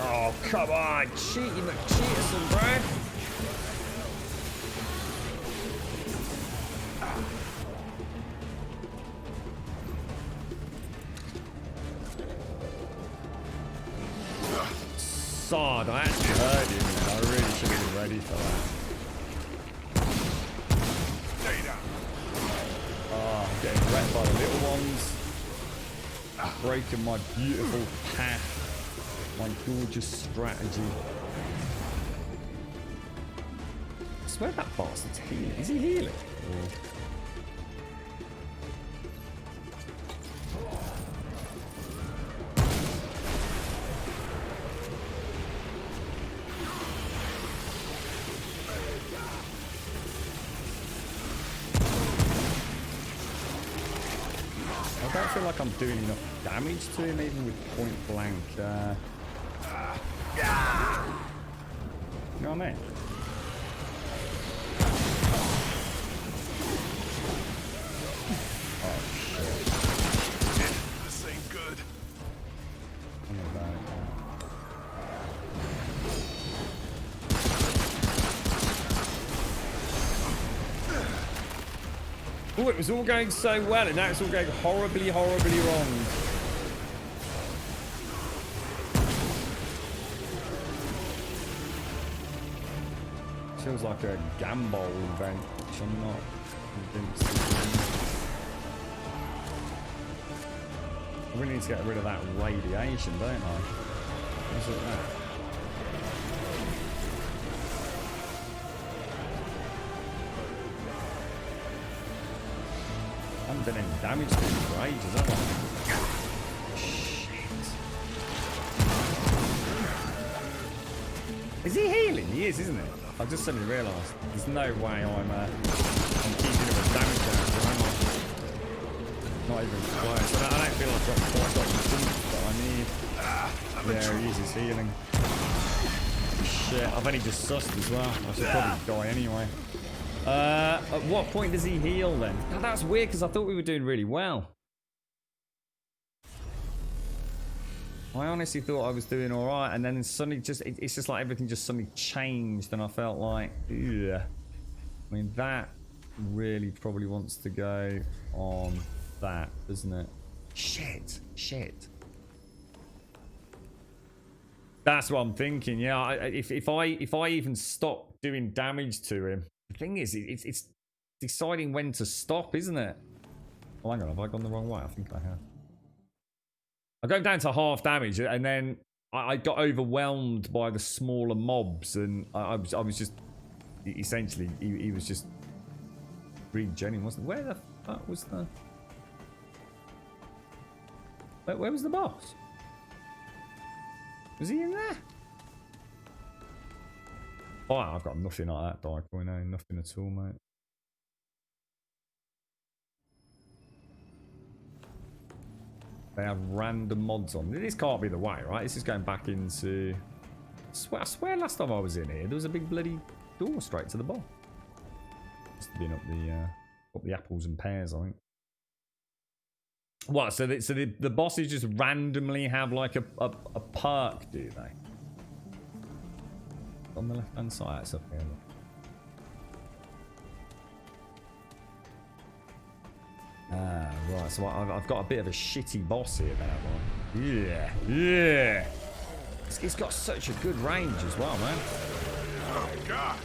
Oh, come on, cheating McCheaterson, bro. Sod, I actually heard him, man. I really should have been ready for that. Oh, I'm getting wrecked by the little ones. Breaking my beautiful path. My gorgeous strategy. I swear that bastard's healing. Is he healing? Or... I don't feel like I'm doing enough damage to him even with point blank. You know what I mean? Oh shit. Oh, it was all going so well, and now it's all going horribly, horribly wrong. Feels like a gamble event, which I'm not convinced is. I really need to get rid of that radiation, don't I? Is it that? I haven't done any damage to him for ages, have I? Shit. Is he healing? He is, isn't it? I just suddenly realised there's no way I'm keeping him with damage down, am I? Not even close. I don't feel like I've quite got the jump that I need. Yeah, he uses healing. Shit, I've only just sussed as well. I should probably die anyway. At what point does he heal then? Oh, that's weird because I thought we were doing really well. I honestly thought I was doing all right, and then suddenly it's just like everything just suddenly changed, and I felt like, ugh. I mean, that really probably wants to go on that, doesn't it? Shit. That's what I'm thinking. Yeah, if I even stop doing damage to him, the thing is, it's deciding when to stop, isn't it? Oh, hang on, have I gone the wrong way? I think I have. I go down to half damage, and then I got overwhelmed by the smaller mobs, and I was just essentially he was just regenerating, wasn't? Where the fuck was the? Where was the boss? Was he in there? Oh, I've got nothing like that, Dyke. No, nothing at all, mate. They have random mods on. This can't be the way, right? This is going back into... I swear last time I was in here, there was a big bloody door straight to the bar. Must have been up the apples and pears, I think. What? So the bosses just randomly have like a perk, do they? On the left hand side, it's up here. Look. Ah, right. So I've got a bit of a shitty boss here, that one. Yeah. It's got such a good range as well, man. Oh, God.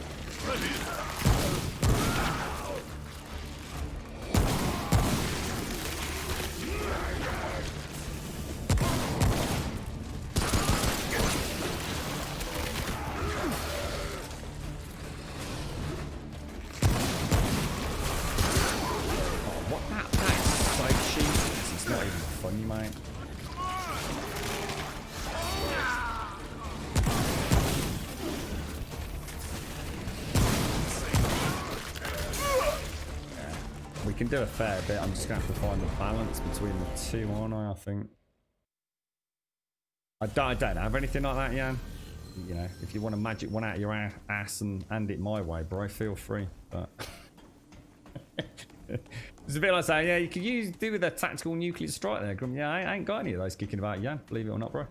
Can do a fair bit. I'm just going to have to find the balance between the two, aren't I think. I don't have anything like that, Jan. You know, if you want to magic one out of your ass and hand it my way, bro, feel free. But it's a bit like saying, yeah, you could do with a tactical nuclear strike there, Grum. Yeah, I ain't got any of those kicking about, Jan. Believe it or not, bro.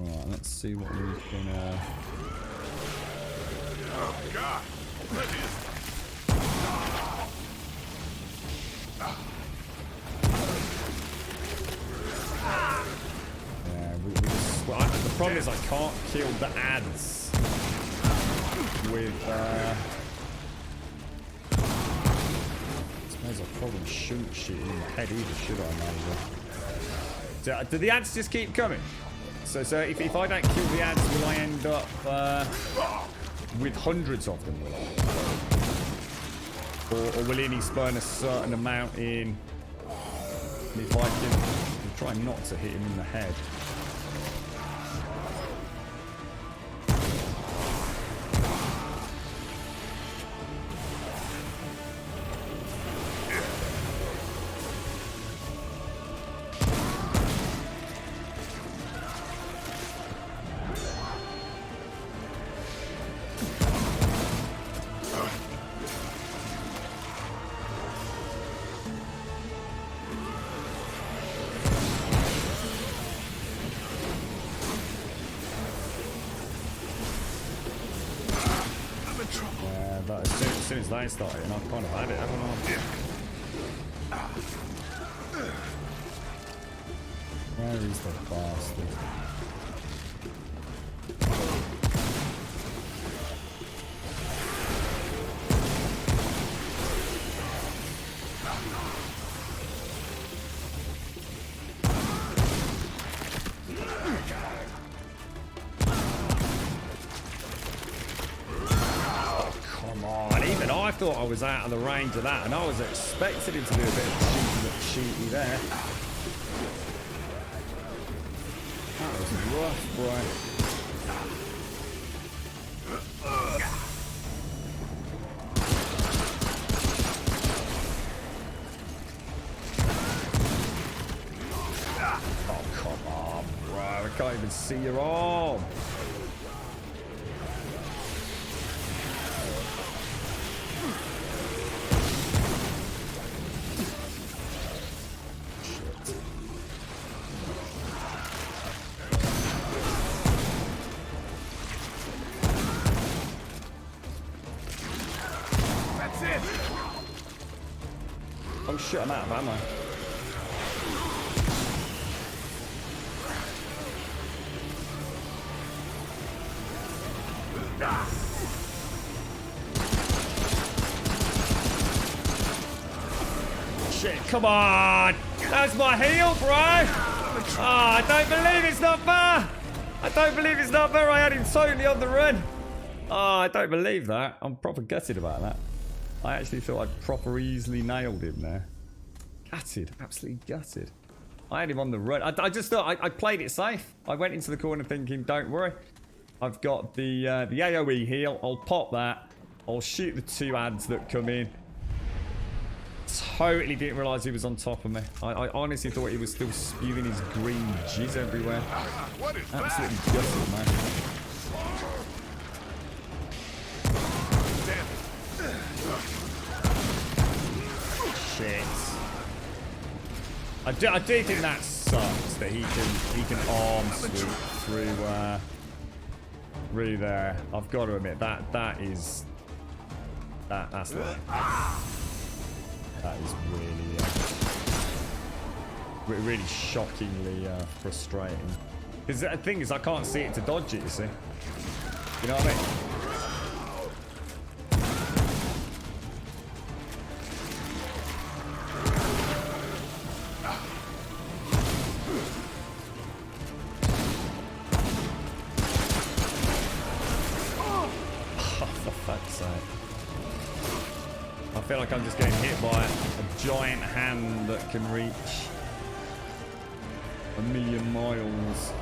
Alright, let's see what we can... Oh, God. Yeah, the problem is I can't kill the ads with... I suppose I probably shouldn't shoot in the head either, should I, maybe? Do the ads just keep coming? So if I don't kill the ads, will I end up... with hundreds of them, or will he only spawn a certain amount in? And if I can try not to hit him in the head. soon as they started, and I've kind of had it, haven't I? Where is the bastard? I thought I was out of the range of that, and I was expecting him to do a bit of cheaty there. That was rough, boy. Oh, come on, bro. I can't even see your arm. Oh shit, I'm out of ammo. Shit, come on! That's my heal, bro! Oh, I don't believe it's not fair! I don't believe it's not fair, I had him totally on the run! Oh, I don't believe that. I'm proper gutted about that. I actually thought I'd proper easily nailed him there. Gutted, absolutely gutted. I had him on the run. I just thought I played it safe. I went into the corner thinking, don't worry. I've got the AoE heal. I'll pop that. I'll shoot the 2 ads that come in. Totally didn't realise he was on top of me. I honestly thought he was still spewing his green jizz everywhere. What is Absolutely that? gutted, man. Shit. I do think that sucks that he can arm sweep through there. I've got to admit that's that is really really shockingly frustrating. Because the thing is, I can't see it to dodge it. You see, you know what I mean? I feel like I'm just getting hit by a giant hand that can reach 1,000,000 miles.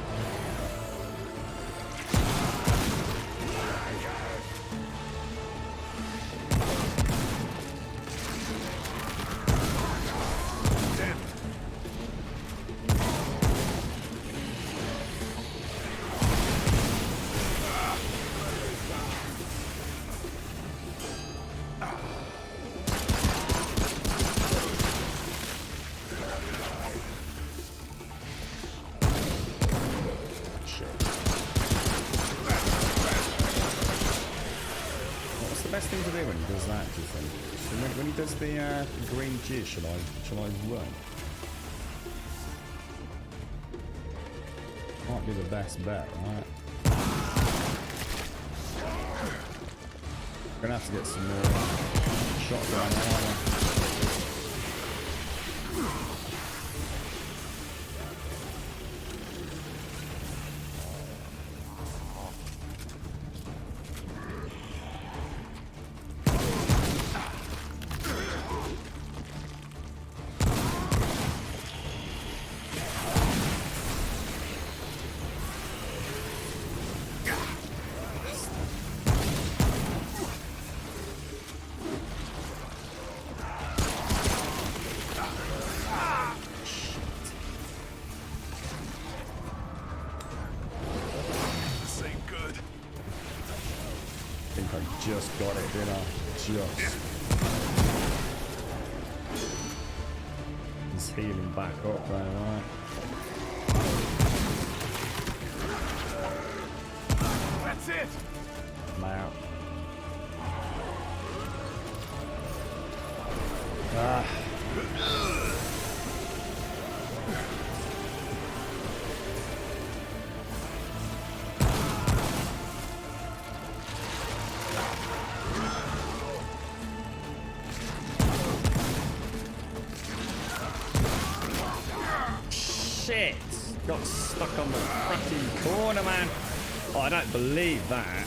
Thing to do when he does that, do you think? When he does the green jizz, shall I run? Might be the best bet, right? Gonna have to get some more shotgun ammo. Just got it, didn't I? Just. He's healing back up there, right? That's it. I'm out. Shit! Got stuck on the freaking corner, man. Oh, I don't believe that.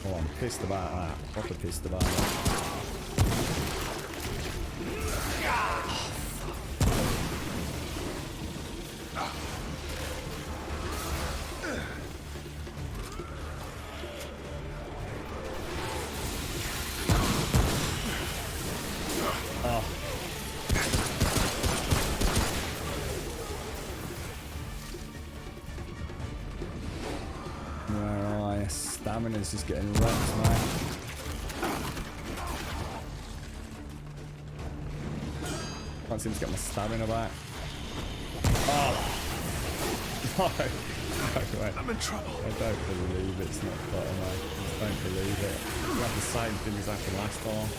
Oh, I'm pissed about that. Proper pissed about that. Stamina's just getting wrecked, man. Can't seem to get my stamina back. Oh! No! No way. I'm in trouble. I don't believe it's not better, mate. I just don't believe it. We have the same thing as happened last time.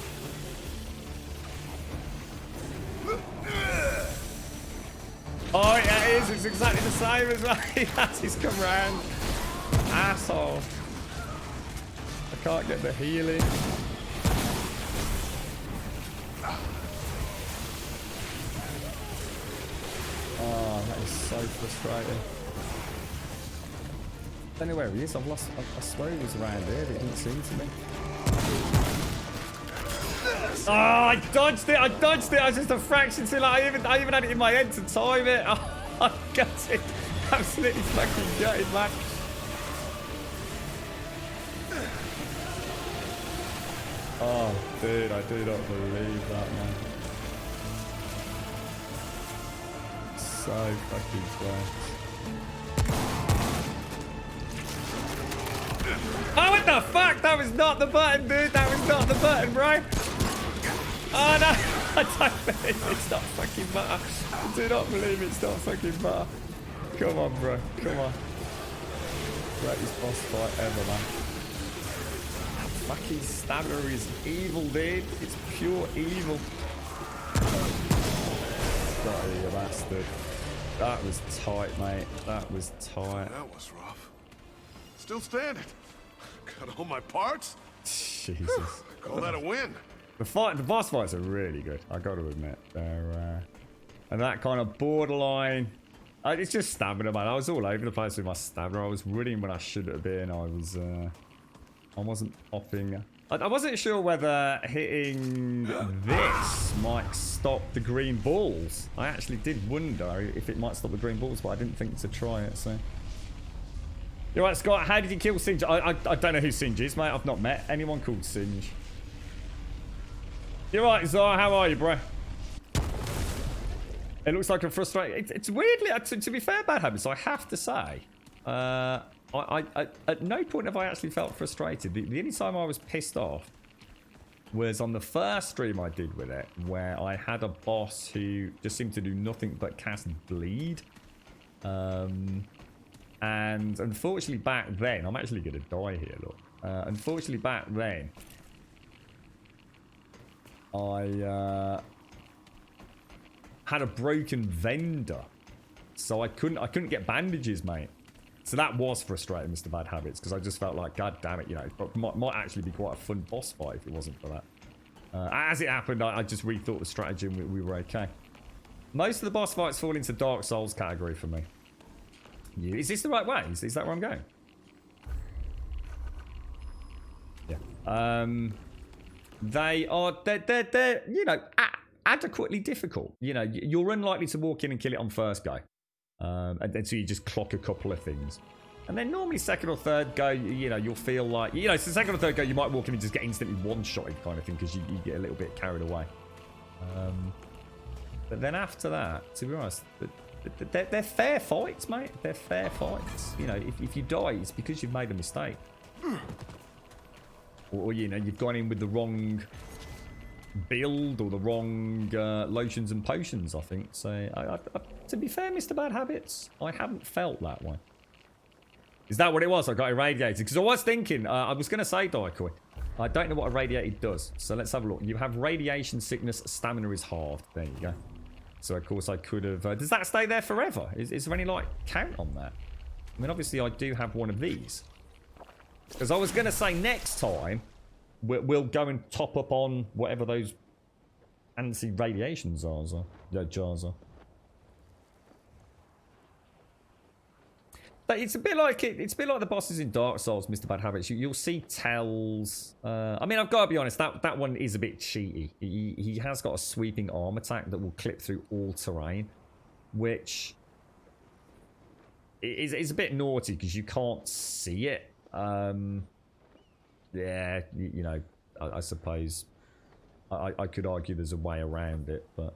Oh, yeah, it is. It's exactly the same as well. He has. He's come round. Asshole. I can't get the healing. Oh, that is so frustrating. I don't know where he is. I've lost. I swear he was around here, but he didn't seem to me. Oh, I dodged it. I dodged it. I was just a fraction too late. I even had it in my head to time it. Oh, I got it. Absolutely fucking gutted, man. Oh, dude, I do not believe that, man. So fucking close. Oh, what the fuck? That was not the button, dude. That was not the button, bro. Oh, no. I don't believe it's not fucking butter. I do not believe it's not fucking butter. Come on, bro. Come on. Greatest boss fight ever, man. Fucking stamina is evil, dude. It's pure evil. Sorry, you bastard. That was tight, mate. That was tight. That was rough. Still standing. Got all my parts. Jesus. Call that a win. The boss fights are really good. I got to admit, they're and that kind of borderline. It's just stamina, man. I was all over the place with my stamina. I was running when I shouldn't have been. I wasn't popping. I wasn't sure whether hitting this might stop the green balls. I actually did wonder if it might stop the green balls, but I didn't think to try it. So, you're right, Scott. How did you kill Singe? I don't know who Singe is, mate. I've not met anyone called Singe. You're right, Zara. How are you, bro? It looks like I'm frustrated. It's weirdly, to be fair, Bad Habits, I have to say, I at no point have I actually felt frustrated. The only time I was pissed off was on the first stream I did with it, where I had a boss who just seemed to do nothing but cast bleed. And unfortunately back then, I'm actually going to die here, look. Unfortunately back then, I had a broken vendor, so I couldn't get bandages, mate. So that was frustrating, Mr. Bad Habits, because I just felt like, god damn it, you know, it might actually be quite a fun boss fight if it wasn't for that. As it happened, I just rethought the strategy and we were okay. Most of the boss fights fall into Dark Souls category for me. Is this the right way? Is that where I'm going? Yeah. They're you know, adequately difficult. You know, you're unlikely to walk in and kill it on first go. And then so you just clock a couple of things. And then normally second or third go, you know, you'll feel like, you know, so second or third go, you might walk in and just get instantly one-shotted kind of thing because you get a little bit carried away. But then after that, to be honest, they're fair fights, mate. They're fair fights. You know, if you die, it's because you've made a mistake. Or you know, you've gone in with the wrong build or the wrong lotions and potions, I think. So, to be fair, Mr. Bad Habits, I haven't felt that way. Is that what it was? I got irradiated. Because I was thinking, I was going to say, Daikoi, I don't know what irradiated does. So let's have a look. You have radiation sickness, stamina is halved. There you go. So, of course, I could have... does that stay there forever? Is there any, like, count on that? I mean, obviously, I do have one of these. Because I was going to say next time, we'll go and top up on whatever those anti-radiation jars are. But it's a bit like the bosses in Dark Souls, Mr. Bad Habits. You'll see tells. I mean, I've got to be honest. That one is a bit cheaty. He has got a sweeping arm attack that will clip through all terrain, which is a bit naughty because you can't see it. Yeah, you know, I suppose I could argue there's a way around it, but.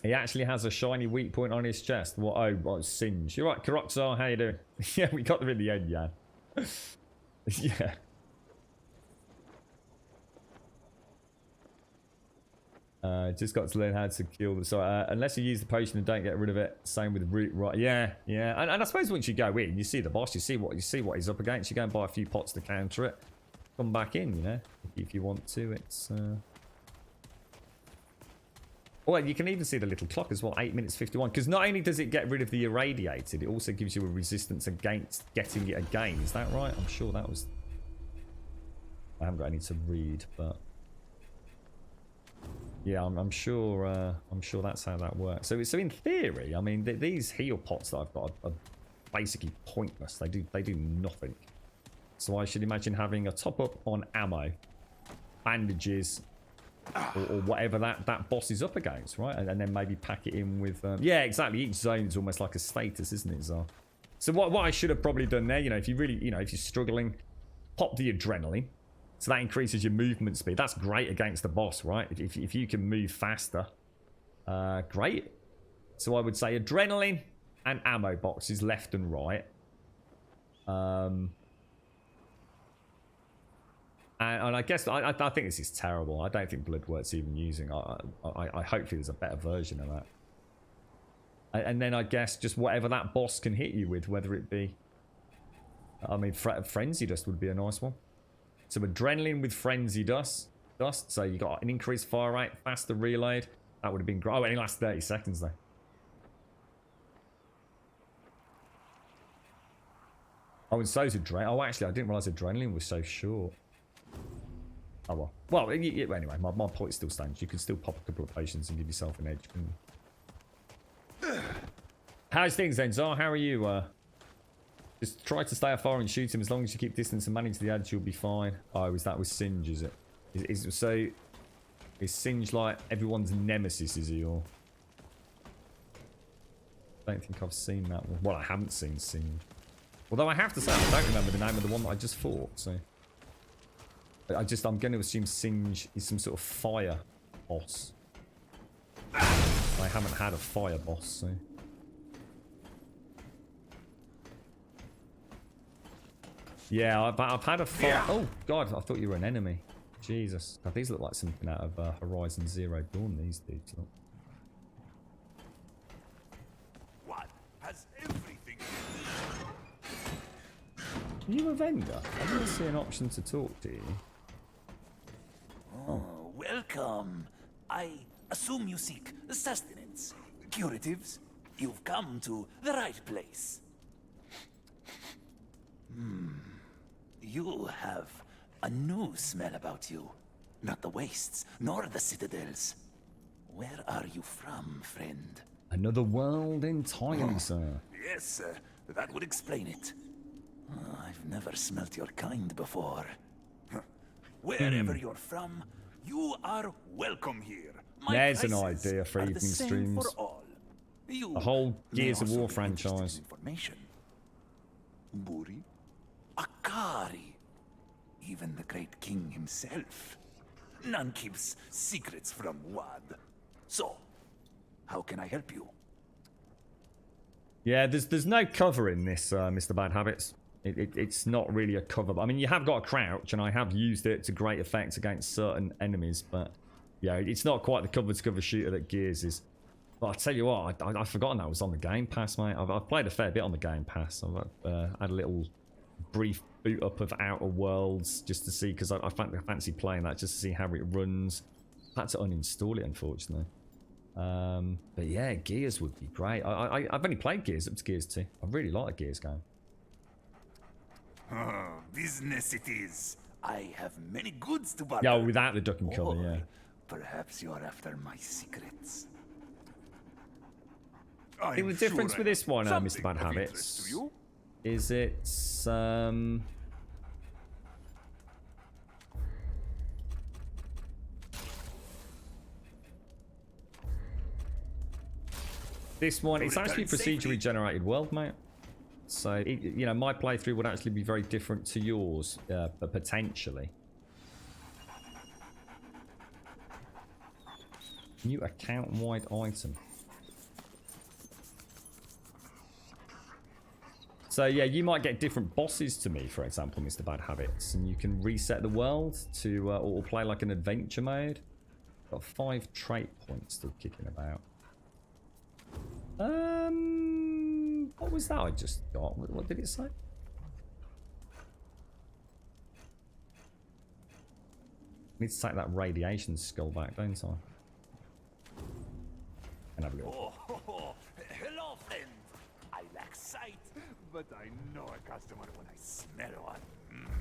He actually has a shiny weak point on his chest. What? Oh, Singe. You're right, Karoxar. How you doing? Yeah, we got them in the end, yeah. Yeah. Just got to learn how to kill the... Sorry, unless you use the potion and don't get rid of it. Same with root, right? Yeah, yeah. And I suppose once you go in, you see the boss. You see what he's up against. You go and buy a few pots to counter it. Come back in, you know, if you want to. It's... Well, you can even see the little clock as well, 8 minutes 51. Because not only does it get rid of the irradiated, it also gives you a resistance against getting it again. Is that right? I'm sure that was... I haven't got any to read, but... Yeah, I'm sure that's how that works. So in theory, I mean, these heal pots that I've got are basically pointless. They do nothing. So I should imagine having a top up on ammo, bandages... Or whatever that boss is up against, right? And then maybe pack it in with... yeah, exactly. Each zone is almost like a status, isn't it, Zar? So what I should have probably done there, you know, if you really, you know, if you're struggling, pop the adrenaline. So that increases your movement speed. That's great against the boss, right? If you can move faster, great. So I would say adrenaline and ammo boxes left and right. And I guess I think this is terrible. I don't think Bloodworth's even using. I hopefully there's a better version of that. And then I guess just whatever that boss can hit you with, whether it be... I mean, Frenzy Dust would be a nice one. So adrenaline with Frenzy Dust. So you got an increased fire rate, faster reload. That would have been great. Oh, it only lasts 30 seconds though. Oh, and so's adrenaline. Oh, actually, I didn't realise adrenaline was so short. Oh well. Well, anyway, my point still stands. You can still pop a couple of potions and give yourself an edge. How's things then, Zar? How are you? Just try to stay afar and shoot him. As long as you keep distance and manage the edge, you'll be fine. Oh, is that with Singe, is it? So, is Singe like everyone's nemesis, is he? Or... I don't think I've seen that one. Well, I haven't seen Singe. Although I have to say, I don't remember the name of the one that I just fought, so... I'm going to assume Singe is some sort of fire boss. I haven't had a fire boss, so... Yeah, I've had a fire... Yeah. Oh, God, I thought you were an enemy. Jesus. God, these look like something out of Horizon Zero Dawn, these dudes look. What has everything... Are you a vendor? I didn't see an option to talk to you. Oh, welcome. I assume you seek sustenance, curatives. You've come to the right place. You have a new smell about you. Not the wastes, nor the citadels. Where are you from, friend? Another world entirely, sir. Yes, that would explain it. I've never smelt your kind before. Wherever you're from, you are welcome here. There's an idea for evening streams. A whole Gears of War franchise. Buri, Akari, even the great king himself. None keeps secrets from Wad. So, how can I help you? Yeah, there's no cover in this, Mr. Bad Habits. It's not really a cover. I mean, you have got a crouch, and I have used it to great effect against certain enemies, but yeah, it's not quite the cover-to-cover shooter that Gears is. But I tell you what, I've forgotten that was on the Game Pass, mate. I've played a fair bit on the Game Pass. I've had a little brief boot up of Outer Worlds just to see, because I fancy playing that just to see how it runs. I had to uninstall it, unfortunately. But yeah, Gears would be great. I've only played Gears up to Gears 2. I really like the Gears game. Oh, business it is. I have many goods to barter. Yeah, without the duck and cover, Or yeah. perhaps you're after my secrets. I think the difference with this one, Mr. Bad Habits, is it's this one, it's actually a procedurally generated world, mate. So, you know, my playthrough would actually be very different to yours, but potentially. New account-wide item. So, yeah, you might get different bosses to me, for example, Mr. Bad Habits. And you can reset the world to, or play like an adventure mode. Got 5 trait points still kicking about. What was that I just got? What did it say? Need to take that radiation skull back, don't I? And have a look. Oh, hello, friend. I lack sight, but I know a customer when I smell one.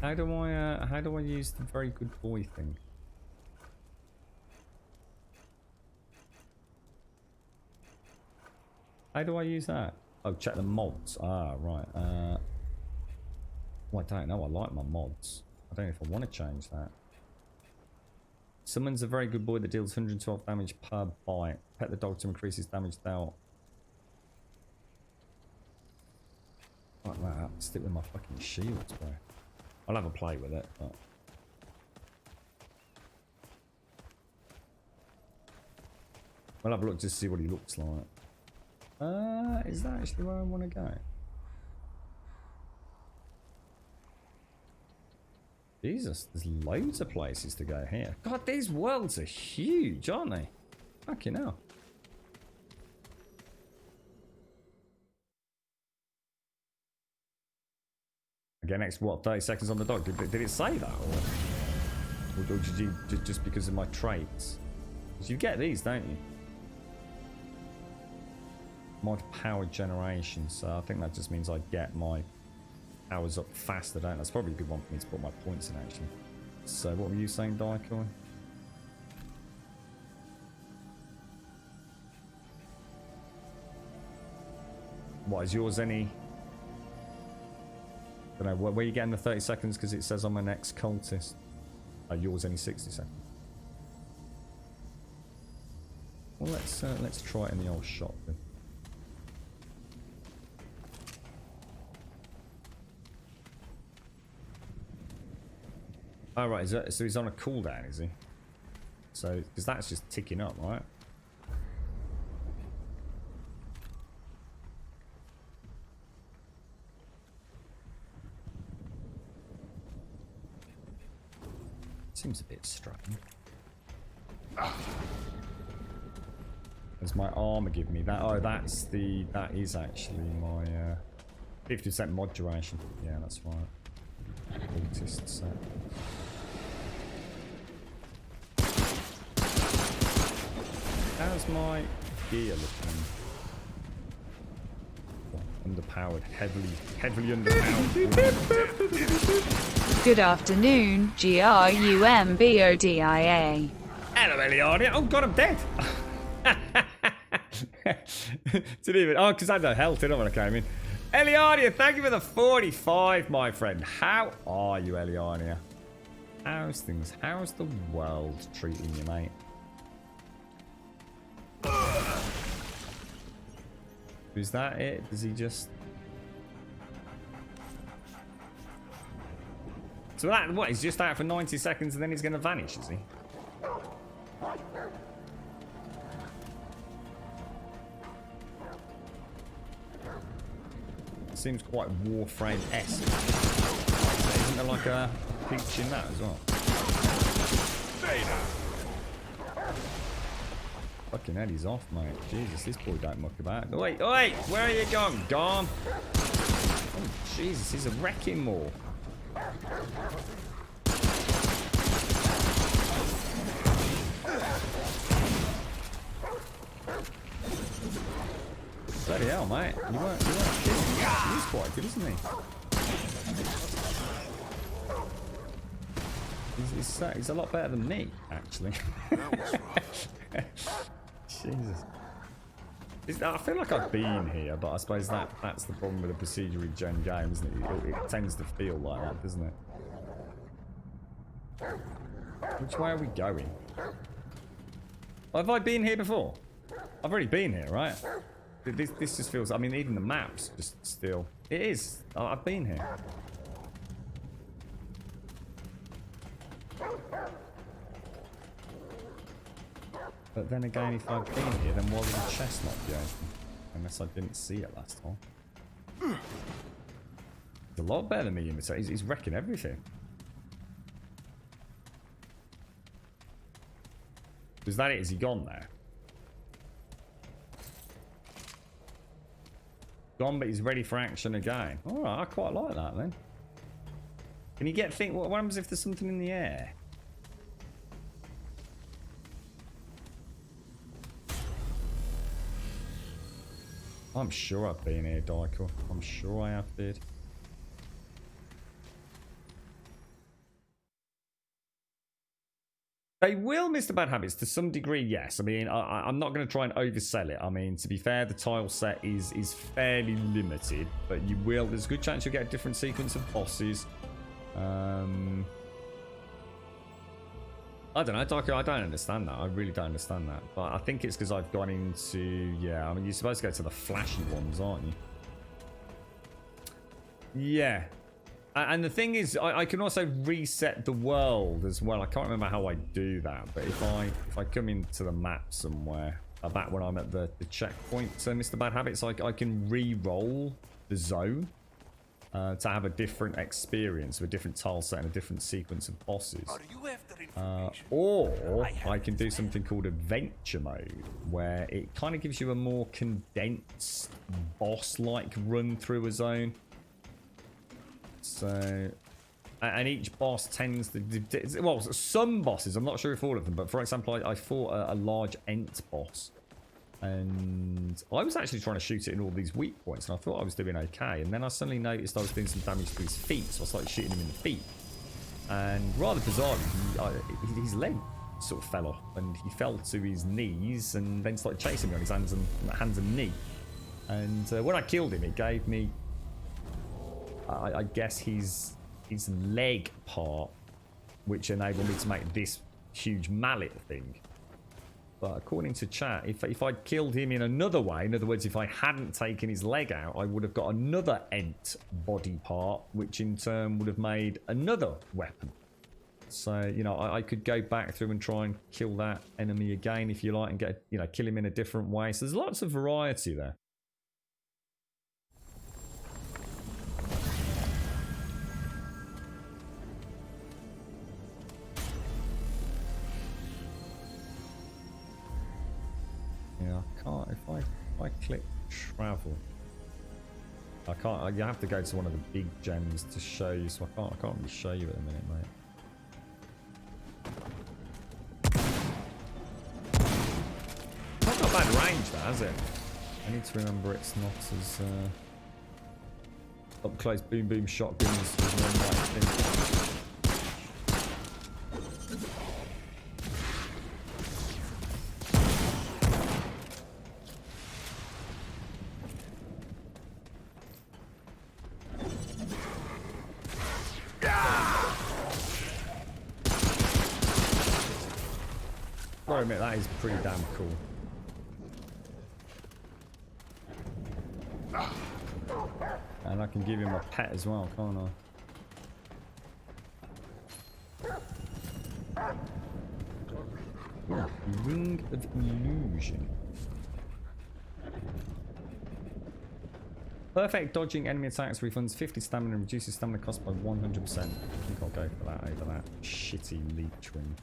How do I use the very good boy thing? How do I use that? Oh, check the mods. Ah, right. Well, I don't know. I like my mods. I don't know if I want to change that. Summons a very good boy that deals 112 damage per bite. Pet the dog to increase his damage dealt. Like that. Stick with my fucking shields, bro. I'll have a play with it, but... I'll have a look just to see what he looks like. Is that actually where I want to go? Jesus, there's loads of places to go here. God, these worlds are huge, aren't they? Fucking hell. Again, next, what, 30 seconds on the dog? Did it say that? Or did you, just because of my traits? Because you get these, don't you? Mod power generation, so I think that just means I get my powers up faster, don't I? That's probably a good one for me to put my points in, actually. So what were you saying, Daikoi? What, is yours any... I don't know, where are you getting the 30 seconds? Because it says on my next cultist. Oh, yours only 60 seconds. Well, let's try it in the old shop then. Oh, right, so he's on a cooldown, is he? So, because that's just ticking up, right? Seems a bit strange. Does my armor give me that? Oh, that is actually my 50% mod duration. Yeah, that's right. Cultist set. How's my gear looking? Underpowered, heavily underpowered. Good afternoon, GRUMBODIA. Hello, Eliardia. Oh god, I'm dead. Didn't even. Oh, because I had no health, didn't I, when I came in? Eliardia, thank you for the 45, my friend. How are you, Eliardia? How's things? How's the world treating you, mate? Is that it? Does he just... So that, what, he's just out for 90 seconds and then he's going to vanish, is he? Seems quite Warframe-esque. Isn't there like a peach in that as well? Fucking hell, he's off, mate. Jesus, this boy don't muck about. Wait, wait, where are you going? Gone. Oh, Jesus, he's a wrecking ball. Bloody hell, mate. You weren't kidding. He's quite good, isn't he? He's a lot better than me, actually. That was rough. Jesus. I feel like I've been here, but I suppose that's the problem with a procedurally gen game, isn't it? It tends to feel like that, doesn't it? Which way are we going? Have I been here before? I've already been here, right? This just feels... I mean, even the maps just still... It is. I've been here. But then again, if I've been here, then why would the chest not be open? Unless I didn't see it last time. It's a lot better than me, he's wrecking everything. Is that it? Is he gone there? Gone, but he's ready for action again. Alright, I quite like that then. Can you get think? What happens if there's something in the air? I'm sure I've been here, Dyko. I'm sure I have, dude. They will, Mr. Bad Habits, to some degree, yes. I mean, I'm not going to try and oversell it. I mean, to be fair, the tile set is fairly limited, but you will. There's a good chance you'll get a different sequence of bosses. I don't know, Dyko, I don't understand that. I really don't understand that. But I think it's because I've gone into... Yeah, I mean, you're supposed to go to the flashy ones, aren't you? Yeah. And the thing is, I can also reset the world as well. I can't remember how I do that. But if I come into the map somewhere, back when I'm at the checkpoint, so Mr. Bad Habits, I can re-roll the zone. To have a different experience with a different tile set and a different sequence of bosses. Or I can do something called adventure mode, where it kind of gives you a more condensed boss-like run through a zone. So, and each boss tends to... Well, some bosses, I'm not sure if all of them, but for example, I fought a large Ent boss. And I was actually trying to shoot it in all these weak points, and I thought I was doing okay. And then I suddenly noticed I was doing some damage to his feet, so I started shooting him in the feet. And rather bizarrely, his leg sort of fell off, and he fell to his knees, and then started chasing me on his hands and knee. And when I killed him, it gave me, I guess, his leg part, which enabled me to make this huge mallet thing. But according to chat, if I'd killed him in another way, in other words, if I hadn't taken his leg out, I would have got another Ent body part, which in turn would have made another weapon. So, you know, I could go back through and try and kill that enemy again, if you like, and get, you know, kill him in a different way. So there's lots of variety there. Yeah, I can't, if I click travel, I can't, you have to go to one of the big gems to show you, so I can't really show you at the minute, mate. Not got bad range, that, has it? I need to remember it's not as, up close boom boom shotguns as one might think. I admit that is pretty damn cool. And I can give him a pet as well, can't I? Ooh, Ring of Illusion. Perfect dodging enemy attacks refunds 50 stamina and reduces stamina cost by 100%. I think I'll go for that over that shitty leech ring.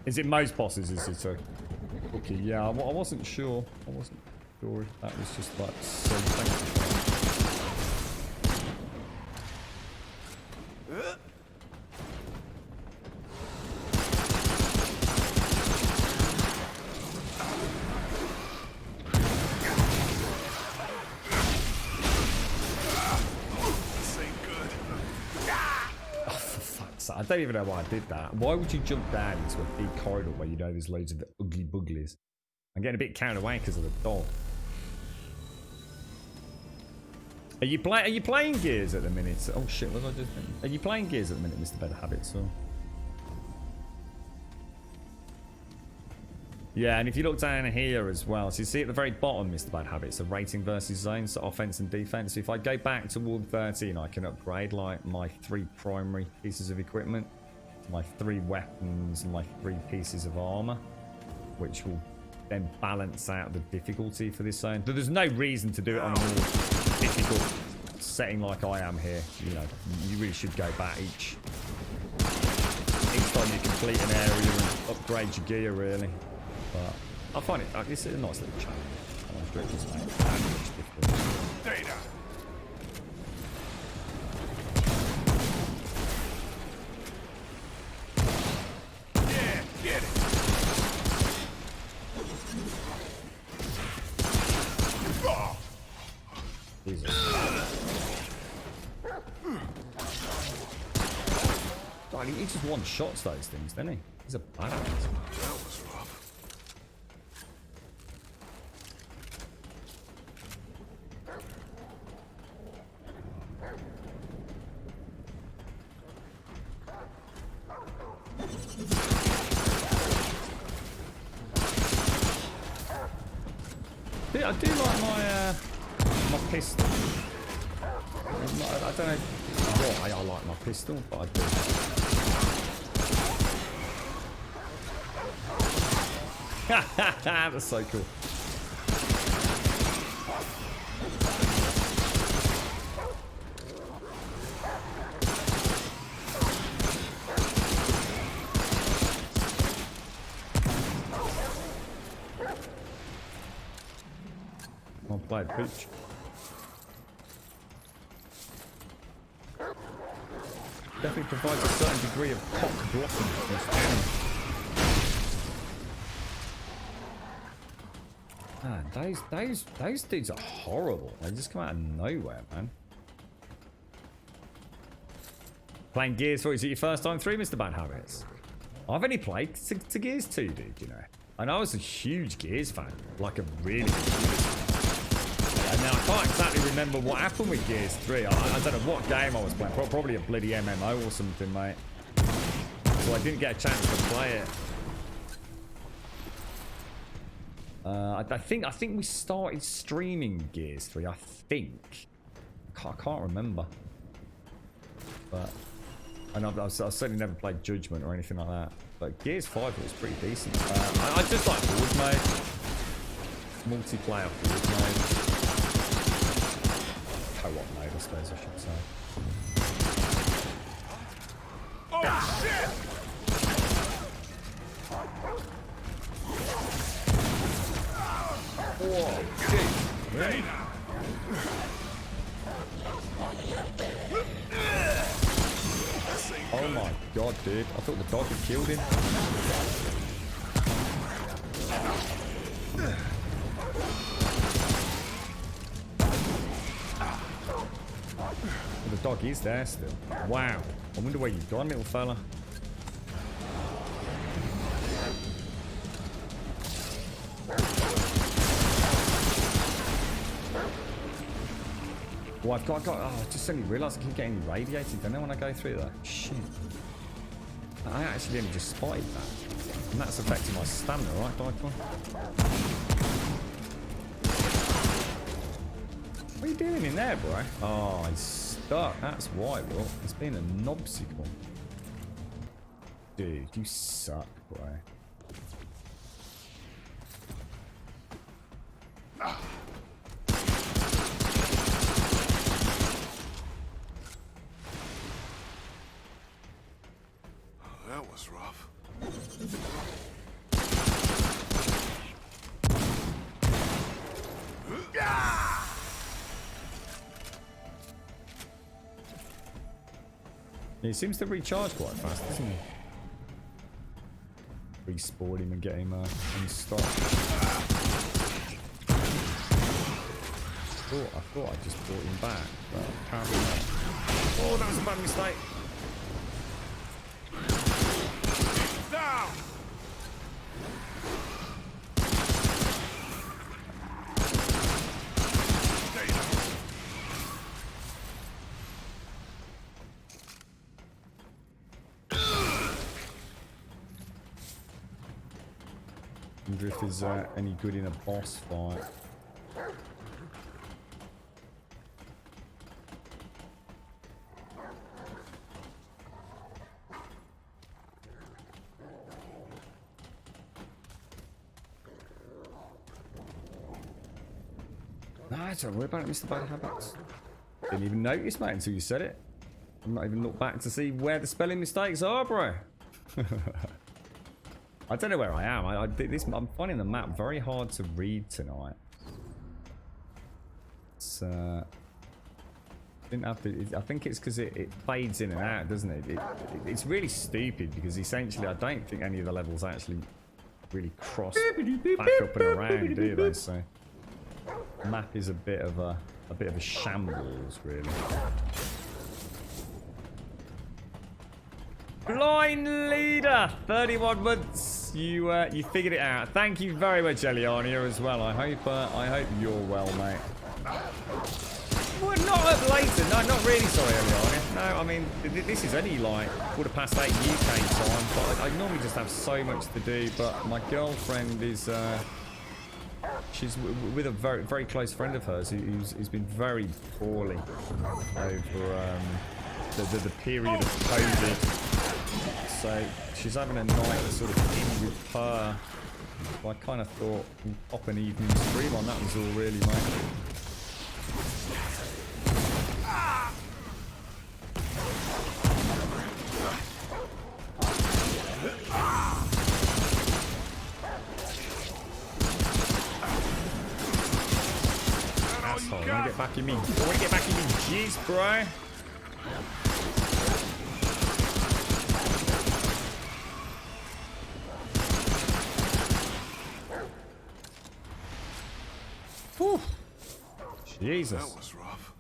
Is it most bosses? Is it a cookie? Yeah, I wasn't sure. I wasn't sure if that was just like something. I don't even know why I did that. Why would you jump down into a big corridor where you know there's loads of ugly buglies? I'm getting a bit carried away because of the dog. Are you playing Gears at the minute? Oh shit, what was I just thinking? Are you playing Gears at the minute, Mr. Better Habits? Or... Yeah, and if you look down here as well, so you see at the very bottom, Mr. Bad Habits, the rating versus zones, so offense and defense. If I go back to Ward 13, I can upgrade like my 3 primary pieces of equipment, my 3 weapons, and my 3 pieces of armor, which will then balance out the difficulty for this zone. But there's no reason to do it on a more difficult setting like I am here. You know, you really should go back each time you complete an area and upgrade your gear, really. But I find it's a nice little challenge. I'm sure it doesn't make that much difference. Data. Yeah, get it. Oh. Jesus. God, he just one-shots those things, doesn't he? He's a badass. That was rough. I do like my pistol. I don't know why I like my pistol, but I do. That's so cool. I'll play it, bitch. Definitely provides a certain degree of cock blocking for this enemy. Man, those dudes are horrible. They just come out of nowhere, man. Playing Gears 4, is it your first time through, Mr. Bad Habits? I've only played to Gears 2, dude, you know. And I was a huge Gears fan. Like a really big Gears fan. Now, I can't exactly remember what happened with Gears 3. I don't know what game I was playing. Probably a bloody MMO or something, mate. So I didn't get a chance to play it. I think we started streaming Gears 3. I think. I can't remember. But I've certainly never played Judgment or anything like that. But Gears 5 was pretty decent. I just like Horde mode. Multiplayer Horde mode. Co-op mode, I suppose I should say. Oh shit! Whoa, jeez. Really? Oh my god, dude. I thought the dog had killed him. The dog is there still. Wow. I wonder where you've gone, little fella. Oh, I've got, oh, I just suddenly realised I keep getting irradiated, don't I, when I go through that? Shit. I actually only just spotted that. And that's affecting my stamina, right, Dyke? What are you doing in there, bro? Oh, he's stuck. That's why, Will. It's been a knobsicle. Dude, you suck, bro. That was rough. He seems to recharge quite fast, doesn't he? Respawn him and get him unstopped. I thought I just brought him back, but apparently not. Oh, that was a bad mistake. Down! I wonder if there's any good in a boss fight. No, don't worry about it, Mr. Bad Habits. Didn't even notice, mate, until you said it. I've not even looked back to see where the spelling mistakes are, bro. I don't know where I am. I'm finding the map very hard to read tonight. It's didn't have to. I think it's because it fades in and out, doesn't it? It's really stupid because essentially I don't think any of the levels actually really cross back up and around, do they? So the map is a bit of a shambles, really. Blind leader, 31 months. You figured it out. Thank you very much, Eliania, as well. I hope you're well, mate. Well, not up later. No, not really. Sorry, Eliania. No, I mean this is only like 8:15 UK time. But I normally just have so much to do. But my girlfriend is she's with a very, very close friend of hers who's been very poorly over the period of COVID. So she's having a night sort of in with her. So I kind of thought we'd pop an evening stream on. That was all really, mate. Asshole, I want to get back in me. I want to get back in me. Jeez, bro. Whew. Jesus. That was rough.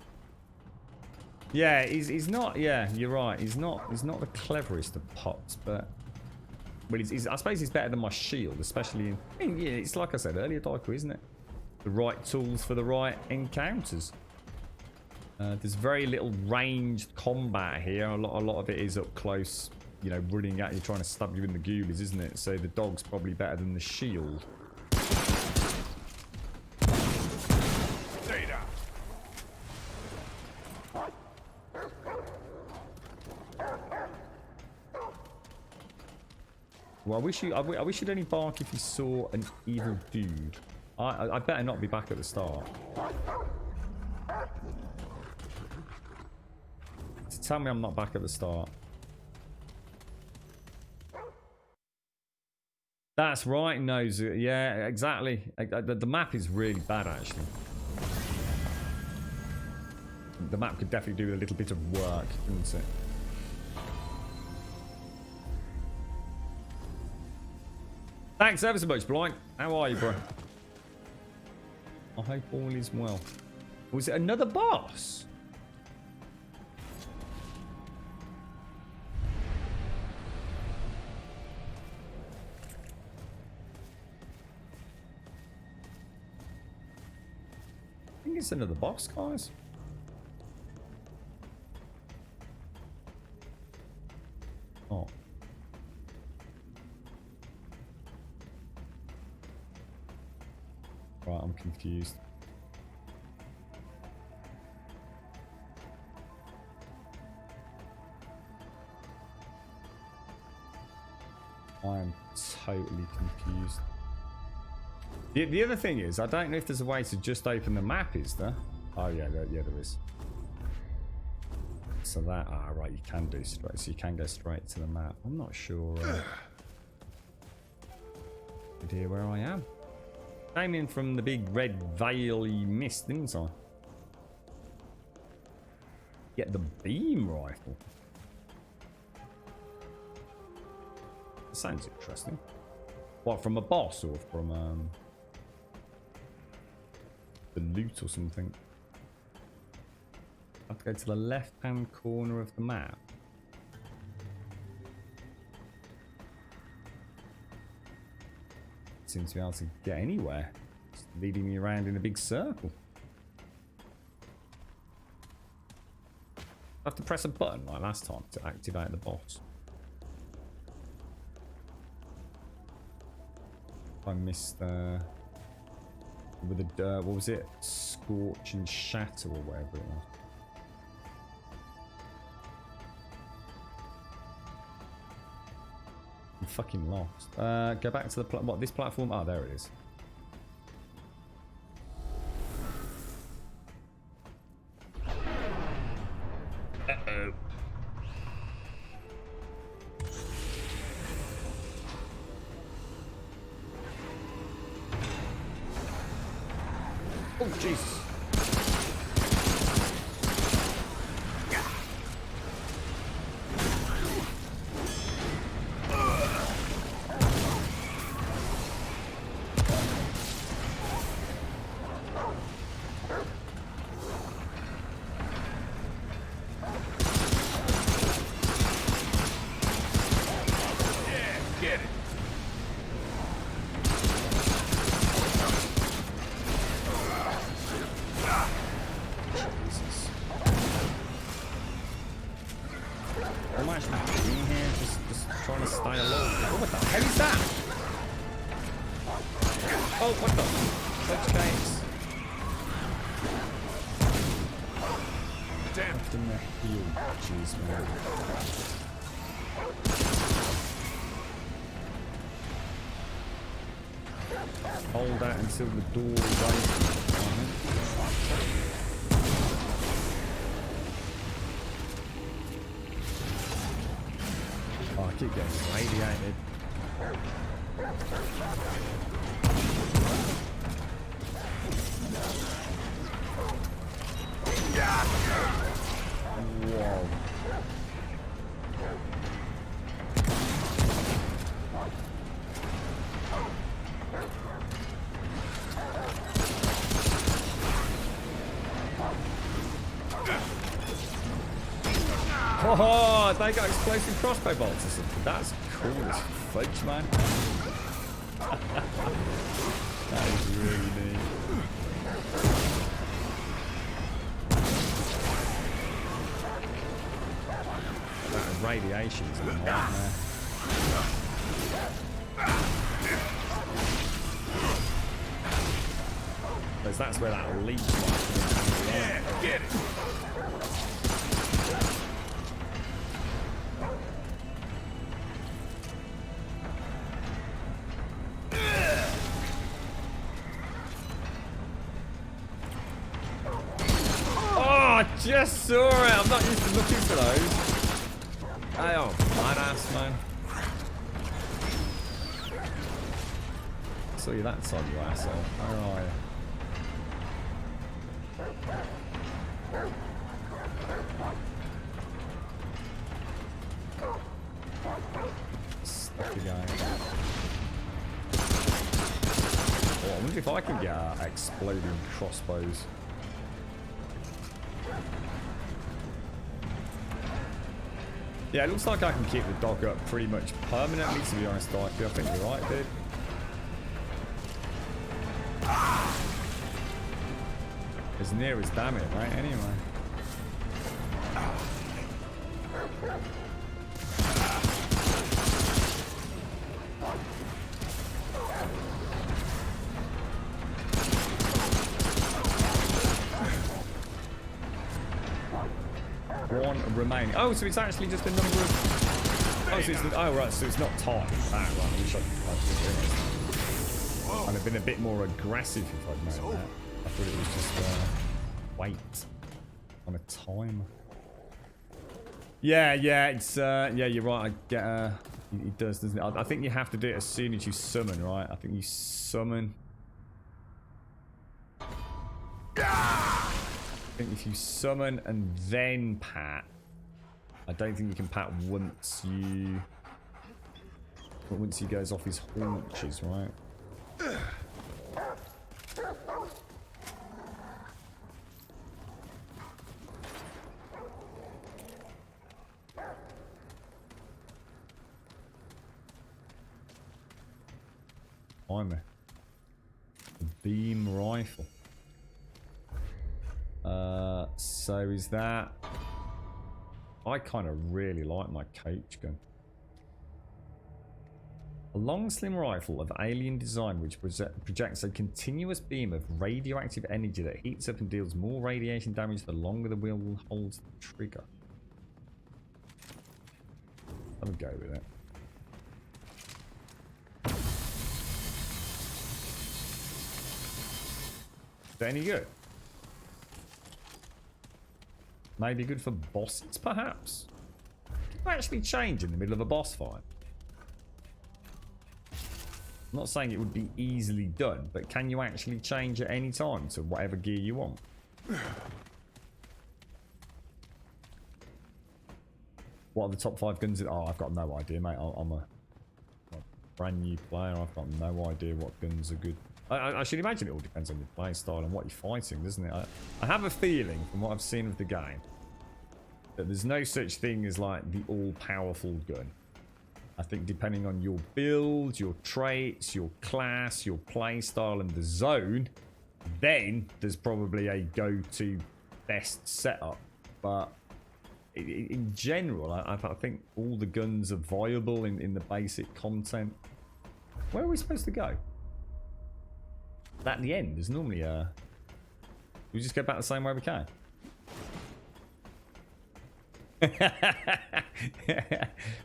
Yeah, he's not. Yeah, you're right. He's not the cleverest of pots, but I suppose he's better than my shield, especially in. I mean, yeah, it's like I said earlier, Daiku, isn't it? The right tools for the right encounters. There's very little ranged combat here. A lot of it is up close. You know, running at you, trying to stab you in the ghoulies, isn't it? So the dog's probably better than the shield. Well, I wish you'd only bark if you saw an evil dude. I better not be back at the start. So tell me I'm not back at the start. That's right, Nose. Yeah, exactly. The map is really bad, actually. The map could definitely do with a little bit of work, couldn't it? Thanks ever so much, Blind. How are you, bro? I hope all is well. Was it another boss? I think it's another boss, guys. Oh. Right, I'm confused. I am totally confused. The other thing is, I don't know if there's a way to just open the map, is there? Oh yeah, there is. So that, right, you can do straight, so you can go straight to the map. I'm not sure idea where I am. Came in from the big red veil-y mist, didn't I? Get the beam rifle. Sounds interesting. What, from a boss or from the loot or something? I have to go to the left-hand corner of the map. Seems to be able to get anywhere. Just leading me around in a big circle. I have to press a button like last time to activate the boss. I missed with the what was it? Scorch and Shatter or whatever it was. I'm fucking lost. Go back to the what? This platform? Oh, there it is. Uh-oh. Oh, Jesus. Hold that until the door is open. Oh, I keep getting radiated. Whoa. Oh, they got explosive crossbow bolts or something. That's cool as fudge, man. That is really neat. That radiation is a nightmare. Because that's where that leech might come in. Yeah, get it. Just saw it. I'm not used to looking for those. Hey, oh, badass, man. Saw you that time, you asshole. Where are you? Stuck again. Oh, I wonder if I can get exploding crossbows. Yeah, it looks like I can keep the dog up pretty much permanently, to be honest, Darky. I think you're right, dude. As near as damn it, right? Anyway. One remaining. Oh, so it's actually just a number of. Oh, so it's oh right, so it's not time. Ah, right. I wish I'd realised. I'd have been a bit more aggressive if I'd known that. I thought it was just wait on a timer. Yeah, it's yeah, you're right. I get it does, doesn't it? I think you have to do it as soon as you summon, right? I think you summon. I think if you summon and then pat, I don't think you can pat once you But once he goes off his haunches, right? I'm a beam rifle. So is that... I kind of really like my coach gun. A long slim rifle of alien design which projects a continuous beam of radioactive energy that heats up and deals more radiation damage the longer the wheel holds the trigger. I'm gonna go with it. Is that any good? Maybe good for bosses, perhaps? Can you actually change in the middle of a boss fight? I'm not saying it would be easily done, but can you actually change at any time to whatever gear you want? What are the top 5 guns? Oh, I've got no idea, mate. I'm a brand new player. I've got no idea what guns are good. I should imagine it all depends on your play style and what you're fighting, doesn't it? I have a feeling, from what I've seen of the game, that there's no such thing as like the all-powerful gun. I think depending on your build, your traits, your class, your play style, and the zone, then there's probably a go-to best setup. But in general, I think all the guns are viable in the basic content. Where are we supposed to go? At the end, there's normally a... We just go back the same way we came.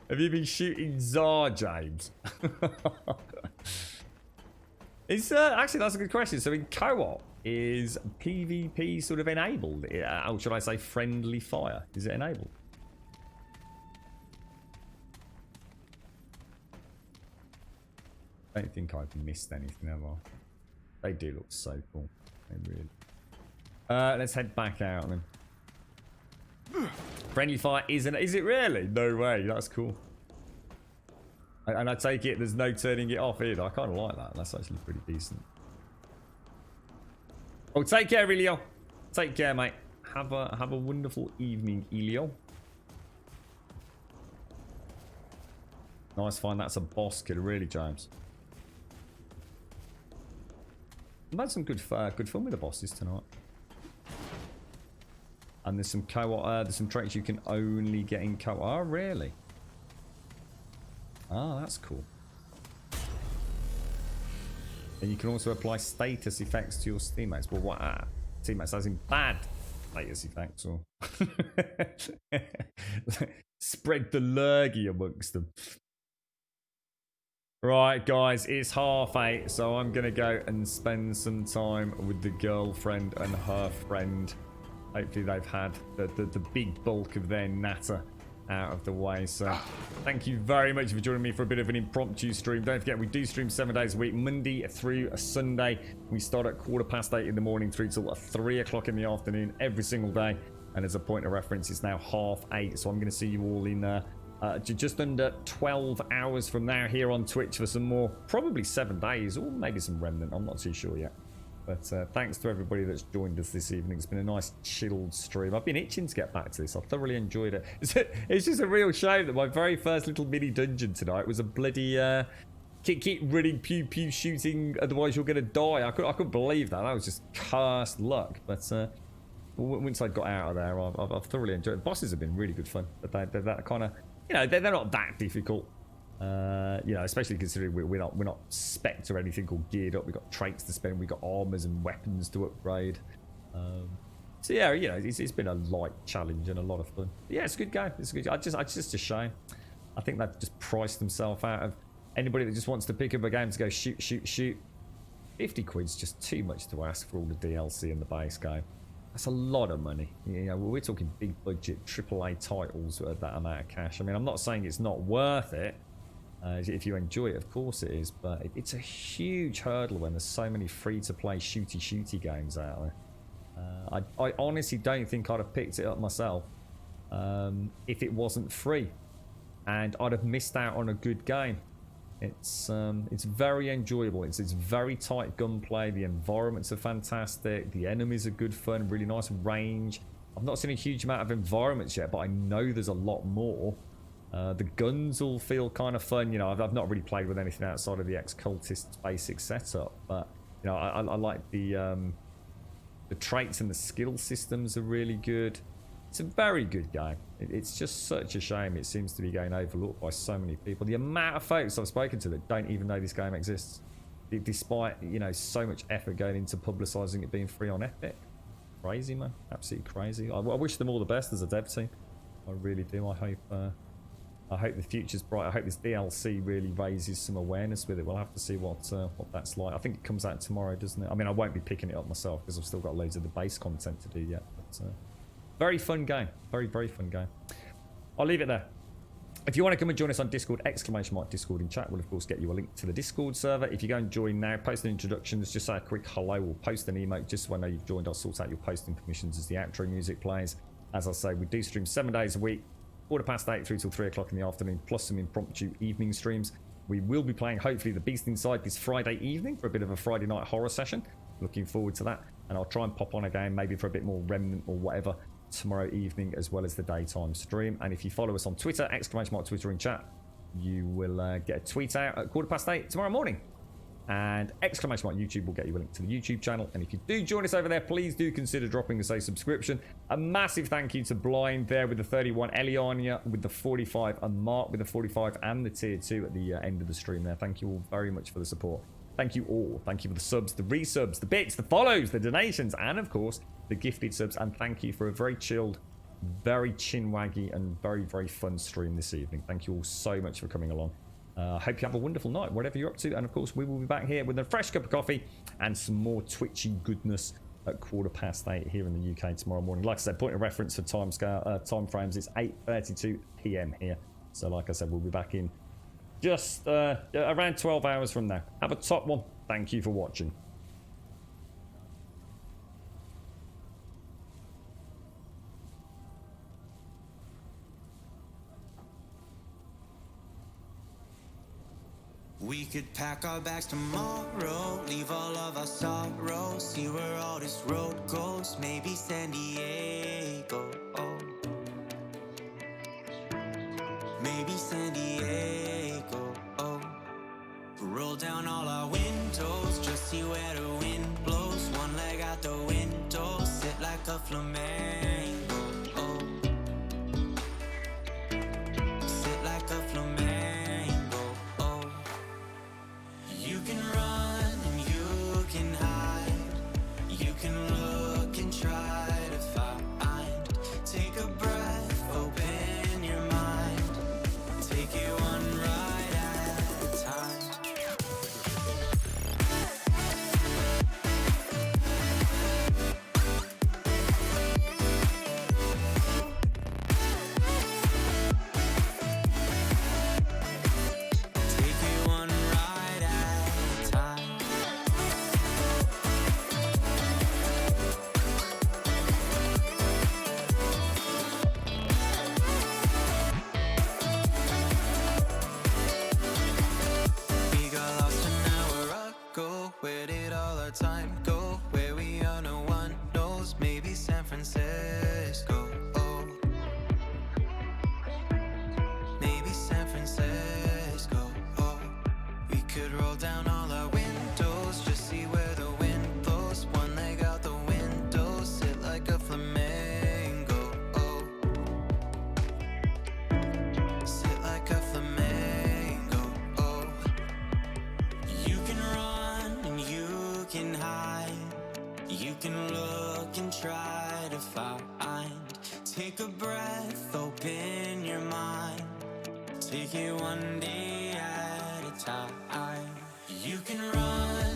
Have you been shooting Tsar, James? It's actually, that's a good question. So in co-op, is PvP sort of enabled? Or should I say friendly fire? Is it enabled? I don't think I've missed anything, have I? They do look so cool. They really. Let's head back out then. Friendly fire isn't. Is it really? No way. That's cool. And I take it there's no turning it off either. I kind of like that. That's actually pretty decent. Oh, take care, Elio. Take care, mate. Have a wonderful evening, Elio. Nice find. That's a boss killer, really, James. I've had some good fun with the bosses tonight. And there's some co-op, there's some traits you can only get in co-op. Oh, really? Oh, that's cool. And you can also apply status effects to your teammates. Well, what? Teammates as in bad status effects, or spread the lurgy amongst them. Right, guys, it's 8:30, so I'm going to go and spend some time with the girlfriend and her friend. Hopefully they've had the big bulk of their natter out of the way. So thank you very much for joining me for a bit of an impromptu stream. Don't forget, we do stream 7 days a week, Monday through a Sunday. We start at 8:15 in the morning through till 3 o'clock in the afternoon every single day. And as a point of reference, it's now 8:30, so I'm going to see you all in just under 12 hours from now here on Twitch for some more, probably 7 days, or maybe some Remnant. I'm not too sure yet. But thanks to everybody that's joined us this evening. It's been a nice chilled stream. I've been itching to get back to this. I've thoroughly enjoyed it. It's just a real shame that my very first little mini dungeon tonight was a bloody keep running, pew pew shooting, otherwise you're going to die. I couldn't believe that. That was just cursed luck. But once I got out of there, I've thoroughly enjoyed it. Bosses have been really good fun. But they're that kind of, you know, they're not that difficult. You know, especially considering we're not spec'd or anything or geared up. We've got traits to spend. We've got armors and weapons to upgrade. So yeah, you know, it's been a light challenge and a lot of fun. But yeah, it's a good game. It's a good. It's just a shame. I think they've just priced themselves out of anybody that just wants to pick up a game to go shoot. 50 quid's just too much to ask for all the DLC in the base game. That's a lot of money. You know, we're talking big budget AAA titles at that amount of cash. I mean, I'm not saying it's not worth it. If you enjoy it, of course it is, but it's a huge hurdle when there's so many free-to-play shooty games out there. I honestly don't think I'd have picked it up myself if it wasn't free, and I'd have missed out on a good game. It's very enjoyable. It's very tight gunplay. The environments are fantastic. The enemies are good fun, really nice range. I've not seen a huge amount of environments yet, but I know there's a lot more. The guns all feel kind of fun. You know, I've not really played with anything outside of the ex-cultist basic setup, but you know, I like the traits and the skill systems are really good. It's a very good game. It's just such a shame it seems to be getting overlooked by so many people. The amount of folks I've spoken to that don't even know this game exists, despite, you know, so much effort going into publicising it being free on Epic. Crazy, man. Absolutely crazy. I wish them all the best as a dev team. I really do. I hope the future's bright. I hope this DLC really raises some awareness with it. We'll have to see what that's like. I think it comes out tomorrow, doesn't it? I mean, I won't be picking it up myself because I've still got loads of the base content to do yet. But very fun game. Very, very fun game. I'll leave it there. If you want to come and join us on Discord, !Discord in chat will of course get you a link to the Discord server. If you go and join now, post an introduction, just say a quick hello or post an emote just so I know you've joined. I'll sort out your posting permissions as the outro music plays. As I say, we do stream 7 days a week, 8:15 through till 3 o'clock in the afternoon, plus some impromptu evening streams. We will be playing hopefully The Beast Inside this Friday evening for a bit of a Friday night horror session. Looking forward to that. And I'll try and pop on again maybe for a bit more Remnant or whatever tomorrow evening, as well as the daytime stream. And if you follow us on Twitter, !Twitter in chat, you will get a tweet out at 8:15 tomorrow morning. And !YouTube will get you a link to the YouTube channel. And if you do join us over there, please do consider dropping us a subscription. A massive thank you to Blind there with the 31, Eliania with the 45, and Mark with the 45 and the tier 2 at the end of the stream there. Thank you all very much for the support. Thank you all. Thank you for the subs, the resubs, the bits, the follows, the donations, and of course, the gifted subs. And thank you for a very chilled, very chin-waggy, and very, very fun stream this evening. Thank you all so much for coming along. I hope you have a wonderful night, whatever you're up to. And of course, we will be back here with a fresh cup of coffee and some more twitchy goodness at 8:15 here in the UK tomorrow morning. Like I said, point of reference for time frames, it's 8:32 p.m. here. So like I said, we'll be back in just around 12 hours from now. Have a top one. Thank you for watching. We could pack our bags tomorrow, leave all of our sorrows, see where all this road goes, maybe San Diego. Maybe San Diego. Roll down all our windows, just see where the wind blows. One leg out the window, sit like a flamenco. Sit like a flamenco. You can run and you can hide. You can look and try to find. Take a breath, open your mind. Take it one ride at a time. Take it one ride at a time. We got lost an hour ago. Where did all our time go? Where we are, no one knows. Maybe San Francisco. Maybe San Francisco. We could roll down all our windows, just see where the wind blows. One leg out the window, sit like a flamenco. Sit like a flamenco. You can run and you can hide. You can look and try to find. Take a breath, open your mind. Take it one day at a time. You can run